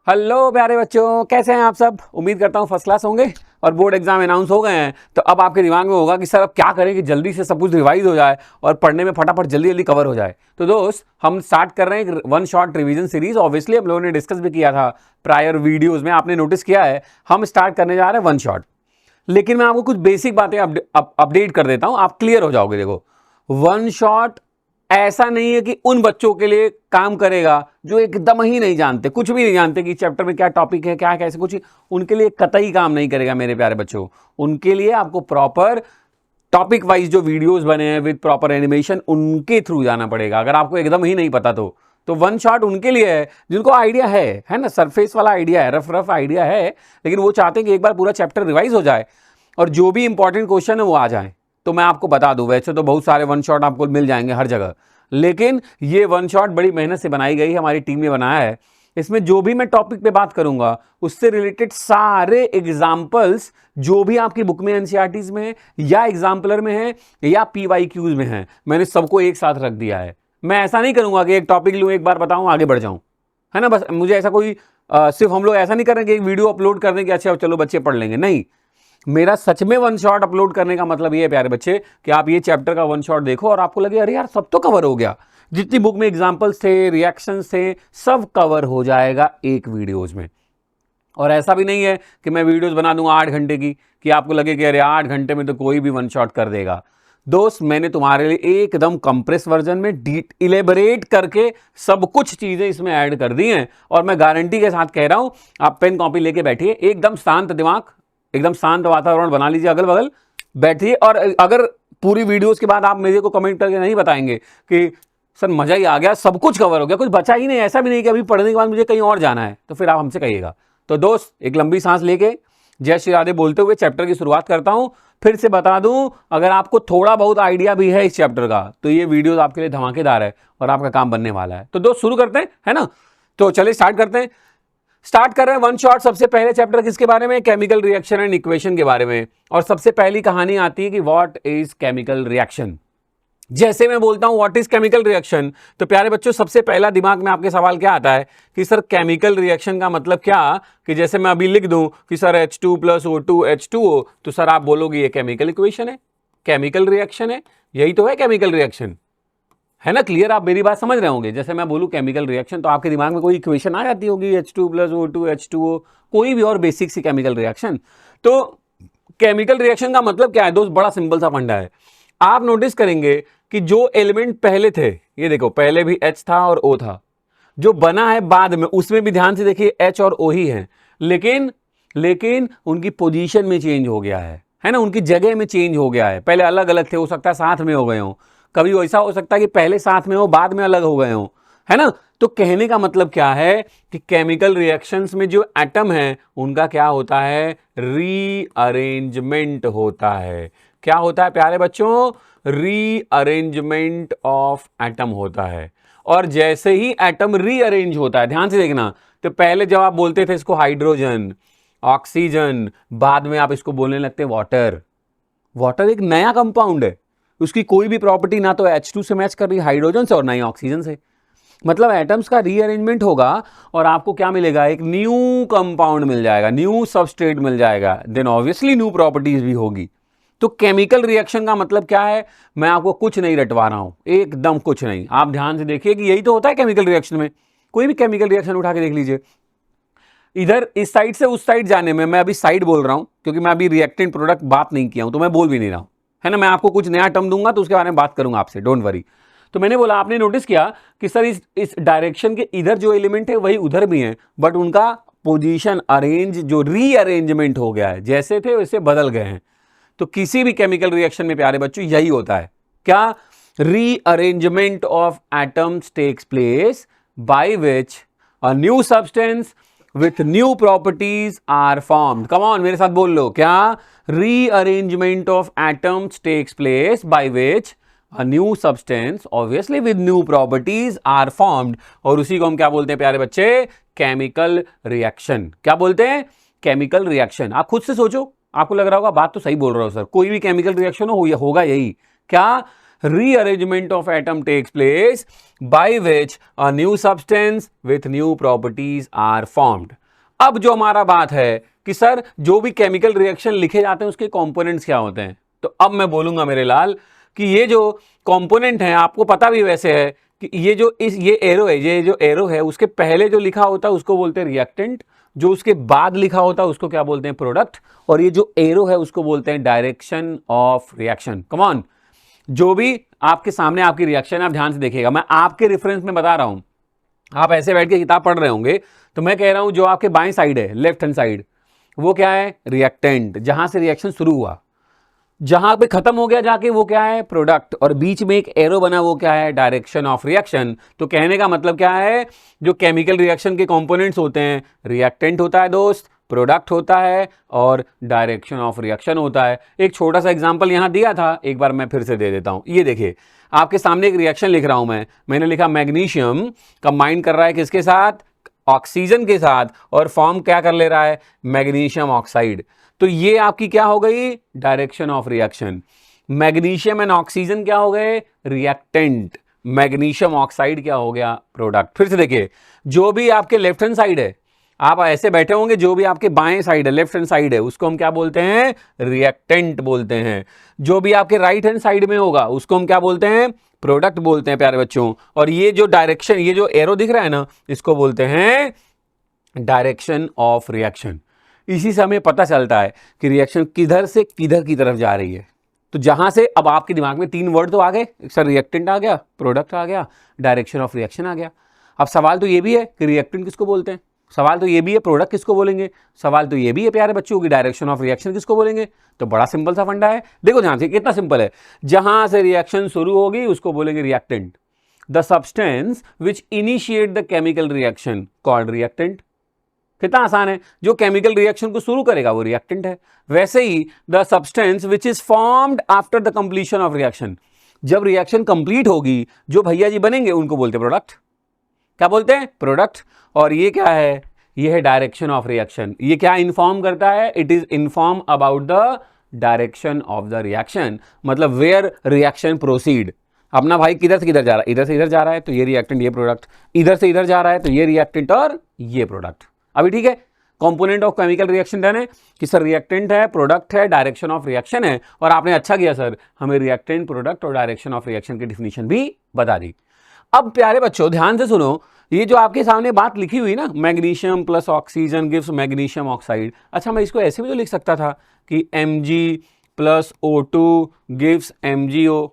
Hello प्यारे बच्चों, कैसे हैं आप सब। उम्मीद करता हूँ फर्स्ट क्लास होंगे। और बोर्ड एग्जाम अनाउंस हो गए हैं तो अब आपके दिमाग में होगा कि सर अब क्या करें कि जल्दी से सब कुछ रिवाइज हो जाए और पढ़ने में फटाफट जल्दी जल्दी कवर हो जाए। तो दोस्त, हम स्टार्ट कर रहे हैं one shot revision series. Obviously हम लोगों ने डिस्कस भी किया था प्रायर वीडियोज में, आपने नोटिस किया है। हम स्टार्ट करने जा रहे हैं वन शॉट, लेकिन मैं आपको कुछ बेसिक बातें अपडेट कर देता हूं, आप क्लियर हो जाओगे। देखो, वन शॉट ऐसा नहीं है कि उन बच्चों के लिए काम करेगा जो एकदम ही नहीं जानते, कुछ भी नहीं जानते कि चैप्टर में क्या टॉपिक है, क्या कैसे कुछ, उनके लिए कतई काम नहीं करेगा मेरे प्यारे बच्चों। उनके लिए आपको प्रॉपर टॉपिक वाइज जो वीडियोस बने हैं विद प्रॉपर एनिमेशन, उनके थ्रू जाना पड़ेगा। अगर आपको एकदम ही नहीं पता तो वन शॉट उनके लिए है जिनको आइडिया है ना, सरफेस वाला आइडिया है, रफ रफ आइडिया है, लेकिन वो चाहते हैं कि एक बार पूरा चैप्टर रिवाइज हो जाए और जो भी इंपॉर्टेंट क्वेश्चन है वो आ जाए। तो मैं आपको बता दूं, वैसे तो बहुत सारे वन शॉट आपको मिल जाएंगे हर जगह, लेकिन ये वन शॉट बड़ी मेहनत से बनाई गई, हमारी टीम ने बनाया है। इसमें जो भी मैं टॉपिक पे बात करूंगा उससे रिलेटेड सारे एग्जाम्पल्स जो भी आपकी बुक में एनसीईआरटीज में है या एग्जाम्पलर में है या पीवाईक्यूज में है, मैंने सबको एक साथ रख दिया है। मैं ऐसा नहीं करूंगा कि एक टॉपिक लूं, एक बार बताऊं, आगे बढ़ जाऊं, है ना। बस मुझे ऐसा कोई सिर्फ हम लोग ऐसा नहीं करेंगे एक वीडियो अपलोड कर दें कि अच्छा चलो बच्चे पढ़ लेंगे, नहीं। मेरा सच में वन शॉट अपलोड करने का मतलब ये है प्यारे बच्चे कि आप ये चैप्टर का वन शॉट देखो और आपको लगे अरे यार सब तो कवर हो गया, जितनी बुक में एग्जांपल्स थे, रिएक्शंस थे, सब कवर हो जाएगा एक वीडियोज में। और ऐसा भी नहीं है कि मैं वीडियोस बना दूंगा 8 घंटे की कि आपको लगे कि अरे 8 घंटे में तो कोई भी वन शॉट कर देगा। दोस्त, मैंने तुम्हारे लिए एकदम कंप्रेस वर्जन में इलेबरेट करके सब कुछ चीजें इसमें ऐड कर दी हैं और मैं गारंटी के साथ कह रहा हूं, आप पेन कॉपी लेके बैठिए, एकदम शांत दिमाग, एकदम शांत वातावरण बना लीजिए, अगल बगल बैठिए। और अगर पूरी वीडियोस के बाद आप मेरे को कमेंट करके नहीं बताएंगे कि सर मजा ही आ गया, सब कुछ कवर हो गया, कुछ बचा ही नहीं, ऐसा भी नहीं कि अभी पढ़ने के बाद मुझे कहीं और जाना है, तो फिर आप हमसे कहिएगा। तो दोस्त, एक लंबी सांस लेके जय श्री राधे बोलते हुए चैप्टर की शुरुआत करता हूं। फिर से बता दूं, अगर आपको थोड़ा बहुत आइडिया भी है इस चैप्टर का तो ये वीडियो आपके लिए धमाकेदार है और आपका काम बनने वाला है। तो दोस्त शुरू करते हैं, है ना। तो चलिए स्टार्ट करते हैं। स्टार्ट कर रहे हैं वन शॉट। सबसे पहले चैप्टर किसके बारे में? केमिकल रिएक्शन एंड इक्वेशन के बारे में। और सबसे पहली कहानी आती है कि व्हाट इज केमिकल रिएक्शन। जैसे मैं बोलता हूं व्हाट इज केमिकल रिएक्शन, तो प्यारे बच्चों सबसे पहला दिमाग में आपके सवाल क्या आता है कि सर केमिकल रिएक्शन का मतलब क्या। कि जैसे मैं अभी लिख दूं कि सर H2 + O2 H2O, तो सर आप बोलोगे ये केमिकल इक्वेशन है, केमिकल रिएक्शन है, यही तो है केमिकल रिएक्शन, है ना। क्लियर, आप मेरी बात समझ रहे होंगे। जैसे मैं बोलूं केमिकल रिएक्शन तो आपके दिमाग में कोई इक्वेशन आ जाती होगी, H2 + O2 H2O, कोई भी और बेसिक सी केमिकल रिएक्शन। तो केमिकल रिएक्शन का मतलब क्या है दोस्त? बड़ा सिंपल सा फंडा है। आप नोटिस करेंगे कि जो एलिमेंट पहले थे, ये देखो पहले भी H था और O था, जो बना है बाद में उसमें भी ध्यान से देखिए H और O ही है, लेकिन उनकी पोजीशन में चेंज हो गया है ना, उनकी जगह में चेंज हो गया है। पहले अलग अलग थे, हो सकता है साथ में हो गए हो, कभी ऐसा हो सकता है कि पहले साथ में हो बाद में अलग हो गए हो, है ना। तो कहने का मतलब क्या है कि केमिकल रिएक्शंस में जो एटम है उनका क्या होता है? रीअरेंजमेंट होता है। क्या होता है प्यारे बच्चों? रीअरेंजमेंट ऑफ एटम होता है। और जैसे ही एटम रीअरेंज होता है, ध्यान से देखना, तो पहले जब आप बोलते थे इसको हाइड्रोजन, ऑक्सीजन, बाद में आप इसको बोलने लगते वाटर। वाटर एक नया कंपाउंड है, उसकी कोई भी प्रॉपर्टी ना तो H2 से मैच कर रही हाइड्रोजन से और ना ही ऑक्सीजन से। मतलब एटम्स का रीअरेंजमेंट होगा और आपको क्या मिलेगा? एक न्यू कंपाउंड मिल जाएगा, न्यू सबस्ट्रेट मिल जाएगा, देन ऑब्वियसली न्यू प्रॉपर्टीज भी होगी। तो केमिकल रिएक्शन का मतलब क्या है? मैं आपको कुछ नहीं रटवा रहा हूं, एकदम कुछ नहीं। आप ध्यान से देखिए कि यही तो होता है केमिकल रिएक्शन में। कोई भी केमिकल रिएक्शन उठा के देख लीजिए, इधर इस साइड से उस साइड जाने में, मैं अभी साइड बोल रहा हूं क्योंकि मैं अभी रिएक्टेंट प्रोडक्ट बात नहीं किया हूं, तो मैं बोल भी नहीं रहा हूं, है ना। मैं आपको कुछ नया टर्म दूंगा तो उसके बारे में बात करूंगा आपसे, डोंट वरी। तो मैंने बोला, आपने नोटिस किया कि सर इस डायरेक्शन के इधर जो एलिमेंट है वही उधर भी है, बट उनका पोजीशन अरेंज, जो रीअरेंजमेंट हो गया है, जैसे थे वैसे बदल गए हैं। तो किसी भी केमिकल रिएक्शन में प्यारे बच्चों यही होता है। क्या? Rearrangement of atoms takes place by which a new substance with new properties are formed. Come on, मेरे साथ बोल लो। क्या? Rearrangement of atoms takes place by which a new substance, obviously with new properties, are formed. और उसी को हम क्या बोलते हैं प्यारे बच्चे? Chemical reaction. क्या बोलते हैं? Chemical reaction. आप खुद से सोचो, आपको लग रहा होगा बात तो सही बोल रहा हो सर, कोई भी केमिकल रिएक्शन हो होगा यही। क्या? rearrangement of atom takes place by which a new substance with new properties are formed. अब जो हमारा बात है कि सर जो भी केमिकल रिएक्शन लिखे जाते हैं उसके कंपोनेंट्स क्या होते हैं, तो अब मैं बोलूंगा मेरे लाल कि ये जो कंपोनेंट है आपको पता भी वैसे है कि ये एरो है, ये जो एरो है उसके पहले जो लिखा होता है उसको बोलते हैं रिएक्टेंट, जो उसके बाद लिखा होता है उसको क्या बोलते हैं, प्रोडक्ट, और ये जो एरो है उसको बोलते हैं direction of reaction. Come on, जो भी आपके सामने आपकी रिएक्शन आप ध्यान से देखिएगा, मैं आपके रेफरेंस में बता रहा हूं, आप ऐसे बैठ के किताब पढ़ रहे होंगे तो मैं कह रहा हूं जो आपके बाएं साइड है, लेफ्ट हैंड साइड, वो क्या है, रिएक्टेंट, जहां से रिएक्शन शुरू हुआ, जहां पे खत्म हो गया जाके वो क्या है, प्रोडक्ट, और बीच में एक एरो बना वो क्या है, डायरेक्शन ऑफ रिएक्शन। तो कहने का मतलब क्या है, जो केमिकल रिएक्शन के कंपोनेंट्स होते हैं, रिएक्टेंट होता है दोस्त, प्रोडक्ट होता है और डायरेक्शन ऑफ रिएक्शन होता है। एक छोटा सा एग्जांपल यहां दिया था, एक बार मैं फिर से दे देता हूं। ये देखिए आपके सामने एक रिएक्शन लिख रहा हूं मैंने लिखा मैग्नीशियम कंबाइन कर रहा है किसके साथ, ऑक्सीजन के साथ, और फॉर्म क्या कर ले रहा है, मैग्नीशियम ऑक्साइड। तो ये आपकी क्या हो गई, direction of reaction. Magnesium and oxygen क्या हो गए, रिएक्टेंट, मैग्नीशियम ऑक्साइड क्या हो गया, प्रोडक्ट। फिर से देखिए, जो भी आपके लेफ्ट हैंड साइड है, आप ऐसे बैठे होंगे, जो भी आपके बाएं साइड है, लेफ्ट हैंड साइड है, उसको हम क्या बोलते हैं, रिएक्टेंट बोलते हैं। जो भी आपके राइट हैंड साइड में होगा उसको हम क्या बोलते हैं, प्रोडक्ट बोलते हैं प्यारे बच्चों। और ये जो डायरेक्शन, ये जो एरो दिख रहा है ना, इसको बोलते हैं डायरेक्शन ऑफ रिएक्शन। इसी से हमें पता चलता है कि रिएक्शन किधर से किधर की तरफ जा रही है। तो जहां से अब आपके दिमाग में 3 वर्ड तो आ गए, सर रिएक्टेंट आ गया, प्रोडक्ट आ गया, डायरेक्शन ऑफ रिएक्शन आ गया। अब सवाल तो ये भी है कि रिएक्टेंट किसको बोलते हैं, सवाल तो ये भी है प्रोडक्ट किसको बोलेंगे, सवाल तो ये भी है प्यारे बच्चों की डायरेक्शन ऑफ रिएक्शन किसको बोलेंगे। तो बड़ा सिंपल सा फंडा है, देखो ध्यान से, कितना सिंपल है। जहां से रिएक्शन शुरू होगी उसको बोलेंगे reactant. The substance which initiate the chemical reaction called reactant. कितना आसान है, जो केमिकल रिएक्शन को शुरू करेगा वो रिएक्टेंट है। वैसे ही the substance which is formed after the completion of reaction, जब रिएक्शन कंप्लीट होगी जो भैया जी बनेंगे उनको बोलते हैं प्रोडक्ट। क्या बोलते हैं, प्रोडक्ट। और ये क्या है, ये है डायरेक्शन ऑफ रिएक्शन। ये क्या इन्फॉर्म करता है, it is inform about the direction of the reaction, मतलब वेयर रिएक्शन प्रोसीड। अपना भाई किधर से किधर जा रहा है, इधर से इधर जा रहा है तो ये रिएक्टेंट ये प्रोडक्ट, इधर से इधर जा रहा है तो ये रिएक्टेंट और ये प्रोडक्ट। अभी ठीक है, component of chemical reaction done है कि सर रिएक्टेंट है, प्रोडक्ट है, डायरेक्शन ऑफ रिएक्शन है। और आपने अच्छा किया सर, हमें रिएक्टेंट, प्रोडक्ट और डायरेक्शन ऑफ रिएक्शन की डिफिनीशन भी बता दी। अब प्यारे बच्चों ध्यान से सुनो, ये जो आपके सामने बात लिखी हुई ना, magnesium plus oxygen gives magnesium oxide. अच्छा, मैं इसको ऐसे भी तो लिख सकता था कि Mg plus O2 gives MgO।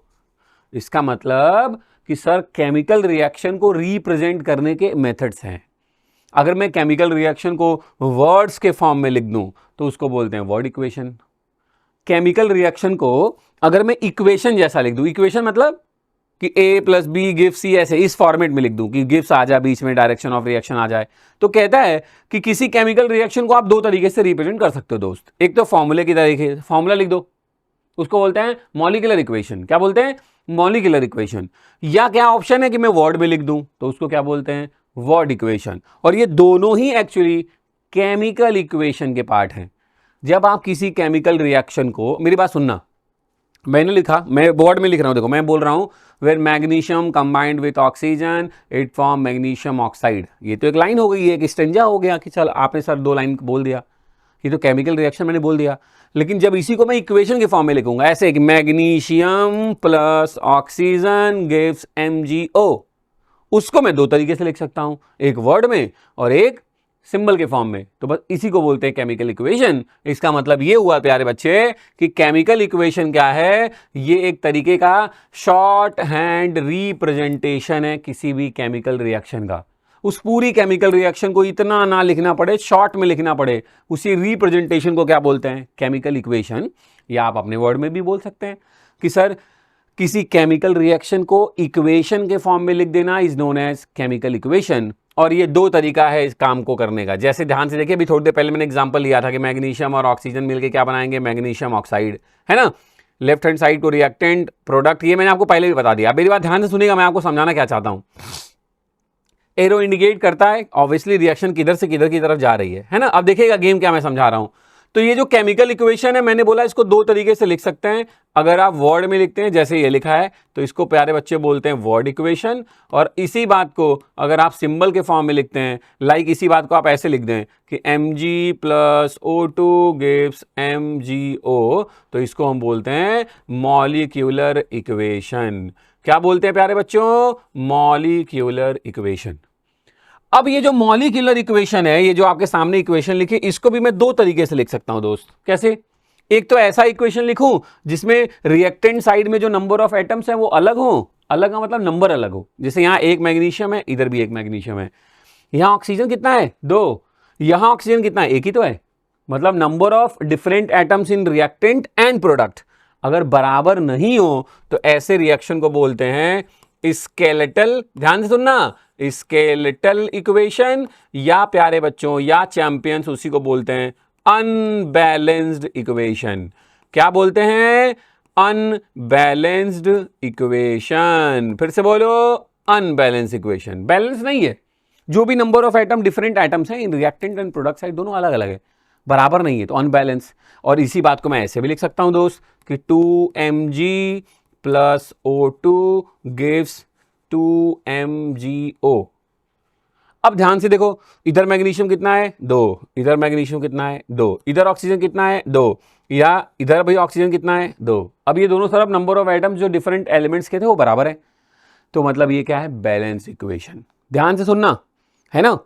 इसका मतलब कि सर केमिकल रिएक्शन को रिप्रेजेंट करने के मेथड्स हैं। अगर मैं केमिकल रिएक्शन को वर्ड्स के फॉर्म में लिख दूं तो उसको बोलते हैं वर्ड इक्वेशन। केमिकल रिएक्शन को अगर मैं इक्वेशन जैसा लिख दूं, इक्वेशन मतलब कि A plus B gives C, ऐसे इस फॉर्मेट में लिख दूं कि गिव्स आ जाए बीच में, डायरेक्शन ऑफ रिएक्शन आ जाए, तो कहता है कि किसी केमिकल रिएक्शन को आप 2 तरीके से रिप्रेजेंट कर सकते हो दोस्त। एक तो फॉर्मूले की तरीके, फॉर्मूला लिख दो, उसको बोलते हैं मॉलिक्यूलर इक्वेशन। क्या बोलते हैं, मॉलिक्यूलर इक्वेशन। या क्या ऑप्शन है कि मैं वर्ड में लिख दूं, तो उसको क्या बोलते हैं, वर्ड इक्वेशन। और ये दोनों ही एक्चुअली केमिकल इक्वेशन के पार्ट हैं। जब आप किसी केमिकल रिएक्शन को, मेरी बात सुनना, मैंने लिखा, मैं बोर्ड में लिख रहा हूं, देखो मैं बोल रहा हूं where magnesium combined with oxygen it form magnesium oxide. ये तो एक लाइन हो गई, एक स्टेंजा हो गया कि चल आपने सर 2 लाइन बोल दिया, ये तो केमिकल रिएक्शन मैंने बोल दिया। लेकिन जब इसी को मैं इक्वेशन के फॉर्म में लिखूंगा ऐसे कि magnesium plus oxygen gives MgO, उसको मैं 2 तरीके से लिख सकता हूं, एक वर्ड में और एक सिंबल के फॉर्म में। तो बस इसी को बोलते हैं केमिकल इक्वेशन। इसका मतलब ये हुआ प्यारे बच्चे कि केमिकल इक्वेशन क्या है, ये एक तरीके का शॉर्ट हैंड रिप्रेजेंटेशन है किसी भी केमिकल रिएक्शन का। उस पूरी केमिकल रिएक्शन को इतना ना लिखना पड़े, शॉर्ट में लिखना पड़े, उसी रिप्रेजेंटेशन को क्या बोलते हैं, केमिकल इक्वेशन। या आप अपने वर्ड में भी बोल सकते हैं कि सर किसी केमिकल रिएक्शन को इक्वेशन के फॉर्म में लिख देना is known as chemical equation. और ये 2 तरीका है इस काम को करने का। जैसे ध्यान से देखिए, अभी थोड़ी देर पहले मैंने एग्जांपल लिया था कि मैग्नीशियम और ऑक्सीजन मिलके क्या बनाएंगे, मैग्नीशियम ऑक्साइड, है ना। लेफ्ट हैंड साइड को रिएक्टेंट, प्रोडक्ट, ये मैंने आपको पहले भी बता दिया। मेरी बात ध्यान से सुनिएगा, मैं आपको समझाना क्या चाहता हूं। एरो इंडिकेट करता है ऑब्वियसली रिएक्शन किधर से किधर की तरफ जा रही है ना। अब देखिएगा गेम क्या मैं समझा रहा हूं। तो ये जो केमिकल इक्वेशन है मैंने बोला इसको दो तरीके से लिख सकते हैं। अगर आप वर्ड में लिखते हैं जैसे ये लिखा है तो इसको प्यारे बच्चे बोलते हैं वर्ड इक्वेशन, और इसी बात को अगर आप सिंबल के फॉर्म में लिखते हैं, लाइक इसी बात को आप ऐसे लिख दें कि Mg plus O2 gives MgO, तो इसको हम बोलते हैं मॉलिक्यूलर इक्वेशन। क्या बोलते हैं प्यारे बच्चों? Molecular equation. अब ये जो मॉलिक्यूलर इक्वेशन है, ये जो आपके सामने इक्वेशन लिखी, इसको भी मैं दो तरीके से लिख सकता हूं दोस्त। कैसे? एक तो ऐसा इक्वेशन लिखूं जिसमें रिएक्टेंट साइड में जो नंबर ऑफ एटम्स हैं वो अलग हो, अलग का मतलब नंबर अलग हो। जैसे यहां एक मैग्नीशियम है, इधर भी एक मैग्नीशियम है, यहां ऑक्सीजन कितना है? 2, यहां ऑक्सीजन कितना है? एक ही तो है। मतलब number of different atoms in reactant and product अगर बराबर नहीं हो तो ऐसे रिएक्शन को बोलते हैं स्केलेटल, ध्यान से सुनना, स्केलेटल इक्वेशन, या प्यारे बच्चों या चैंपियंस उसी को बोलते हैं अनबैलेंस्ड इक्वेशन। क्या बोलते हैं? Unbalanced equation. फिर से बोलो, अनबैलेंस्ड इक्वेशन। बैलेंस नहीं है, जो भी number of atom different atoms हैं in reactant and product side दोनों अलग अलग है, बराबर नहीं है, तो अनबैलेंस। और इसी बात को मैं ऐसे भी लिख सकता हूं दोस्त कि 2Mg plus O2 gives 2MgO। अब ध्यान से देखो, इधर मैग्नीशियम कितना है? 2, इधर मैग्नीशियम कितना है? 2, इधर ऑक्सीजन कितना है? 2, या इधर भाई ऑक्सीजन कितना है? 2। अब ये दोनों तरफ नंबर ऑफ एटम्स जो डिफरेंट एलिमेंट्स के थे वो बराबर है, तो मतलब ये क्या है? Balance equation. ध्यान से सुनना है ना।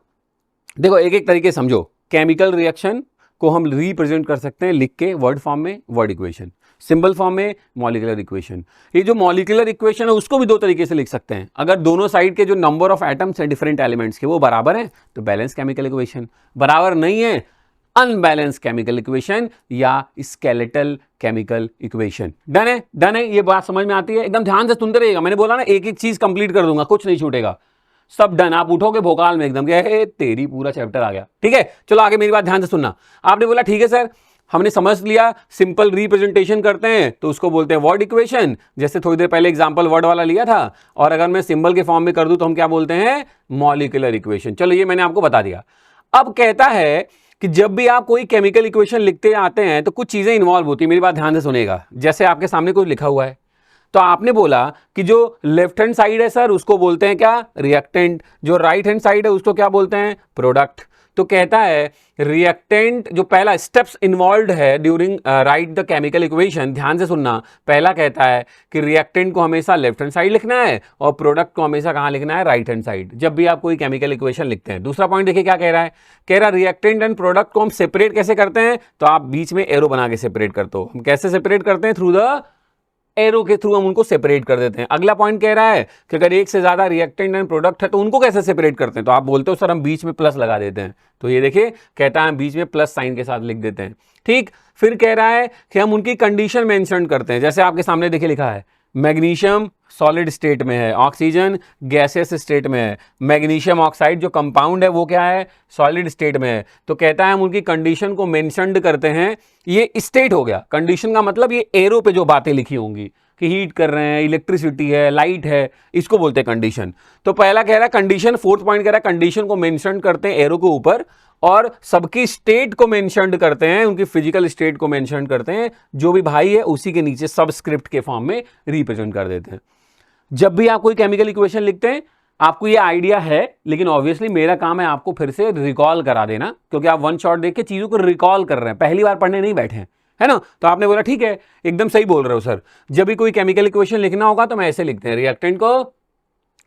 देखो एक एक तरीके समझो। केमिकल रिएक्शन को हम रिप्रेजेंट कर सकते हैं लिख के वर्ड फॉर्म में वर्ड इक्वेशन, सिंबल फॉर्म में मॉलिक्यूलर इक्वेशन। ये जो मॉलिक्यूलर इक्वेशन है उसको भी दो तरीके से लिख सकते हैं। अगर दोनों साइड के जो नंबर ऑफ एटम्स हैं डिफरेंट एलिमेंट्स के वो बराबर हैं तो बैलेंस केमिकल इक्वेशन, बराबर नहीं है अनबैलेंस केमिकल इक्वेशन या स्केलेटल केमिकल इक्वेशन। डन है? डन है? ये बात समझ में आती है? एकदम ध्यान से सुनते रहिएगा, मैंने बोला ना एक एक चीज कंप्लीट कर दूंगा, कुछ नहीं छूटेगा, सब डन। आप उठोगे भोकाल में एकदम कि तेरी पूरा चैप्टर आ गया। ठीक है, चलो आगे मेरी बात ध्यान से सुनना। आपने बोला ठीक है सर, हमने समझ लिया, सिंपल रिप्रेजेंटेशन करते हैं तो उसको बोलते हैं वर्ड इक्वेशन, जैसे थोड़ी देर पहले एग्जांपल वर्ड वाला लिया था। और अगर मैं सिंबल के फॉर्म में कर दूं तो हम क्या बोलते हैं? Molecular equation. चलो ये मैंने आपको बता दिया। अब कहता है कि जब भी आप कोई केमिकल इक्वेशन लिखते आते हैं तो कुछ चीजें इन्वॉल्व होती है। मेरी बात ध्यान से सुनेगा। जैसे आपके सामने कुछ लिखा हुआ है तो आपने बोला कि जो लेफ्ट हैंड साइड है सर उसको बोलते हैं क्या? रिएक्टेंट। जो राइट हैंड साइड है उसको क्या बोलते हैं? प्रोडक्ट। तो कहता है रिएक्टेंट जो पहला स्टेप्स इन्वॉल्व है during right the chemical equation, ध्यान से सुनना। पहला कहता है कि रिएक्टेंट को हमेशा लेफ्ट हैंड साइड लिखना है और प्रोडक्ट को हमेशा कहां लिखना है? राइट हैंड साइड, जब भी आप कोई केमिकल इक्वेशन लिखते हैं। दूसरा पॉइंट देखिए क्या कह रहा है? कह रहा रिएक्टेंट एंड प्रोडक्ट को हम सेपरेट कैसे करते हैं? तो आप बीच में एरो बना के सेपरेट करते हो। हम कैसे सेपरेट करते हैं? थ्रू द एरो के थ्रू हम उनको सेपरेट कर देते हैं। अगला पॉइंट कह रहा है कि अगर एक से ज्यादा रिएक्टेंट एंड प्रोडक्ट है तो उनको कैसे सेपरेट करते हैं? तो आप बोलते हो सर हम बीच में प्लस लगा देते हैं। तो ये देखिए कहता है बीच में प्लस साइन के साथ लिख देते हैं। ठीक, फिर कह रहा है कि हम उनकी कंडीशन मेंशन करते हैं। जैसे आपके सामने देखिए लिखा है मैग्नीशियम सॉलिड स्टेट में है, ऑक्सीजन गैसियस स्टेट में है, मैग्नीशियम ऑक्साइड जो कंपाउंड है वो क्या है? सॉलिड स्टेट में है। तो कहता है हम उनकी कंडीशन को मेंशनड करते हैं। ये स्टेट हो गया, कंडीशन का मतलब ये एरो पे जो बातें लिखी होंगी कि हीट कर रहे हैं, इलेक्ट्रिसिटी है, लाइट है, इसको बोलते हैं कंडीशन। तो पहला कह रहा है कंडीशन, फोर्थ पॉइंट कह रहा है कंडीशन को मेंशन करते हैं एरो के ऊपर और सबकी स्टेट को मेंशन करते हैं, उनकी फिजिकल स्टेट को मेंशन करते हैं। जो भी भाई है उसी के नीचे सबस्क्रिप्ट के फॉर्म में रिप्रेजेंट कर देते हैं। जब भी आप कोई केमिकल इक्वेशन लिखते हैं आपको ये आइडिया है, लेकिन ऑब्वियसली मेरा काम है आपको फिर से रिकॉल करा देना, क्योंकि आप वन शॉट देख के चीजों को रिकॉल कर रहे हैं, पहली बार पढ़ने नहीं बैठे हैं, है ना। तो आपने बोला ठीक है एकदम सही बोल रहे हो सर, जब भी कोई केमिकल इक्वेशन लिखना होगा तो मैं ऐसे लिखते हैं, रिएक्टेंट को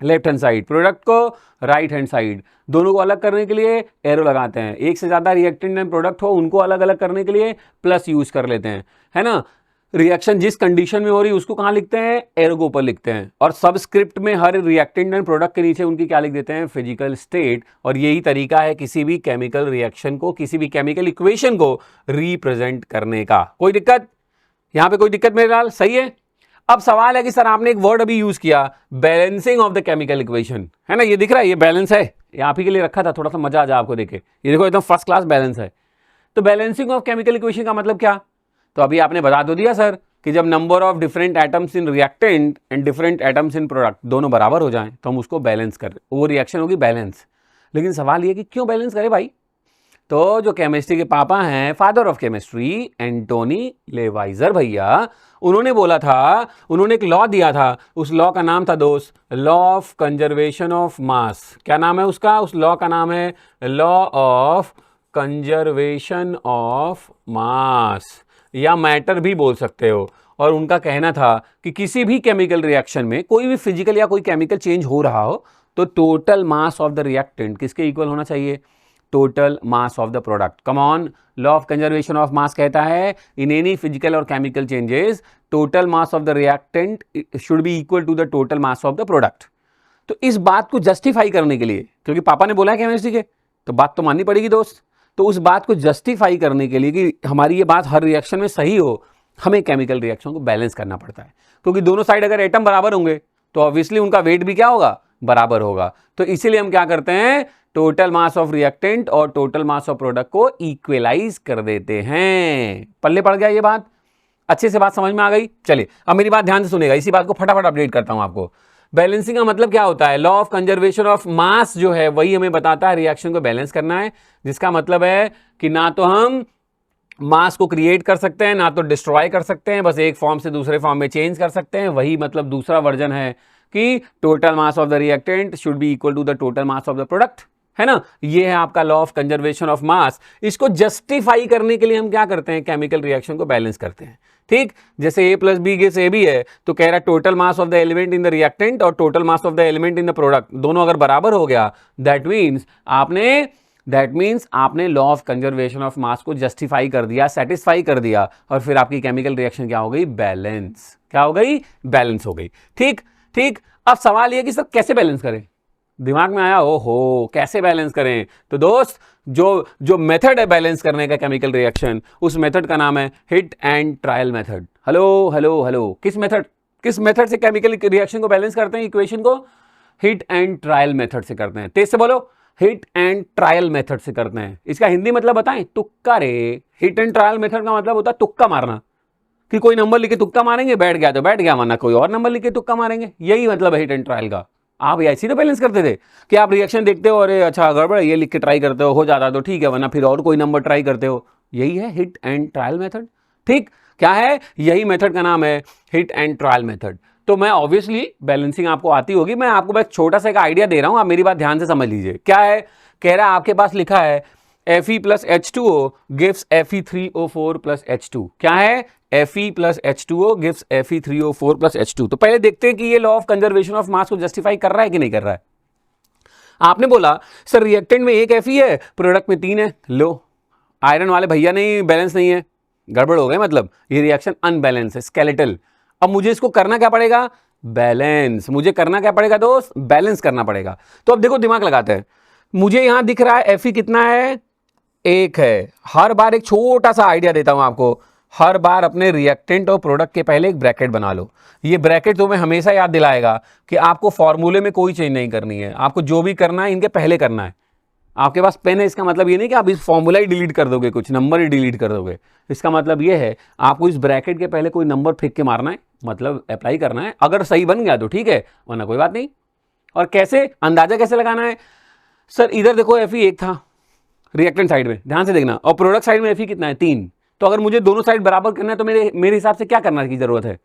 लेफ्ट हैंड साइड, प्रोडक्ट को राइट हैंड साइड, दोनों को अलग करने के लिए एरो लगाते हैं। एक से ज्यादा रिएक्टेंट एंड प्रोडक्ट हो उनको अलग अलग करने के लिए प्लस यूज कर लेते हैं, है ना। रिएक्शन जिस कंडीशन में हो रही है उसको कहां लिखते हैं? एरो के ऊपर लिखते हैं। और सबस्क्रिप्ट में हर रिएक्टेंट एंड प्रोडक्ट के नीचे उनकी क्या लिख देते हैं? Physical state. और यही तरीका है किसी भी केमिकल रिएक्शन को, किसी भी केमिकल इक्वेशन को रिप्रेजेंट करने का। कोई दिक्कत? यहां पे कोई दिक्कत मेरे लाल? सही है। अब सवाल है कि सर आपने एक वर्ड अभी यूज किया, balancing of the chemical equation, है ना। ये दिख रहा है, ये बैलेंस है, ये आप ही के लिए रखा था, थोड़ा सा मजा आ जाए आपको देखे। ये देखो एकदम फर्स्ट क्लास बैलेंस है। तो बैलेंसिंग ऑफ केमिकल इक्वेशन का मतलब क्या? तो अभी आपने बता दो दिया सर कि जब number of different atoms in reactant and different atoms in product दोनों बराबर हो जाएं तो हम उसको बैलेंस कर, वो रिएक्शन होगी बैलेंस। लेकिन सवाल ये कि क्यों बैलेंस करें भाई? तो जो केमिस्ट्री के पापा हैं, फादर ऑफ केमिस्ट्री, एंटोनी लेवाइजर भैया, उन्होंने बोला था, उन्होंने एक लॉ दिया था, उस लॉ का नाम था दोस्त लॉ ऑफ कंजर्वेशन ऑफ मास। क्या नाम है उसका? उस लॉ का नाम है लॉ ऑफ कंजर्वेशन ऑफ मास, या मैटर भी बोल सकते हो। और उनका कहना था कि किसी भी केमिकल रिएक्शन में कोई भी फिजिकल या कोई केमिकल चेंज हो रहा हो तो total mass of the reactant किसके इक्वल होना चाहिए? Total mass of the product. Come on, law of conservation of mass कहता है इन एनी फिजिकल और chemical changes total mass of the reactant should be equal to the total mass of the product. तो इस बात को justify करने के लिए, क्योंकि पापा ने बोला है केमिस्ट्री के, तो बात तो माननी पड़ेगी दोस्त। तो उस बात को जस्टिफाई करने के लिए कि हमारी ये बात हर रिएक्शन में सही हो, हमें केमिकल रिएक्शन को बैलेंस करना पड़ता है, क्योंकि दोनों साइड अगर एटम बराबर होंगे तो ऑब्वियसली उनका वेट भी क्या होगा? बराबर होगा। तो इसीलिए हम क्या करते हैं? टोटल मास ऑफ रिएक्टेंट और टोटल मास ऑफ प्रोडक्ट को इक्वलाइज कर देते हैं। पल्ले पड़ गया ये बात? अच्छे से बात समझ में आ गई? चलिए अब मेरी बात ध्यान से सुनेगा, इसी बात को फटाफट अपडेट करता हूं आपको। बैलेंसिंग का मतलब क्या होता है? लॉ ऑफ कंजर्वेशन ऑफ मास जो है वही हमें बताता है रिएक्शन को बैलेंस करना है, जिसका मतलब है कि ना तो हम मास को क्रिएट कर सकते हैं, ना तो डिस्ट्रॉय कर सकते हैं, बस एक फॉर्म से दूसरे फॉर्म में चेंज कर सकते हैं। वही मतलब दूसरा वर्जन है कि total mass of the reactant should be equal to the total mass of the product, है ना? ये है आपका law of conservation of mass. इसको जस्टिफाई करने के लिए हम क्या करते हैं? केमिकल रिएक्शन को बैलेंस करते हैं। ठीक, जैसे a plus B gives A B है, तो कह रहा है total mass of the element in the reactant और total mass of the element in the product दोनों अगर बराबर हो गया, दैट मीन्स आपने law of conservation of mass को जस्टिफाई कर दिया, सेटिस्फाई कर दिया, और फिर आपकी केमिकल रिएक्शन क्या हो गई? बैलेंस। क्या हो गई? बैलेंस हो गई। ठीक ठीक। अब सवाल यह कि सर कैसे बैलेंस करें? दिमाग में आया, ओहो कैसे बैलेंस करें? तो दोस्त जो मेथड है बैलेंस करने का केमिकल रिएक्शन, उस मेथड का नाम है hit and trial method. Hello hello hello, किस मेथड से केमिकल रिएक्शन को बैलेंस करते हैं? इक्वेशन को हिट एंड ट्रायल मेथड से करते हैं। तेज से बोलो, हिट एंड ट्रायल मेथड से करते हैं। इसका हिंदी मतलब बताएं? तुक्का रे। हिट एंड ट्रायल मेथड का मतलब होता है तुक्का मारना, कि कोई नंबर लिख के तुक्का मारेंगे, बैठ गया तो बैठ गया, वरना कोई और नंबर लिख के तुक्का मारेंगे। यही मतलब है हिट एंड ट्रायल का। आप ऐसे ही तो बैलेंस करते थे कि आप रिएक्शन देखते हो, अरे अच्छा गड़बड़, ये लिख के ट्राई करते हो जाता तो ठीक है, वरना फिर और कोई नंबर ट्राई करते हो। यही है हिट एंड ट्रायल मेथड। ठीक, क्या है? यही मेथड का नाम है हिट एंड ट्रायल मेथड। तो मैं ऑब्वियसली बैलेंसिंग आपको आती होगी, मैं आपको बस छोटा सा एक आइडिया दे रहा हूं, आप मेरी बात ध्यान से समझ लीजिए। क्या है? कह रहा है आपके पास लिखा है Fe plus H2O gives Fe3O4 plus H2। क्या है? Fe plus H2O gives Fe3O4 plus H2। तो पहले देखते हैं कि ये law of conservation of mass को जस्टिफाई कर रहा है कि नहीं कर रहा है। आपने बोला सर रिएक्टेंट में एक Fe है, प्रोडक्ट में 3 है। लो, आयरन वाले भैया नहीं, बैलेंस नहीं है, गड़बड़ हो गए, मतलब ये रिएक्शन अनबैलेंस है, स्केलेटल। अब मुझे इसको करना क्या पड़ेगा? बैलेंस। मुझे करना क्या पड़ेगा दोस्त? बैलेंस करना पड़ेगा। तो अब देखो दिमाग लगाते हैं, मुझे यहां दिख रहा है Fe कितना है? 1 है। हर बार एक छोटा सा आइडिया देता हूं आपको, हर बार अपने रिएक्टेंट और प्रोडक्ट के पहले एक ब्रैकेट बना लो। ये ब्रैकेट तुम्हें हमेशा याद दिलाएगा कि आपको फॉर्मूले में कोई चेंज नहीं करनी है, आपको जो भी करना है इनके पहले करना है। आपके पास पेन है, इसका मतलब ये नहीं कि आप इस फॉर्मूला ही डिलीट कर दोगे, कुछ नंबर ही डिलीट कर दोगे। इसका मतलब ये है आपको इस ब्रैकेट के पहले कोई नंबर फेंक के मारना है, मतलब अप्लाई करना है। अगर सही बन गया तो ठीक है, वरना कोई बात नहीं। और कैसे अंदाजा कैसे लगाना है? सर इधर देखो Fe 1 था रिएक्टेंट साइड में, ध्यान से देखना, और प्रोडक्ट साइड में Fe कितना है? 3। तो अगर मुझे दोनों साइड बराबर करना है तो मेरे हिसाब से क्या करने की जरूरत है?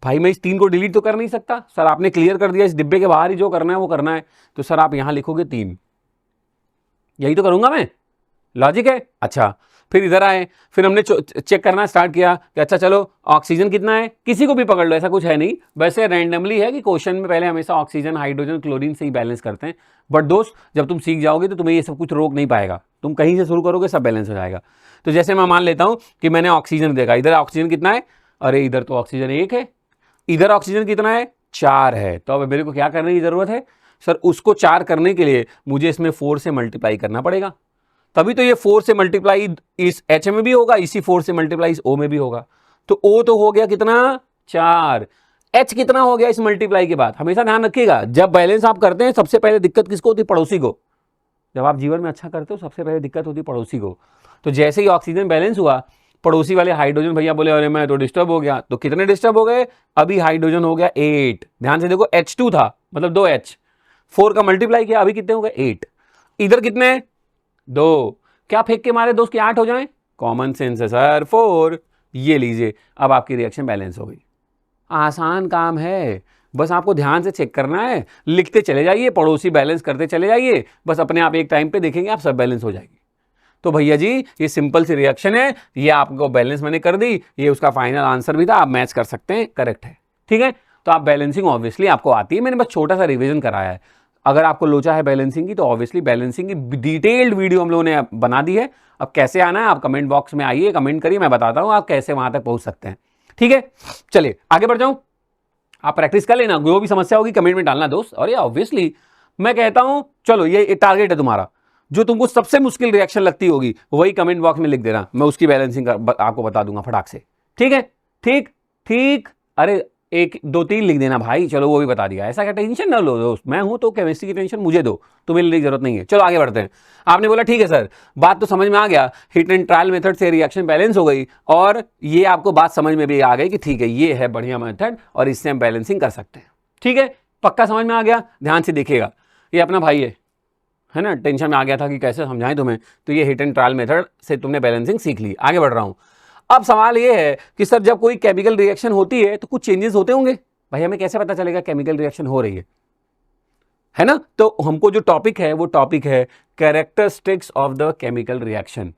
भाई मैं इस 3 को डिलीट तो कर नहीं सकता। सर आपने क्लियर कर दिया, इस डिब्बे के बाहर ही जो करना है वो करना है, तो सर आप यहां लिखोगे 3। यही तो करूंगा मैं, लॉजिक है। अच्छा, फिर इधर आए, फिर हमने चेक करना स्टार्ट किया कि अच्छा चलो ऑक्सीजन कितना है, किसी को भी पकड़ लो, ऐसा कुछ है नहीं, वैसे रैंडमली है कि क्वेश्चन में पहले हमेशा ऑक्सीजन, हाइड्रोजन, क्लोरीन से ही बैलेंस करते हैं। बट दोस्त जब तुम सीख जाओगे तो तुम्हें ये सब कुछ रोक नहीं पाएगा, तुम कहीं से शुरू करोगे सब बैलेंस हो जाएगा। तो जैसे मैं मान लेता हूं कि मैंने ऑक्सीजन देखा, इधर ऑक्सीजन कितना है? अरे इधर तो ऑक्सीजन 1 है, इधर ऑक्सीजन कितना है? 4 है। तो अब मेरे को क्या करने की जरूरत है? सर उसको 4 करने के लिए मुझे इसमें 4 से मल्टीप्लाई करना पड़ेगा, तभी तो ये 4 से मल्टीप्लाई इस H में भी होगा, इसी 4 से मल्टीप्लाई इस O में भी होगा। तो O तो हो गया कितना? 4। H कितना हो गया इस मल्टीप्लाई के बाद? हमेशा ध्यान रखिएगा, जब बैलेंस आप करते हैं सबसे पहले दिक्कत किसको होती है? पड़ोसी को। जब आप जीवन में अच्छा करते हो सबसे पहले दिक्कत होती है पड़ोसी को। तो जैसे ही ऑक्सीजन बैलेंस हुआ, पड़ोसी वाले हाइड्रोजन भैया बोले अरे मैं तो डिस्टर्ब हो गया। तो कितने डिस्टर्ब हो गए? अभी हाइड्रोजन हो गया 8। ध्यान से देखो, H2 था मतलब 2H, 4 का मल्टीप्लाई किया, अभी कितने हो गए? 8। इधर कितने? 2। क्या फेंक के मारे दोस्त कि 8 हो जाए? कॉमन सेंस है सर 4। ये लीजिए, अब आपकी रिएक्शन बैलेंस हो गई। आसान काम है, बस आपको ध्यान से चेक करना है, लिखते चले जाइए, पड़ोसी बैलेंस करते चले जाइए, बस अपने आप एक टाइम पे देखेंगे आप सब बैलेंस हो जाएगी। तो भैया जी ये सिंपल सी रिएक्शन है, ये आपको बैलेंस मैंने कर दी, ये उसका फाइनल आंसर भी था, आप मैच कर सकते हैं, करेक्ट है। ठीक है, तो आप बैलेंसिंग ऑब्वियसली आपको आती है, मैंने बस छोटा सा रिवीजन कराया है। अगर आपको लोचा है बैलेंसिंग की तो ऑब्वियसली बैलेंसिंग की डिटेल्ड वीडियो हम लोगों ने बना दी है। अब कैसे आना है आप कमेंट बॉक्स में आइए, कमेंट करिए, मैं बताता हूं आप कैसे वहां तक पहुंच सकते हैं। ठीक है, चलिए आगे बढ़ जाऊं, आप प्रैक्टिस कर लेना, जो भी समस्या होगी कमेंट में डालना दोस्त। और ये ऑब्वियसली मैं कहता हूं, चलो ये टारगेट है तुम्हारा, जो तुमको सबसे मुश्किल रिएक्शन लगती होगी वही कमेंट बॉक्स में लिख देना, मैं उसकी बैलेंसिंग आपको बता दूंगा फटाक से। ठीक है, ठीक ठीक, अरे 1 2 3 लिख देना भाई, चलो वो भी बता दिया। ऐसा क्या टेंशन ना लो दोस्त, मैं हूं तो केमिस्ट्री की टेंशन मुझे दो, तुम्हें लेने की जरूरत नहीं है। चलो आगे बढ़ते हैं। आपने बोला ठीक है सर, बात तो समझ में आ गया, हिट एंड ट्रायल मेथड से रिएक्शन बैलेंस हो गई, और ये आपको बात समझ में भी आ गई कि ठीक है ये है बढ़िया मेथड और इससे हम बैलेंसिंग कर सकते हैं। ठीक है, पक्का समझ में आ गया? ध्यान से देखिएगा, ये अपना भाई है ना, टेंशन में आ गया था कि कैसे समझाएं तुम्हें, तो ये हिट एंड ट्रायल मेथड से तुमने बैलेंसिंग सीख ली। आगे बढ़ रहा हूं। अब सवाल ये है कि सर जब कोई केमिकल रिएक्शन होती है तो कुछ चेंजेस होते होंगे, भाई हमें कैसे पता चलेगा केमिकल रिएक्शन हो रही है ना? तो हमको जो टॉपिक है वो टॉपिक है characteristics of the chemical reaction,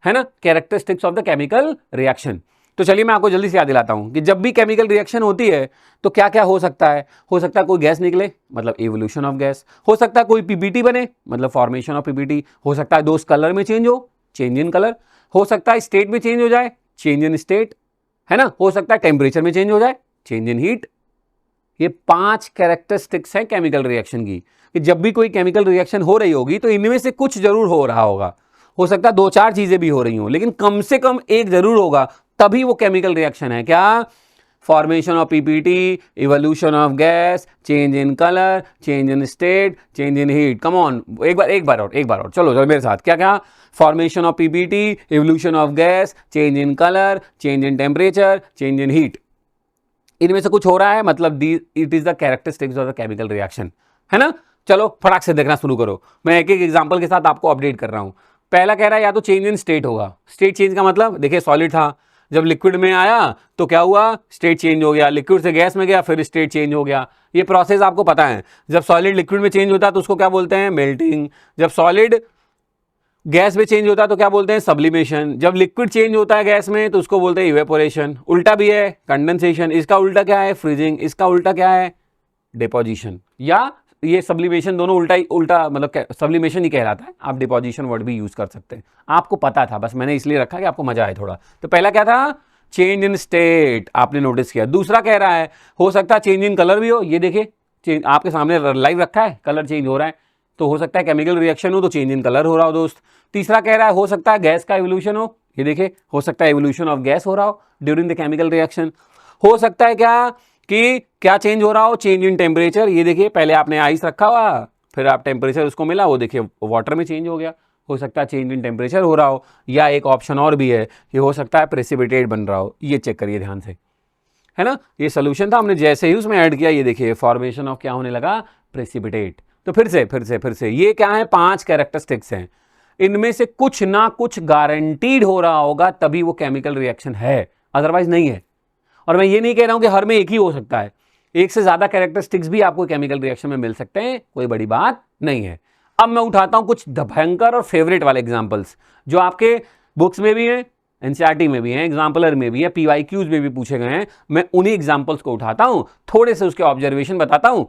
है ना, characteristics of the chemical reaction. तो चलिए मैं आपको जल्दी से याद दिलाता हूं कि जब भी केमिकल रिएक्शन होती है तो क्या क्या हो सकता है। हो सकता है कोई गैस निकले, मतलब इवोल्यूशन ऑफ गैस। हो सकता है कोई पीपीटी बने, मतलब फॉर्मेशन ऑफ पीपीटी। हो सकता है दोस्त कलर में चेंज हो, चेंज इन कलर। हो सकता है स्टेट में चेंज हो जाए, चेंज इन स्टेट, है ना। हो सकता है टेम्परेचर में चेंज हो जाए, चेंज इन हीट। ये 5 कैरेक्टरिस्टिक्स हैं केमिकल रिएक्शन की, कि जब भी कोई केमिकल रिएक्शन हो रही होगी तो इनमें से कुछ जरूर हो रहा होगा। हो सकता है 2-4 चीजें भी हो रही हो, लेकिन कम से कम एक जरूर होगा, तभी वो केमिकल रिएक्शन है। क्या? Formation of PPT, evolution of gas, change in colour, change in state, change in heat. Come on, एक बार और चलो मेरे साथ। क्या क्या? Formation of PPT, evolution of gas, change in colour, change in temperature, change in heat. इनमें से कुछ हो रहा है, मतलब it is the characteristics of the chemical reaction, है ना। चलो फटाक से देखना शुरू करो, मैं एक एक एग्जांपल के साथ आपको अपडेट कर रहा हूं। पहला कह रहा है या तो चेंज इन स्टेट होगा। स्टेट चेंज का मतलब देखिए, सॉलिड था, जब लिक्विड में आया तो क्या हुआ, स्टेट चेंज हो गया। लिक्विड से गैस में गया, फिर स्टेट चेंज हो गया। ये प्रोसेस आपको पता है। जब सॉलिड लिक्विड में चेंज होता है तो उसको क्या बोलते हैं? मेल्टिंग। जब सॉलिड गैस में चेंज होता है तो क्या बोलते हैं? सब्लिमेशन। जब लिक्विड चेंज होता है गैस में तो उसको बोलते हैं इवेपोरेशन। उल्टा भी है, कंडेंसेशन। इसका उल्टा क्या है? फ्रीजिंग। इसका उल्टा क्या है? डिपोजिशन। या ये सब्लिमेशन, दोनों उल्टा मतलब सब्लिमेशन ही कहलाता है। आप डिपोजिशन वर्ड भी यूज कर सकते हैं, आपको पता था, बस मैंने इसलिए रखा कि आपको मजा आए थोड़ा। तो पहला क्या था? चेंज इन स्टेट, आपने नोटिस किया। दूसरा कह रहा है हो सकता है चेंज इन कलर भी हो। ये देखिए आपके सामने लाइव रखा है, कलर चेंज हो रहा है, तो हो सकता है केमिकल रिएक्शन हो तो चेंज इन कलर हो रहा हो दोस्त। तीसरा कह रहा है हो सकता है गैस का इवोल्यूशन हो। ये देखिए, हो सकता है इवोल्यूशन ऑफ गैस हो रहा हो ड्यूरिंग द केमिकल रिएक्शन। हो सकता है क्या चेंज हो रहा हो? Change in temperature. ये देखिए, पहले आपने आइस रखा हुआ, फिर आप टेम्परेचर उसको मिला, वो देखिए वाटर में चेंज हो गया। हो सकता है चेंज इन टेम्परेचर हो रहा हो। या एक ऑप्शन और भी है कि हो सकता है प्रेसिपिटेट बन रहा हो। ये चेक करिए ध्यान से, है ना। ये सोल्यूशन था, हमने जैसे ही उसमें ऐड किया, ये देखिए फॉर्मेशन ऑफ क्या होने लगा? प्रेसिपिटेट। तो फिर से ये क्या है? 5 कैरेक्टरिस्टिक्स हैं। इनमें से कुछ ना कुछ गारंटीड हो रहा होगा, तभी वो केमिकल रिएक्शन है, अदरवाइज नहीं है। और मैं ये नहीं कह रहा हूं कि हर में एक ही हो सकता है, एक से ज्यादा कैरेक्टरिस्टिक्स भी आपको केमिकल रिएक्शन में मिल सकते हैं, कोई बड़ी बात नहीं है। अब मैं उठाता हूं कुछ भयंकर और फेवरेट वाले एग्जांपल्स, जो आपके बुक्स में भी हैं, एनसीईआरटी में भी हैं, एग्जाम्पलर में भी है, पीवाईक्यूज में भी पूछे गए हैं। मैं उन्हीं एग्जाम्पल्स को उठाता हूं, थोड़े से उसके ऑब्जर्वेशन बताता हूं,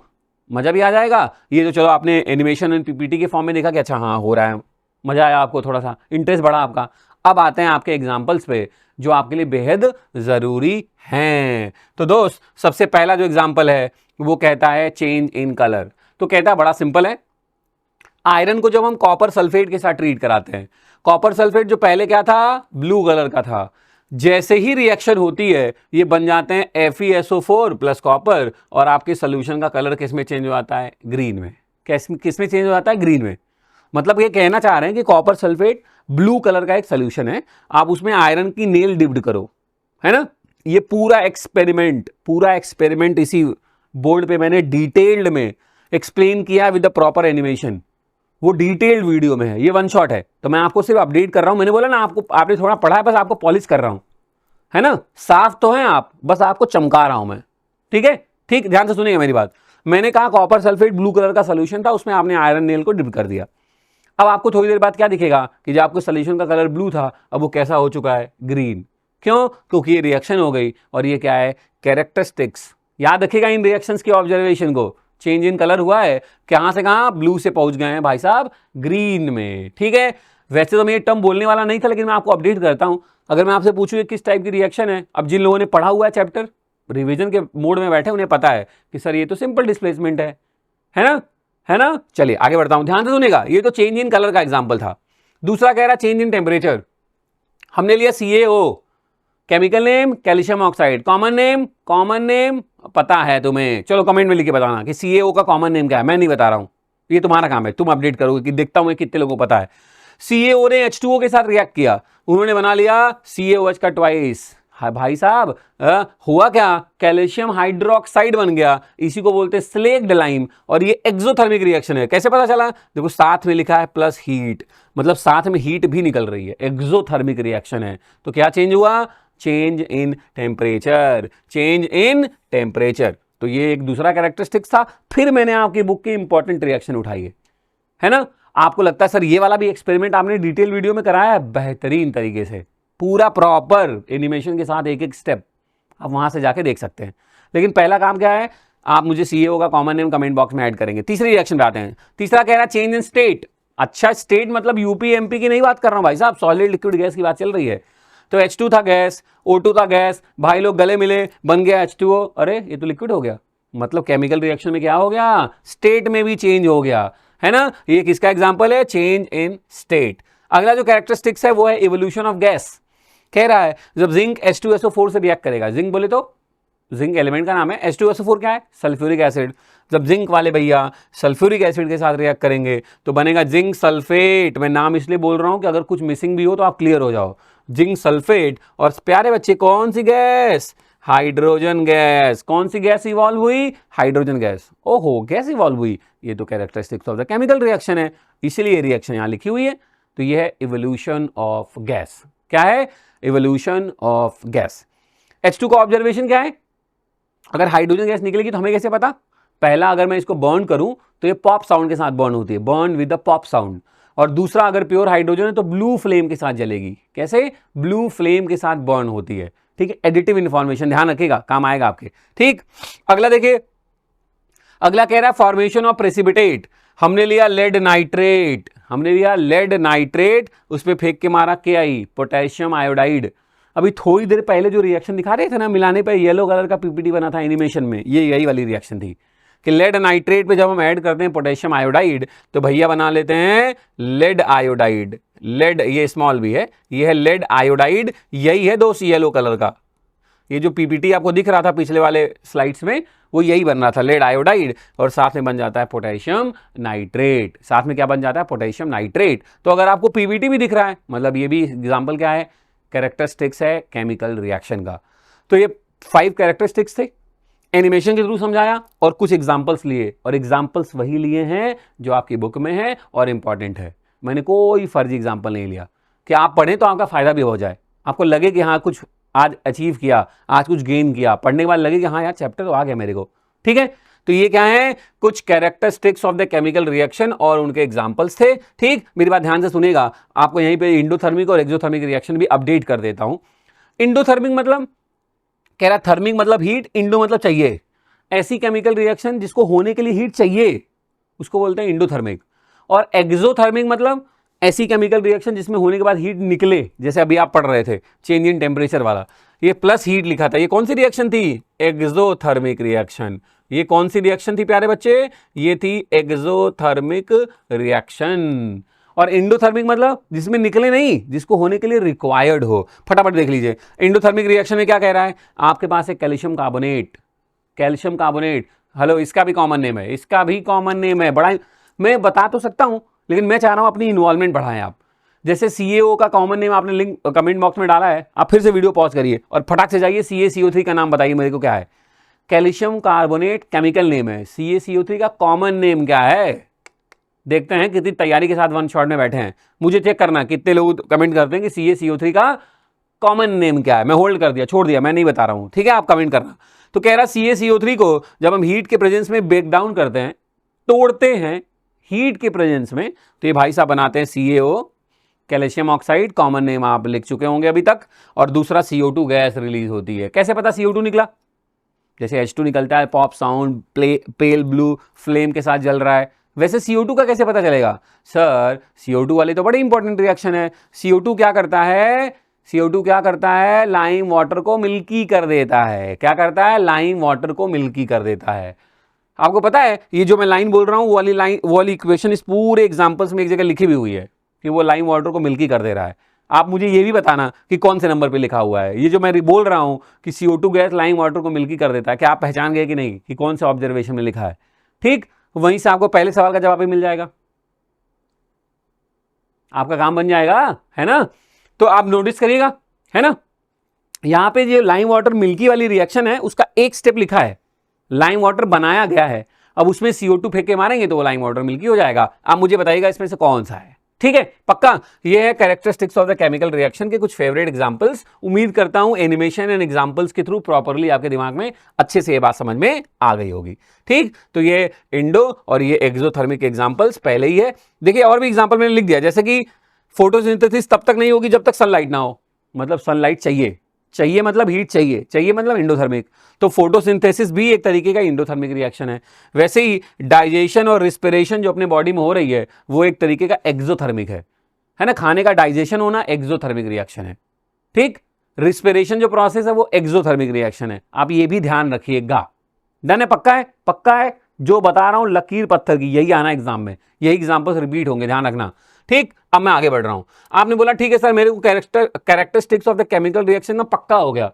मजा भी आ जाएगा। ये तो चलो आपने एनिमेशन एंड पीपीटी के फॉर्म में देखा कि अच्छा हाँ हो रहा है, मजा आया आपको, थोड़ा सा इंटरेस्ट बढ़ा आपका। अब आते हैं आपके एग्जाम्पल्स पे जो आपके लिए बेहद जरूरी हैं। तो दोस्त सबसे पहला जो एग्जाम्पल है वो कहता है चेंज इन कलर। तो कहता है बड़ा सिंपल है, आयरन को जब हम कॉपर सल्फेट के साथ ट्रीट कराते हैं, कॉपर सल्फेट जो पहले क्या था? ब्लू कलर का था। जैसे ही रिएक्शन होती है ये बन जाते हैं FeSO4 प्लस कॉपर, और आपके सोल्यूशन का कलर किस में चेंज हो जाता है? ग्रीन में। किस में चेंज हो जाता है? ग्रीन में। मतलब ये कहना चाह रहे हैं कि कॉपर सल्फेट ब्लू कलर का एक सोल्यूशन है, आप उसमें आयरन की नेल डिप्ड करो, है ना। ये पूरा एक्सपेरिमेंट इसी बोर्ड पे मैंने डिटेल्ड में एक्सप्लेन किया विद द प्रॉपर एनिमेशन। वो डिटेल्ड वीडियो में है, ये वन शॉट है, तो मैं आपको सिर्फ अपडेट कर रहा हूं। मैंने बोला ना आपको, आपने थोड़ा पढ़ा है, बस आपको पॉलिश कर रहा हूं, है ना। साफ तो है आप, बस आपको चमका रहा हूं मैं, ठीक है। ठीक, ध्यान से सुनिएगा मेरी बात। मैंने कहा कॉपर सल्फेट ब्लू कलर का सोल्यूशन था, उसमें आपने आयरन नेल को डिप कर दिया। अब आपको थोड़ी देर बाद क्या दिखेगा कि जो आपको सोल्यूशन का कलर ब्लू था, अब वो कैसा हो चुका है, ग्रीन। क्यों? क्योंकि ये रिएक्शन हो गई, और ये क्या है, कैरेक्टरिस्टिक्स। याद रखिएगा इन रिएक्शंस की ऑब्जर्वेशन को। चेंज इन कलर हुआ है, कहां से कहां, ब्लू से पहुंच गए हैं भाई साहब ग्रीन में, ठीक है। वैसे तो मैं ये टर्म बोलने वाला नहीं था, लेकिन मैं आपको अपडेट करता हूं। अगर मैं आपसे पूछूं ये किस टाइप की रिएक्शन है, अब जिन लोगों ने पढ़ा हुआ है चैप्टर, रिवीजन के मोड में बैठे, उन्हें पता है कि सर ये तो सिंपल डिस्प्लेसमेंट है ना, है ना। चलिए आगे बढ़ता हूं, ध्यान से सुनेगा। ये तो चेंज इन कलर का एग्जांपल था। दूसरा कह रहा चेंज इन टेम्परेचर। हमने लिया CaO, chemical name calcium oxide, common name पता है तुम्हें, चलो कमेंट में लिख के बताना कि CaO का कॉमन नेम क्या है। मैं नहीं बता रहा हूं, ये तुम्हारा काम है, तुम अपडेट करोगे कि देखता हूं कितने लोगों को पता है। CaO ने H2O के साथ रिएक्ट किया, उन्होंने बना लिया CaOH का ट्वाइस। हाँ भाई साहब, हुआ क्या, कैल्शियम हाइड्रोक्साइड बन गया, इसी को बोलते हैं स्लेक्ड लाइम, और ये एक्सोथर्मिक रिएक्शन है। कैसे पता चला, देखो साथ में लिखा है प्लस हीट, मतलब साथ में हीट भी निकल रही है, एक्सोथर्मिक रिएक्शन है। तो क्या चेंज हुआ, change in temperature, change in temperature. तो ये एक दूसरा कैरेक्टरिस्टिक्स था। फिर मैंने आपकी बुक की इंपॉर्टेंट रिएक्शन उठाई है ना। आपको लगता है सर ये वाला भी एक्सपेरिमेंट आपने डिटेल वीडियो में कराया है, बेहतरीन तरीके से, पूरा प्रॉपर एनिमेशन के साथ, एक एक स्टेप आप वहां से जाके देख सकते हैं। लेकिन पहला काम क्या है, आप मुझे CaO का कॉमन नेम कमेंट बॉक्स में ऐड करेंगे। तीसरी रिएक्शन पे आते हैं। तीसरा कह रहा है चेंज इन स्टेट। अच्छा, स्टेट मतलब यूपी MP की नहीं बात कर रहा हूं भाई साहब, सॉलिड लिक्विड गैस की बात चल रही है। तो H2 था गैस, O2 था गैस, भाई लोग गले मिले, बन गया H2O, अरे ये तो लिक्विड हो गया। मतलब केमिकल रिएक्शन में क्या हो गया, स्टेट में भी चेंज हो गया, है ना। ये किसका एग्जांपल है, चेंज इन स्टेट। अगला जो कैरेक्टरिस्टिक्स है वो है इवोल्यूशन ऑफ गैस। कह रहा है जब जिंक H2SO4 से रिएक्ट करेगा, जिंक बोले तो जिंक एलिमेंट का नाम है, H2SO4 क्या है, सल्फ्यूरिक एसिड। जब जिंक वाले भैया सल्फ्यूरिक एसिड के साथ रिएक्ट करेंगे तो बनेगा जिंक सल्फेट। मैं नाम इसलिए बोल रहा हूं कि अगर कुछ मिसिंग भी हो तो आप क्लियर हो जाओ। जिंक सल्फेट, और प्यारे बच्चे कौन सी गैस, हाइड्रोजन गैस। कौन सी गैस इवॉल्व हुई, हाइड्रोजन गैस। ओहो, गैस इवॉल्व हुई, ये तो characteristics of the chemical reaction है, इसीलिए रिएक्शन यहां लिखी हुई है। तो ये है इवोल्यूशन ऑफ गैस। क्या है, इवोल्यूशन ऑफ गैस। H2 का ऑब्जर्वेशन क्या है, अगर हाइड्रोजन गैस निकलेगी तो हमें कैसे पता, पहला अगर मैं इसको बर्न करूं तो ये पॉप साउंड के साथ बर्न होती है, burn with the pop sound. और दूसरा अगर प्योर हाइड्रोजन है तो ब्लू फ्लेम के साथ जलेगी। कैसे, ब्लू फ्लेम के साथ बर्न होती है, ठीक है। एडिटिव इंफॉर्मेशन ध्यान रखिएगा, काम आएगा आपके, ठीक। अगला देखिए, अगला कह रहा है फॉर्मेशन ऑफ प्रेसिपिटेट। हमने लिया लेड नाइट्रेट, उस पर फेंक के मारा KI, पोटेशियम आयोडाइड। अभी थोड़ी देर पहले जो रिएक्शन दिखा रहे थे ना, मिलाने पे येलो कलर का PPT बना था एनिमेशन में, ये यही वाली रिएक्शन थी कि लेड नाइट्रेट पे जब हम ऐड करते हैं पोटेशियम आयोडाइड तो भैया बना लेते हैं लेड आयोडाइड। लेड ये स्मॉल भी है, ये है लेड आयोडाइड, यही है दोस्त येलो कलर का। ये जो PPT आपको दिख रहा था पिछले वाले स्लाइड्स में, वो यही बन रहा था, लेड आयोडाइड, और साथ में बन जाता है पोटेशियम नाइट्रेट। साथ में क्या बन जाता है, पोटेशियम नाइट्रेट। तो अगर आपको PPT भी दिख रहा है, मतलब ये भी एग्जाम्पल क्या है, कैरेक्टरिस्टिक्स है केमिकल रिएक्शन का। तो ये 5 कैरेक्टरिस्टिक्स थे, एनिमेशन के थ्रू समझाया और कुछ एग्जाम्पल्स लिए, और एग्जाम्पल्स वही लिए हैं जो आपकी बुक में है और इंपॉर्टेंट है। मैंने कोई फर्जी एग्जाम्पल नहीं लिया कि आप पढ़ें तो आपका फायदा भी हो जाए, आपको लगे कि हाँ कुछ आज अचीव किया, आज कुछ गेन किया, पढ़ने के बाद लगे कि हाँ यार चैप्टर तो आ गया मेरे को, ठीक है। तो ये क्या है, कुछ characteristics of the chemical reaction और उनके एग्जांपल्स थे, ठीक। मेरी बात ध्यान से सुनेगा, आपको यहीं पे इंडोथर्मिक और एक्सोथर्मिक रिएक्शन भी अपडेट कर देता हूं। इंडोथर्मिक मतलब, कह रहा थर्मिक मतलब हीट, इंडो मतलब चाहिए, ऐसी केमिकल रिएक्शन जिसको होने के लिए हीट चाहिए उसको बोलते हैं इंडोथर्मिक। और एक्सोथर्मिक मतलब ऐसी केमिकल रिएक्शन जिसमें होने के बाद हीट निकले, जैसे अभी आप पढ़ रहे थे चेंज इन टेम्परेचर वाला, ये प्लस हीट लिखा था, ये कौन सी रिएक्शन थी, एक्सोथर्मिक रिएक्शन। ये कौन सी रिएक्शन थी प्यारे बच्चे, ये थी एक्सोथर्मिक रिएक्शन। और इंडोथर्मिक मतलब जिसमें निकले नहीं, जिसको होने के लिए रिक्वायर्ड हो। फटाफट देख लीजिए इंडोथर्मिक रिएक्शन में क्या कह रहा है, आपके पास है कैल्शियम कार्बोनेट, हेलो, इसका भी कॉमन नेम है, इसका भी कॉमन नेम है, बड़ा मैं बता तो सकता हूं लेकिन मैं चाह रहा हूं अपनी इन्वॉल्वमेंट बढ़ाएं आप। जैसे CaO का कॉमन नेम आपने लिंक कमेंट बॉक्स में डाला है, आप फिर से वीडियो पॉज करिए और फटाक से जाइए CaCO3 का नाम बताइए मेरे को क्या है। कैल्शियम कार्बोनेट केमिकल नेम है, CaCO3 का कॉमन नेम क्या है, देखते हैं कितनी तैयारी के साथ वन शॉट में बैठे हैं। मुझे चेक करना कितने लोग कमेंट करते हैं कि CaCO3 का कॉमन नेम क्या है। मैं होल्ड कर दिया, छोड़ दिया, मैं नहीं बता रहा हूं, ठीक है, आप कमेंट करना। तो कह रहा CaCO3 को जब हम हीट के प्रेजेंस में ब्रेक डाउन करते हैं, तोड़ते हैं हीट के प्रेजेंस में, तो ये भाई साहब बनाते हैं CaO, calcium oxide, common name आप लिख चुके होंगे अभी तक, और दूसरा CO2 गैस रिलीज होती है। कैसे पता CO2 निकला? जैसे H2 निकलता है, pop sound, pale blue flame के साथ जल रहा है, वैसे CO2 का कैसे पता चलेगा? सर CO2 वाली तो बड़ी इंपॉर्टेंट रिएक्शन है। CO2 क्या करता है? CO2 क्या करता है? लाइम वाटर को मिल्की कर देता है। क्या करता है? लाइम वाटर को मिल्की कर देता है। आपको पता है ये जो मैं लाइन बोल रहा हूं, वो वाली इक्वेशन इस पूरे एग्जांपल्स में एक जगह लिखी भी हुई है कि वो लाइम वाटर को मिल्की कर दे रहा है। आप मुझे ये भी बताना कि कौन से नंबर पे लिखा हुआ है। ये जो मैं बोल रहा हूं कि CO2 गैस लाइम वाटर को मिल्की कर देता है, क्या आप पहचान गए कि नहीं कि कौन से ऑब्जर्वेशन में लिखा है? ठीक, वहीं से आपको पहले सवाल का जवाब भी मिल जाएगा, आपका काम बन जाएगा, है ना। तो आप नोटिस करिएगा, है ना, यहां पे जो लाइम वाटर मिल्की वाली रिएक्शन है उसका एक स्टेप लिखा है, लाइम वाटर बनाया गया है, अब उसमें CO2 फेंक के मारेंगे तो वो लाइम वाटर मिल्की हो जाएगा। आप मुझे बताइएगा इसमें से कौन सा है, ठीक है, पक्का। ये है characteristics of the chemical reaction के कुछ फेवरेट एग्जांपल्स। उम्मीद करता हूं एनिमेशन एंड एग्जांपल्स के थ्रू प्रॉपर्ली आपके दिमाग में अच्छे से ये बात समझ में आ गई होगी। ठीक, तो ये इंडो और ये एक्सोथर्मिक एग्जांपल्स पहले ही है। देखिए और भी एग्जांपल मैंने लिख दिया, जैसे कि फोटोसिंथेसिस तब तक नहीं होगी जब तक सनलाइट ना हो, मतलब सनलाइट चाहिए, चाहिए मतलब हीट चाहिए, चाहिए मतलब इंडोथर्मिक। तो फोटोसिंथेसिस भी एक तरीके का इंडोथर्मिक रिएक्शन है। वैसे ही डाइजेशन और रिस्पिरेशन जो अपने बॉडी में हो रही है वो एक तरीके का एक्सोथर्मिक है ना, खाने का डाइजेशन होना एक्सोथर्मिक रिएक्शन है। ठीक, रिस्पिरेशन जो प्रोसेस है वो एक्सोथर्मिक रिएक्शन है। आप ये भी ध्यान रखिएगा। डन है? पक्का है? पक्का है, जो बता रहा हूं लकीर पत्थर की, यही आना एग्जाम में, यही एग्जाम्पल्स रिपीट होंगे, ध्यान रखना। ठीक, अब मैं आगे बढ़ रहा हूं। आपने बोला ठीक है सर मेरे को characteristics of the chemical reaction में पक्का हो गया,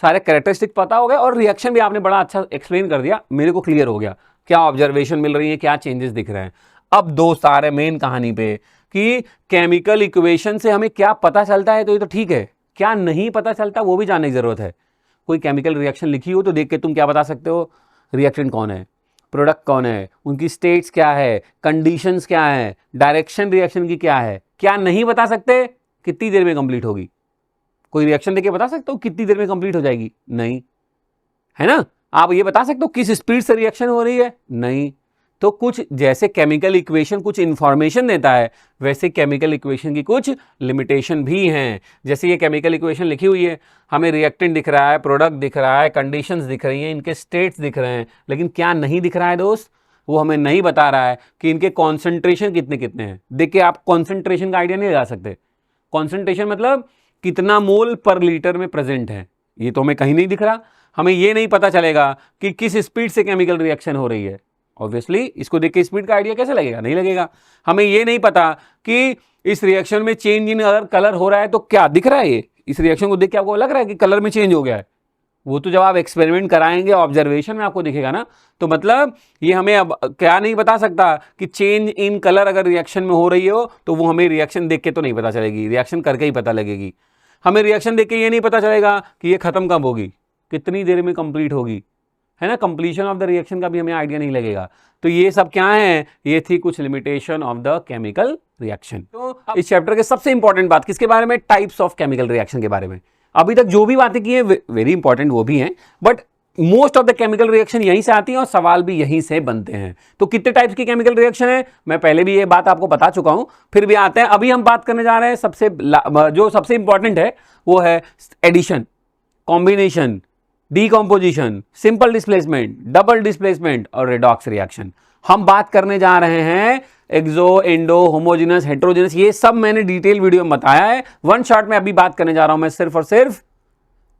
सारे कैरेक्टरिस्टिक पता हो गए और रिएक्शन भी आपने बड़ा अच्छा एक्सप्लेन कर दिया, मेरे को क्लियर हो गया क्या ऑब्जर्वेशन मिल रही है, क्या चेंजेस दिख रहे हैं। अब दोस्त आ रहे मेन कहानी पे कि केमिकल इक्वेशन से हमें क्या पता चलता है। तो ये तो ठीक है, क्या नहीं पता चलता वो भी जानने की जरूरत है। कोई केमिकल रिएक्शन लिखी हो तो देख के तुम क्या बता सकते हो? रिएक्टेंट कौन है, प्रोडक्ट कौन है, उनकी स्टेट्स क्या है, कंडीशंस क्या है, डायरेक्शन रिएक्शन की क्या है। क्या नहीं बता सकते? कितनी देर में कंप्लीट होगी? कोई रिएक्शन देके बता सकते हो कितनी देर में कंप्लीट हो जाएगी? नहीं, है ना। आप ये बता सकते हो किस स्पीड से रिएक्शन हो रही है? नहीं। तो कुछ जैसे केमिकल इक्वेशन कुछ इंफॉर्मेशन देता है, वैसे केमिकल इक्वेशन की कुछ लिमिटेशन भी हैं। जैसे ये केमिकल इक्वेशन लिखी हुई है, हमें रिएक्टेंट दिख रहा है, प्रोडक्ट दिख रहा है, कंडीशंस दिख रही हैं, इनके स्टेट्स दिख रहे हैं, लेकिन क्या नहीं दिख रहा है दोस्त? वो हमें नहीं बता रहा है कि इनके कॉन्सेंट्रेशन कितने कितने हैं। देखिए आप कॉन्सेंट्रेशन का आइडिया नहीं लगा सकते। कॉन्सेंट्रेशन मतलब कितना मोल पर लीटर में प्रेजेंट है, ये तो हमें कहीं नहीं दिख रहा। हमें ये नहीं पता चलेगा कि किस स्पीड से केमिकल रिएक्शन हो रही है। ऑब्वियसली इसको देख के स्पीड का आइडिया कैसे लगेगा? नहीं लगेगा। हमें ये नहीं पता कि इस रिएक्शन में चेंज इन अगर कलर हो रहा है तो क्या दिख रहा है। ये इस रिएक्शन को देख के आपको लग रहा है कि कलर में चेंज हो गया है? वो तो जब आप एक्सपेरिमेंट कराएंगे ऑब्जर्वेशन में आपको दिखेगा ना। तो मतलब ये हमें अब क्या नहीं बता सकता कि चेंज इन कलर अगर रिएक्शन में हो रही हो तो वो हमें रिएक्शन देख के तो नहीं पता चलेगी, रिएक्शन करके ही पता लगेगी। हमें रिएक्शन देख के ये नहीं पता चलेगा कि ये खत्म कब होगी, कितनी देर में कंप्लीट होगी, है ना। कंप्लीशन ऑफ द रिएक्शन का भी हमें आइडिया नहीं लगेगा। तो ये सब क्या है? ये थी कुछ limitation of the chemical reaction. तो इस चैप्टर के सबसे इंपॉर्टेंट बात किसके बारे में? टाइप्स ऑफ केमिकल रिएक्शन के बारे में। अभी तक जो भी बातें की है वेरी इंपॉर्टेंट वो भी हैं, but most of the chemical reaction यहीं से आती हैं और सवाल भी यहीं से बनते हैं। तो कितने टाइप्स की केमिकल रिएक्शन है मैं पहले भी ये बात आपको बता चुका हूं, फिर भी आते हैं। अभी हम बात करने जा रहे हैं जो सबसे इंपॉर्टेंट है वो है addition, combination, decomposition, simple displacement, double displacement और रेडॉक्स रिएक्शन। हम बात करने जा रहे हैं एक्सो, एंडो, होमोजेनस, हेट्रोजेनस, ये सब मैंने डिटेल वीडियो में बताया है। वन शॉट में अभी बात करने जा रहा हूं मैं सिर्फ और सिर्फ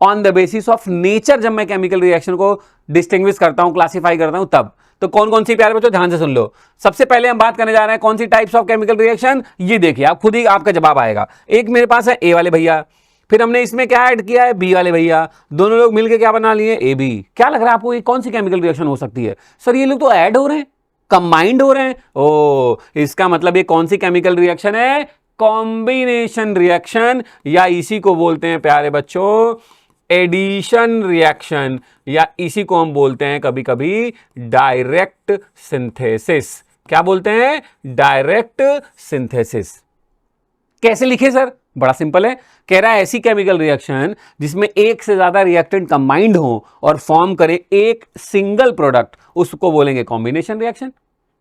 on the basis of nature. जब मैं केमिकल रिएक्शन को डिस्टिंग्विश करता हूं, क्लासिफाई करता हूं, तब तो कौन कौन सी प्यारे बच्चों ध्यान से सुन लो। सबसे पहले हम बात करने जा रहे हैं कौन सी टाइप्स ऑफ केमिकल रिएक्शन। ये देखिए आप खुद ही आपका जवाब आएगा। एक मेरे पास है ए वाले भैया, फिर हमने इसमें क्या ऐड किया है? बी वाले भैया, दोनों लोग मिलकर क्या बना लिए? A B. क्या लग रहा है आपको ये कौन सी केमिकल रिएक्शन हो सकती है? सर ये लोग तो ऐड हो रहे हैं, कंबाइंड हो रहे हैं। ओ, इसका मतलब ये कौन सी केमिकल रिएक्शन है? कॉम्बिनेशन रिएक्शन, या इसी को बोलते हैं प्यारे बच्चों एडिशन रिएक्शन, या इसी को हम बोलते हैं कभी कभी डायरेक्ट सिंथेसिस। क्या बोलते हैं? Direct synthesis. कैसे लिखे सर? बड़ा सिंपल है, कह रहा है ऐसी केमिकल रिएक्शन जिसमें एक से ज्यादा रिएक्टेंट कंबाइंड हो और फॉर्म करे एक सिंगल प्रोडक्ट, उसको बोलेंगे कॉम्बिनेशन रिएक्शन।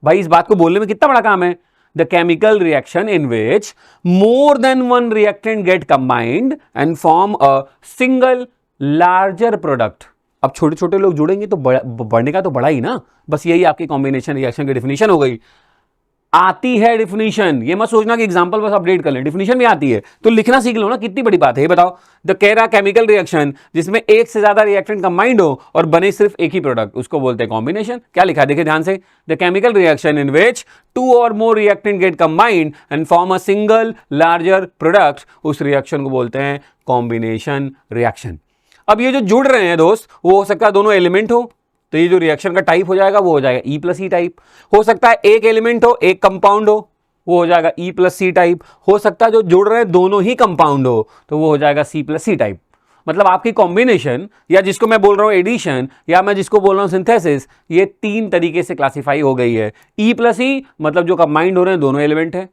भाई इस बात को बोलने में कितना बड़ा काम है। The chemical reaction in which more than one reactant get combined and form a single larger product. अब छोटे छोटे लोग जुड़ेंगे तो बढ़ने का तो बड़ा ही ना, बस यही आपकी कॉम्बिनेशन रिएक्शन की डिफिनीशन हो गई। आती है डिफिनीशन, ये मत सोचना कि एग्जांपल बस अपडेट कर लें, डिफिनीशन भी आती है तो लिखना सीख लो ना, कितनी बड़ी बात है ये बताओ। द कह रहा केमिकल रिएक्शन जिसमें एक से ज्यादा रिएक्टेंट कंबाइंड हो और बने सिर्फ एक ही प्रोडक्ट, उसको बोलते हैं कॉम्बिनेशन। क्या लिखा देखिए ध्यान से, the chemical reaction in which two और more reactant get combined and form a single larger product, उस रिएक्शन को बोलते हैं कॉम्बिनेशन रिएक्शन। अब ये जो जुड़ रहे हैं दोस्त, वो हो सकता है दोनों एलिमेंट हो, तो ये जो रिएक्शन का टाइप हो जाएगा वो हो जाएगा E प्लस ई टाइप। हो सकता है एक एलिमेंट हो एक कंपाउंड हो, वो हो जाएगा E प्लस सी टाइप। हो सकता है जो जुड़ रहे हैं दोनों ही कंपाउंड हो, तो वो हो जाएगा C प्लस सी टाइप। मतलब आपकी कॉम्बिनेशन, या जिसको मैं बोल रहा हूं एडिशन, या मैं जिसको बोल रहा हूं सिंथेसिस, ये तीन तरीके से क्लासिफाई हो गई है। E प्लस ई मतलब जो कंबाइंड हो रहे हैं दोनों एलिमेंट है,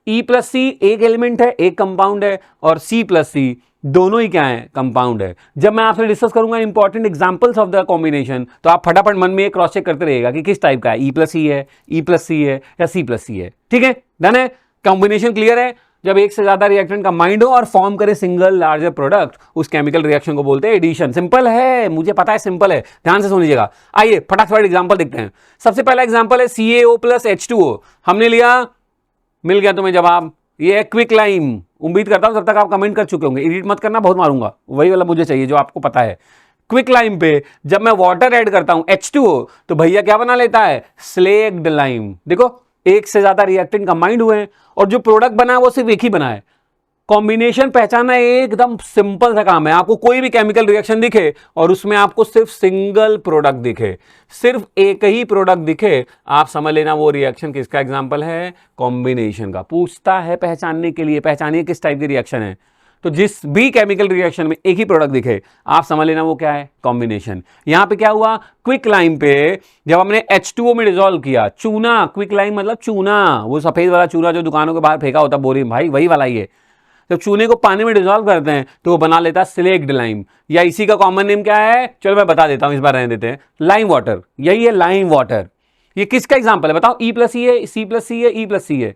E प्लस सी एक एलिमेंट है एक कंपाउंड है, और C प्लस सी दोनों ही क्या है? कंपाउंड है। जब मैं आपसे डिस्कस करूंगा important examples of the combination, तो आप फटाफट मन में क्रॉस चेक करते रहिएगा कि किस टाइप का है, E प्लस ई है, E प्लस सी है या C प्लस सी है। ठीक है, डन है, कॉम्बिनेशन क्लियर है। जब एक से ज्यादा रिएक्टेंट कंबाइंड हो और फॉर्म करे सिंगल लार्जर प्रोडक्ट, उस केमिकल रिएक्शन को बोलते हैं एडिशन। सिंपल है, मुझे पता है सिंपल है, ध्यान से सुनिएगा। आइए फटाफट एग्जांपल देखते हैं। सबसे पहला एग्जांपल है CaO प्लस H2O। हमने लिया, मिल गया तुम्हें जवाब, ये है क्विक लाइम। उम्मीद करता हूं तब तक आप कमेंट कर चुके होंगे, एडिट मत करना, बहुत मारूंगा, वही वाला मुझे चाहिए जो आपको पता है। क्विक लाइम पे जब मैं वाटर ऐड करता हूं H2O, तो भैया क्या बना लेता है? Slaked lime. देखो एक से ज्यादा रिएक्टेंट कंबाइंड हुए हैं और जो प्रोडक्ट बना है वो सिर्फ एक ही बना है। कॉम्बिनेशन पहचानना एकदम सिंपल सा काम है। आपको कोई भी केमिकल रिएक्शन दिखे और उसमें आपको सिर्फ सिंगल प्रोडक्ट दिखे, सिर्फ एक ही प्रोडक्ट दिखे, आप समझ लेना वो रिएक्शन किसका एग्जांपल है? कॉम्बिनेशन का। पूछता है पहचानने के लिए, पहचानिए किस टाइप की रिएक्शन है। तो जिस भी केमिकल रिएक्शन में एक ही प्रोडक्ट दिखे, आप समझ लेना वो क्या है? कॉम्बिनेशन। यहां पे क्या हुआ? क्विक लाइम पे जब हमने H2O में डिसॉल्व किया, चूना, क्विक लाइम मतलब चूना, वो सफेद वाला चूना जो दुकानों के बाहर फेंका होता है बोरी में, भाई वही वाला ही है। जब चूने को पानी में डिसॉल्व करते हैं तो वो बना लेता है स्लेक्ड लाइम, या इसी का कॉमन नेम क्या है? चलो मैं बता देता हूं, इस बार रहने देते हैं, लाइम वाटर। यही है लाइम वाटर। ये किसका एग्जांपल है बताओ? E प्लस ई है, C प्लस सी है, E प्लस सी है।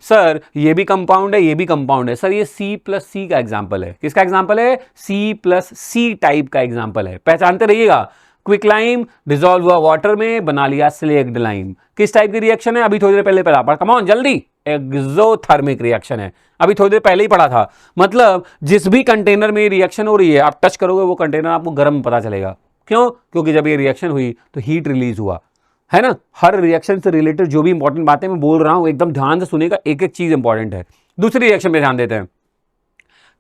सर ये भी कंपाउंड है, ये भी कंपाउंड है। सर ये C प्लस सी का एग्जांपल है। किसका एग्जांपल है? C प्लस सी टाइप का एग्जांपल है। पहचानते रहिएगा। क्विक लाइम डिसॉल्व हुआ वाटर में, बना लिया स्लेक्ड लाइम। किस टाइप की रिएक्शन है? अभी थोड़ी देर पहले पढ़ा, पर कम ऑन जल्दी, एक्सोथर्मिक रिएक्शन है। अभी थोड़ी देर पहले ही पढ़ा था। मतलब जिस भी कंटेनर में रिएक्शन हो रही है, आप टच करोगे वो कंटेनर आपको गर्म पता चलेगा। क्यों? क्योंकि जब ये रिएक्शन हुई तो हीट रिलीज हुआ, है ना। हर रिएक्शन से रिलेटेड जो भी इंपॉर्टेंट बातें मैं बोल रहा हूं एकदम ध्यान से सुनेगा, एक एक चीज इंपॉर्टेंट है। दूसरी रिएक्शन में ध्यान देते हैं।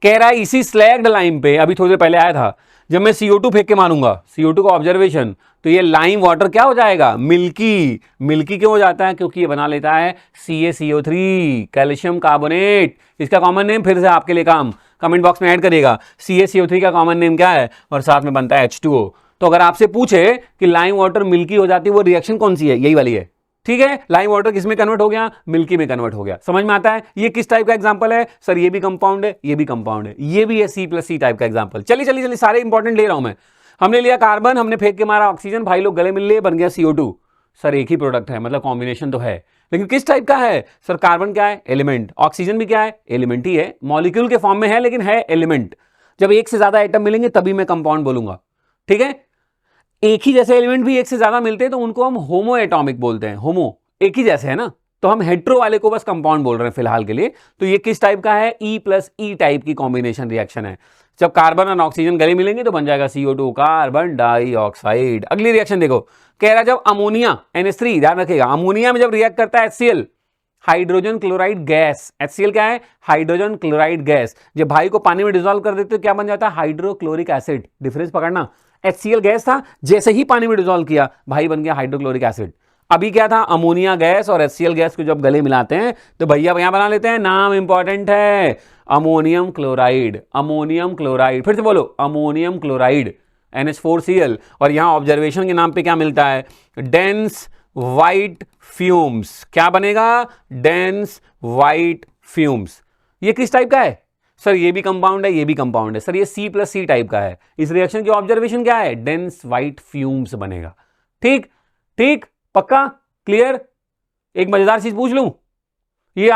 कह रहा है इसी स्लैग्ड लाइम पे, अभी थोड़ी देर पहले आया था, जब मैं CO2 फेंक के मारूंगा, CO2 का ऑब्जर्वेशन, तो ये लाइम वाटर क्या हो जाएगा? मिल्की। मिल्की क्यों हो जाता है? क्योंकि ये बना लेता है CaCO3, कैल्शियम कार्बोनेट। इसका कॉमन नेम फिर से आपके लिए काम, कमेंट बॉक्स में ऐड करिएगा, CaCO3 का कॉमन नेम क्या है, और साथ में बनता है H2O। तो अगर आपसे पूछे कि लाइम वाटर मिल्की हो जाती है, वो रिएक्शन कौन सी है? यही वाली है। ठीक है, लाइम वाटर किस में कन्वर्ट हो गया? मिल्की में कन्वर्ट हो गया। समझ में आता है? ये किस टाइप का एग्जांपल है? सर ये भी कंपाउंड है, ये भी कंपाउंड है, ये भी है C प्लस सी टाइप का एग्जांपल। चलिए चलिए चलिए, सारे इंपॉर्टेंट ले रहा हूं मैं। हमने लिया कार्बन, हमने फेंक के मारा ऑक्सीजन, भाई लोग गले मिल लिए, बन गया CO2। सर एक ही प्रोडक्ट है, मतलब कॉम्बिनेशन तो है, लेकिन किस टाइप का है? सर कार्बन क्या है? एलिमेंट। ऑक्सीजन भी क्या है? एलिमेंट ही है, मॉलिक्यूल के फॉर्म में है लेकिन है एलिमेंट। जब एक से ज्यादा आइटम मिलेंगे तभी मैं कंपाउंड बोलूंगा। ठीक है, एक ही जैसे एलिमेंट भी एक से ज्यादा मिलते हैं तो उनको हम होमो एटॉमिक बोलते हैं। होमो एक ही जैसे है ना, तो हम हेट्रो वाले को बस कंपाउंड बोल रहे हैं फिलहाल के लिए। तो ये किस टाइप का है? E प्लस ई टाइप की कॉम्बिनेशन रिएक्शन है। जब कार्बन और ऑक्सीजन गले मिलेंगे तो बन जाएगा CO2, कार्बन डाइऑक्साइड। अगली रिएक्शन देखो, कह रहा है जब अमोनिया NH3, ध्यान रखिएगा, अमोनिया में जब रिएक्ट करता है HCl, hydrogen chloride gas. HCl क्या है? Hydrogen chloride gas. जब भाई को पानी में डिसॉल्व कर देते तो क्या बन जाता है? Hydrochloric acid. डिफरेंस पकड़ना, HCl गैस था, जैसे ही पानी में डिसॉल्व किया भाई बन गया हाइड्रोक्लोरिक एसिड। अभी क्या था? अमोनिया गैस और HCl गैस को जब गले मिलाते हैं तो भैया यहां बना लेते हैं, नाम इंपॉर्टेंट है, अमोनियम क्लोराइड। अमोनियम क्लोराइड, फिर से बोलो, अमोनियम क्लोराइड NH4Cl। और यहां ऑब्जर्वेशन के नाम पे क्या मिलता है? Dense white fumes. क्या बनेगा? Dense white fumes. ये किस टाइप का है सर? ये भी कंपाउंड है, ये भी कंपाउंड है सर, ये C+C टाइप का है। इस रिएक्शन की ऑब्जर्वेशन क्या है? डेंस व्हाइट फ्यूम्स बनेगा। ठीक ठीक, पक्का, क्लियर? एक मजेदार चीज पूछ लूं, ये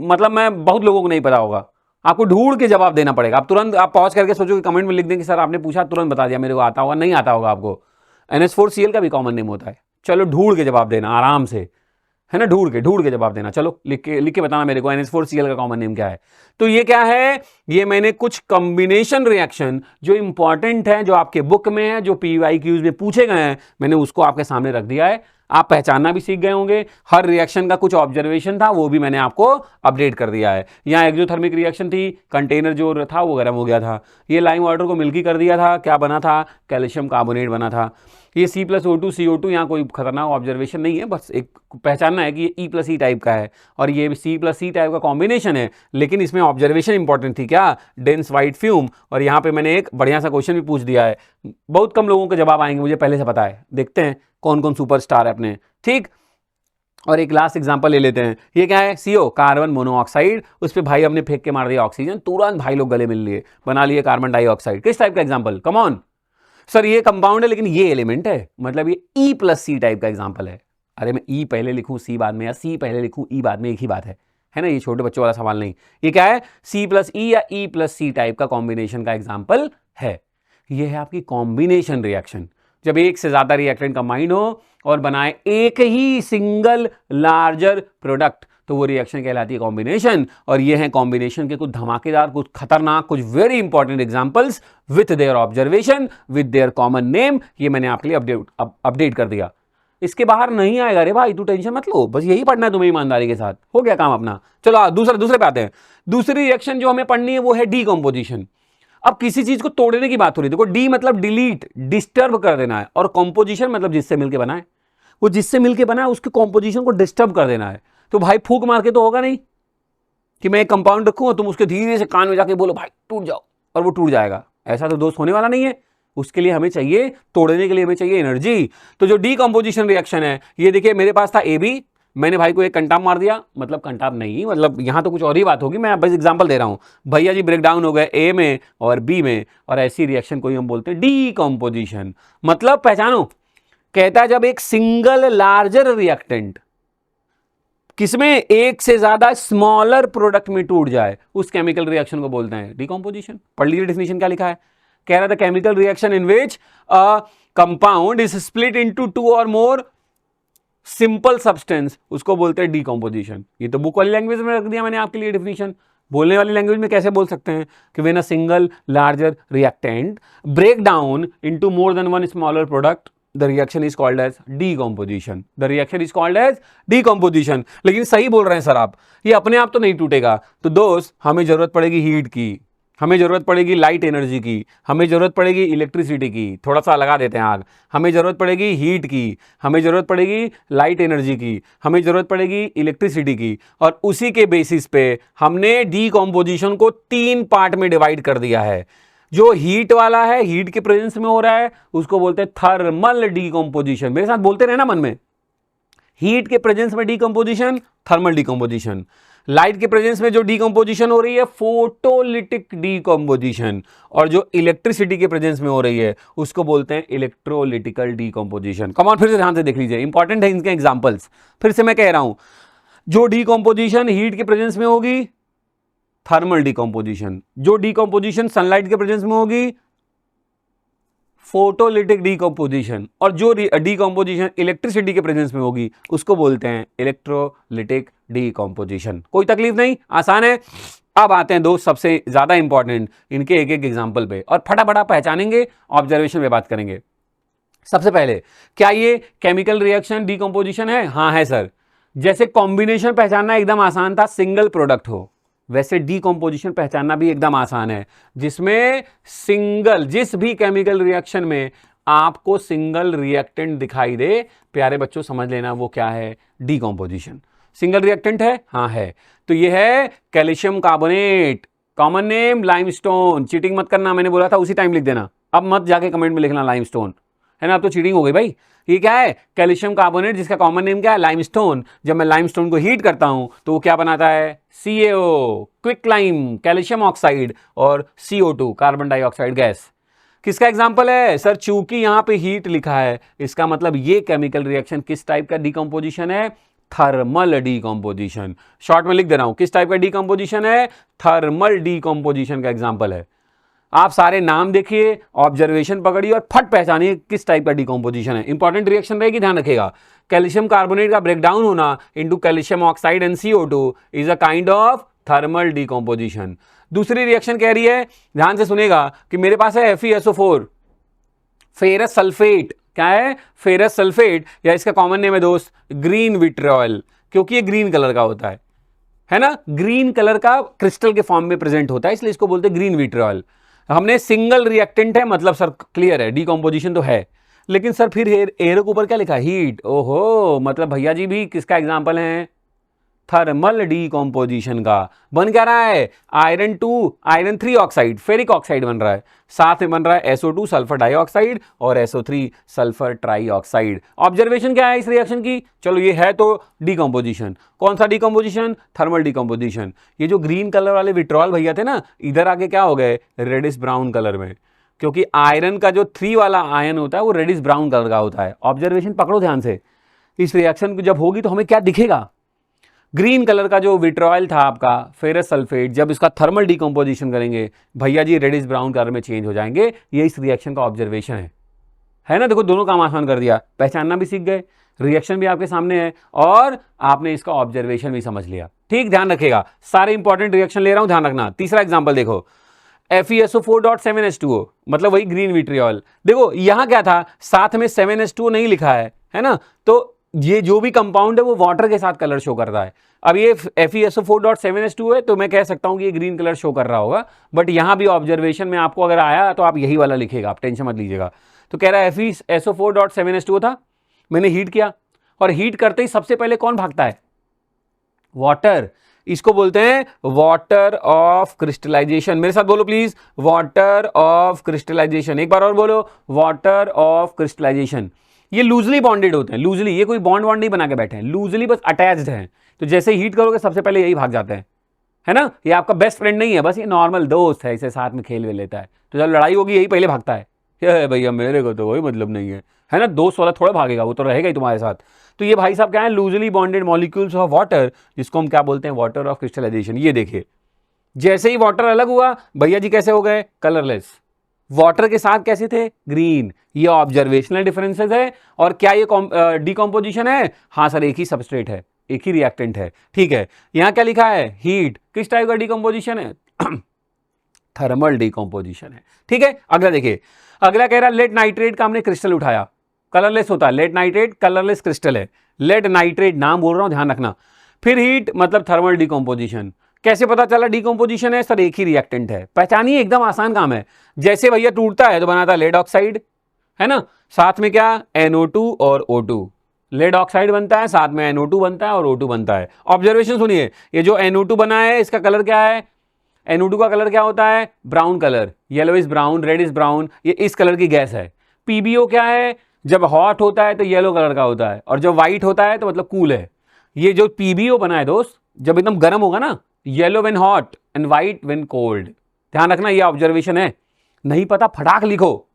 मतलब मैं बहुत लोगों को नहीं पता होगा, आपको ढूंढ के जवाब देना पड़ेगा। आप तुरंत आप पॉज करके सोचो कि कमेंट में लिख दें कि सर आपने पूछा, तुरंत बता दिया, मेरे को आता होगा, नहीं आता होगा आपको। NH4Cl का भी कॉमन नेम होता है। चलो ढूंढ के जवाब देना आराम से, है ना, ढूंढ के जवाब देना। चलो लिख के बताना मेरे को NH4Cl का कॉमन नेम क्या है। तो ये क्या है? ये मैंने कुछ कॉम्बिनेशन रिएक्शन जो इंपॉर्टेंट है, जो आपके बुक में है, जो PYQs में पूछे गए हैं, मैंने उसको आपके सामने रख दिया है। आप पहचानना भी सीख गए होंगे। हर रिएक्शन का कुछ ऑब्जर्वेशन था, वो भी मैंने आपको अपडेट कर दिया है। यहाँ एक्सोथर्मिक रिएक्शन थी, कंटेनर जो था वो गर्म हो गया था। ये लाइम वाटर को मिल्की कर दिया था, क्या बना था? कैल्शियम कार्बोनेट बना था। ये C+O2 CO2, यहाँ कोई खतरनाक ऑब्जर्वेशन नहीं है, बस एक पहचानना है कि ये E+E टाइप का है और ये C+C टाइप का कॉम्बिनेशन है। लेकिन इसमें ऑब्जर्वेशन इंपॉर्टेंट थी, क्या? Dense white fume. और यहाँ पे मैंने एक बढ़िया सा क्वेश्चन भी पूछ दिया है, बहुत कम लोगों के जवाब आएंगे, मुझे पहले से पता है। देखते हैं कौन कौन सुपरस्टार है अपने। ठीक, और एक लास्ट एग्जांपल ले लेते हैं। ये क्या है? CO, carbon monoxide. उस पर भाई हमने फेंक के मार दिया ऑक्सीजन, तुरंत भाई लोग गले मिल लिए, बना लिए कार्बन डाइऑक्साइड। किस टाइप का एग्जांपल? कम ऑन सर, ये कंपाउंड है लेकिन ये एलिमेंट है, मतलब ये E+C टाइप का एग्जांपल है। अरे मैं E पहले लिखूं C बाद में, या C पहले लिखूं E बाद में, एक ही बात है ना? ये छोटे बच्चों वाला सवाल नहीं। ये क्या है? C+E या E+C टाइप का कॉम्बिनेशन का एग्जांपल है। ये है आपकी कॉम्बिनेशन रिएक्शन, जब एक से ज्यादा रिएक्टेंट कंबाइन हो और बनाए एक ही सिंगल लार्जर प्रोडक्ट, तो वो रिएक्शन कहलाती है कॉम्बिनेशन। और ये है कॉम्बिनेशन के कुछ धमाकेदार, कुछ खतरनाक, कुछ very important examples with their observation, with their common name. ये मैंने आपके लिए अपडेट कर दिया। इसके बाहर नहीं आएगा रे भाई, तू टेंशन मत लो, बस यही पढ़ना है तुम्हें ईमानदारी के साथ। हो गया काम अपना। चलो दूसरे पे आते हैं। दूसरी रिएक्शन जो हमें पढ़नी है वो है डीकंपोजिशन। अब किसी चीज को तोड़ने की बात हो रही है। देखो, डी मतलब डिलीट, डिस्टर्ब कर देना है, और कंपोजिशन मतलब जिससे मिलके बना है। वो जिससे मिलके बना है उसके कंपोजिशन को डिस्टर्ब कर देना है। तो भाई फूक मार के तो होगा नहीं कि मैं एक कंपाउंड रखूं और तुम उसके धीरे से कान में जाके बोलो भाई टूट जाओ, और वो टूट जाएगा। ऐसा तो दोस्त होने वाला नहीं है। उसके लिए हमें चाहिए, तोड़ने के लिए हमें चाहिए एनर्जी। तो जो डीकंपोजिशन रिएक्शन है, ये देखिए मेरे पास था AB, मैंने भाई को एक कंटाप मार दिया, मतलब कंटाप नहीं, मतलब यहां तो कुछ और ही बात होगी, मैं बस एग्जांपल दे रहा हूं। भैया जी ब्रेक डाउन हो गए A में और B में, और ऐसी रिएक्शन को हम बोलते हैं डीकंपोजिशन। मतलब पहचानो, कहता है जब एक सिंगल लार्जर रिएक्टेंट किसमें? एक से ज्यादा स्मॉलर प्रोडक्ट में टूट जाए, उस केमिकल रिएक्शन को बोलते हैं डीकंपोजिशन। पढ़ लीजिए डेफिनेशन क्या लिखा है। कह रहा था chemical reaction in which a compound is split into 2 और मोर सिंपल सब्सटेंस, उसको बोलते हैं डीकंपोजिशन। ये तो बुक वाली लैंग्वेज में रख दिया मैंने आपके लिए डेफिनेशन। बोलने वाली लैंग्वेज में कैसे बोल सकते हैं कि when a single larger reactant break down into more than one smaller product, the reaction is called as decomposition. The reaction is called as decomposition. लेकिन सही बोल रहे हैं सर आप, ये अपने आप तो नहीं टूटेगा। तो दोस्त, हमें जरूरत पड़ेगी हीट की, हमें जरूरत पड़ेगी लाइट एनर्जी की, हमें जरूरत पड़ेगी इलेक्ट्रिसिटी की। थोड़ा सा लगा देते हैं आग। हमें जरूरत पड़ेगी हीट की, हमें जरूरत पड़ेगी लाइट एनर्जी की, हमें जरूरत पड़ेगी इलेक्ट्रिसिटी की। और उसी के बेसिस पे हमने डीकंपोजिशन को 3 पार्ट में डिवाइड कर दिया है। जो हीट वाला है, हीट के प्रेजेंस में हो रहा है, उसको बोलते हैं थर्मल डीकंपोजिशन। मेरे साथ बोलते रहना मन में, हीट के प्रेजेंस में डीकंपोजिशन, थर्मल डीकंपोजिशन। लाइट के प्रेजेंस में जो डीकंपोजिशन हो रही है, फोटोलिटिक डीकंपोजिशन। और जो इलेक्ट्रिसिटी के प्रेजेंस में हो रही है, उसको बोलते हैं इलेक्ट्रोलिटिकल डीकंपोजिशन। कमान फिर से ध्यान से देख लीजिए, इंपॉर्टेंट है इनके एग्जांपल्स। फिर से मैं कह रहा हूं, जो डीकंपोजिशन हीट के प्रेजेंस में होगी, थर्मल डीकंपोजिशन। जो डीकंपोजिशन सनलाइट के प्रेजेंस में होगी, फोटोलिटिक डीकंपोजिशन। और जो डीकंपोजिशन इलेक्ट्रिसिटी के प्रेजेंस में होगी, उसको बोलते हैं इलेक्ट्रोलिटिक डीकंपोजिशन। कोई तकलीफ नहीं, आसान है। अब आते हैं दोस्त सबसे ज्यादा इंपॉर्टेंट, इनके एक एक एग्जांपल पे, और फटाफट पहचानेंगे, ऑब्जर्वेशन पे बात करेंगे। सबसे पहले, क्या ये केमिकल रिएक्शन डीकंपोजिशन है? हाँ है सर। जैसे कॉम्बिनेशन पहचानना एकदम आसान था, सिंगल प्रोडक्ट हो, वैसे डीकंपोजिशन पहचानना भी एकदम आसान है, जिसमें सिंगल, जिस भी केमिकल रिएक्शन में आपको सिंगल रिएक्टेंट दिखाई दे, प्यारे बच्चों समझ लेना वो क्या है, डीकंपोजिशन। सिंगल रिएक्टेंट है, हाँ है। तो ये है calcium carbonate, common name limestone. Cheating मत करना, मैंने बोला था उसी टाइम लिख देना, अब मत जाके कमेंट में लिखना लाइमस्टोन, है ना, अब तो चीटिंग हो गई भाई। ये क्या है, कैल्शियम कार्बोनेट, जिसका कॉमन नेम क्या है, लाइमस्टोन। जब मैं लाइमस्टोन को हीट करता हूं तो वो क्या बनाता है, CaO, quick lime, calcium oxide, और CO2, कार्बन डाइऑक्साइड गैस। किसका एग्जाम्पल है सर, चूंकि यहां पे हीट लिखा है, इसका मतलब ये केमिकल रिएक्शन किस टाइप का डिकम्पोजिशन है, थर्मल डिकम्पोजिशन। शॉर्ट में लिख दे रहा हूं, किस टाइप का डिकम्पोजिशन है, थर्मल डिकम्पोजिशन का एग्जाम्पल है। आप सारे नाम देखिए, ऑब्जर्वेशन पकड़िए और फट पहचानिए किस टाइप का डिकम्पोजिशन है। इंपॉर्टेंट रिएक्शन रहेगी, ध्यान रखिएगा। कैल्शियम कार्बोनेट का ब्रेकडाउन होना into calcium oxide and CO2 is a kind of thermal decomposition. दूसरी रिएक्शन कह रही है, ध्यान से सुनेगा, कि मेरे पास है FeSO4, फेरस सल्फेट। क्या है, फेरस सल्फेट, या इसका कॉमन नेम है दोस्त ग्रीन विट्रियल, क्योंकि ये ग्रीन कलर का होता है ना, ग्रीन कलर का क्रिस्टल के फॉर्म में प्रेजेंट होता है, इसलिए इसको बोलते हैं ग्रीन विट्रियल। हमने सिंगल रिएक्टेंट है, मतलब सर क्लियर है, डिकम्पोजिशन तो है, लेकिन सर फिर एरो के ऊपर क्या लिखा है, हीट। ओहो, मतलब भैया जी भी किसका एग्जाम्पल है, थर्मल डिकम्पोजिशन का। बन क्या रहा है, iron 2 iron 3 oxide, ferric oxide बन रहा है, साथ में बन रहा है SO2 सल्फर डाइऑक्साइड और SO3 सल्फर ट्राइऑक्साइड। ऑब्जर्वेशन क्या है इस रिएक्शन की, चलो ये है तो डिकम्पोजिशन। कौन सा डिकम्पोजिशन, थर्मल डिकम्पोजिशन। ये जो ग्रीन कलर वाले विट्रॉल भैया थे ना, इधर आके क्या हो गए, रेडिश ब्राउन कलर में, क्योंकि आयरन का जो 3 वाला आयन होता है वो रेडिश ब्राउन कलर का होता है। ऑब्जर्वेशन पकड़ो ध्यान से, इस रिएक्शन जब होगी तो हमें क्या दिखेगा, ग्रीन कलर का जो विट्रॉयल था आपका फेरस सल्फेट, जब इसका थर्मल डिकम्पोजिशन करेंगे भैया जी रेडिश ब्राउन कलर में चेंज हो जाएंगे। ये इस रिएक्शन का ऑब्जर्वेशन है ना। देखो दोनों काम आसान कर दिया, पहचानना भी सीख गए, रिएक्शन भी आपके सामने है और आपने इसका ऑब्जर्वेशन भी समझ लिया। ठीक, ध्यान रखिएगा, सारे इंपॉर्टेंट रिएक्शन ले रहा हूं, ध्यान रखना। तीसरा एग्जाम्पल देखो, FeSO4.7H2O, मतलब वही ग्रीन विट्रियल। देखो यहां क्या था, साथ में 7H2O नहीं लिखा है ना, तो ये जो भी कंपाउंड है वो वाटर के साथ कलर शो करता है। अब ये FeSO4.7H2O है, तो मैं कह सकता हूं कि ये ग्रीन कलर शो कर रहा होगा, बट यहां भी ऑब्जर्वेशन में आपको अगर आया तो आप यही वाला लिखेगा, आप टेंशन मत लीजिएगा। तो कह रहा है FeSO4.7H2O था, मैंने हीट किया, और हीट करते ही सबसे पहले कौन भागता है, वाटर। इसको बोलते हैं वाटर ऑफ क्रिस्टलाइजेशन। मेरे साथ बोलो प्लीज, वाटर ऑफ क्रिस्टलाइजेशन। एक बार और बोलो, वाटर ऑफ क्रिस्टलाइजेशन। ये लूजली बॉन्डेड होते हैं, लूजली, ये कोई बॉन्ड वॉन्ड नहीं बना के बैठे हैं, लूजली बस अटैच्ड हैं। तो जैसे हीट करोगे सबसे पहले यही भाग जाते हैं, है ना। ये आपका बेस्ट फ्रेंड नहीं है, बस ये नॉर्मल दोस्त है, इसे साथ में खेल वे लेता है। तो जब लड़ाई होगी यही पहले भागता है भैया मेरे को तो कोई मतलब नहीं है ना, दोस्त वाला थोड़ा भागेगा, वो तो रहेगा ही तुम्हारे साथ। तो ये भाई साहब क्या है, loosely bonded molecules of water, जिसको हम क्या बोलते हैं, वाटर ऑफ क्रिस्टलाइजेशन। ये देखिए, जैसे ही वाटर अलग हुआ भैया जी कैसे हो गए, कलरलेस। वाटर के साथ कैसे थे, ग्रीन। ये ऑब्जर्वेशनल डिफरेंसेस है। और क्या ये डिकम्पोजिशन है, हाँ सर, एक ही सबस्ट्रेट है, एक ही रिएक्टेंट है। ठीक है, यहां क्या लिखा है, हीट। किस टाइप का डिकम्पोजिशन है, थर्मल डिकम्पोजिशन है। ठीक है, अगला देखिए, अगला कह रहा है लेड नाइट्रेट का हमने क्रिस्टल उठाया, कलरलेस होता है, लेड नाइट्रेट कलरलेस क्रिस्टल है। लेड नाइट्रेट नाम बोल रहा हूं, ध्यान रखना। फिर हीट मतलब थर्मल डिकम्पोजिशन। कैसे पता चला डिकम्पोजिशन है, सर एक ही रिएक्टेंट है, पहचानिए, एकदम आसान काम है। जैसे भैया टूटता है तो बनाता है लेड ऑक्साइड, है ना, साथ में क्या, NO2 और O2। लेड ऑक्साइड बनता है, साथ में NO2 बनता है और O2 बनता है। ऑब्जर्वेशन सुनिए, ये जो NO2 बना है इसका कलर क्या है, NO2 का कलर क्या होता है, brown colour, yellowish brown, reddish brown, ये इस कलर की गैस है। PbO क्या है, जब हॉट होता है तो येलो कलर का होता है, और जब व्हाइट होता है तो मतलब कूल है। ये जो PbO बना है दोस्त, जब एकदम गर्म होगा ना, yellow when hot and white when cold. ध्यान रखना, ये ऑब्जर्वेशन है, नहीं पता फटाक लिखो,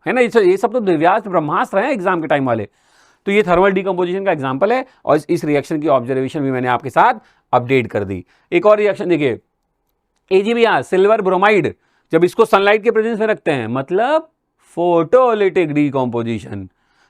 है ना। ये सब तो दिव्यास्त्र ब्रह्मास्त्र हैं एग्जाम के टाइम वाले। तो ये थर्मल डिकम्पोजिशन का एग्जांपल है, और इस रिएक्शन की ऑब्जर्वेशन भी मैंने आपके साथ अपडेट कर दी। एक और रिएक्शन देखिए, AgBr सिल्वर ब्रोमाइड, जब इसको सनलाइट के प्रेजेंस में रखते हैं, मतलब फोटोलिटिक डिकम्पोजिशन,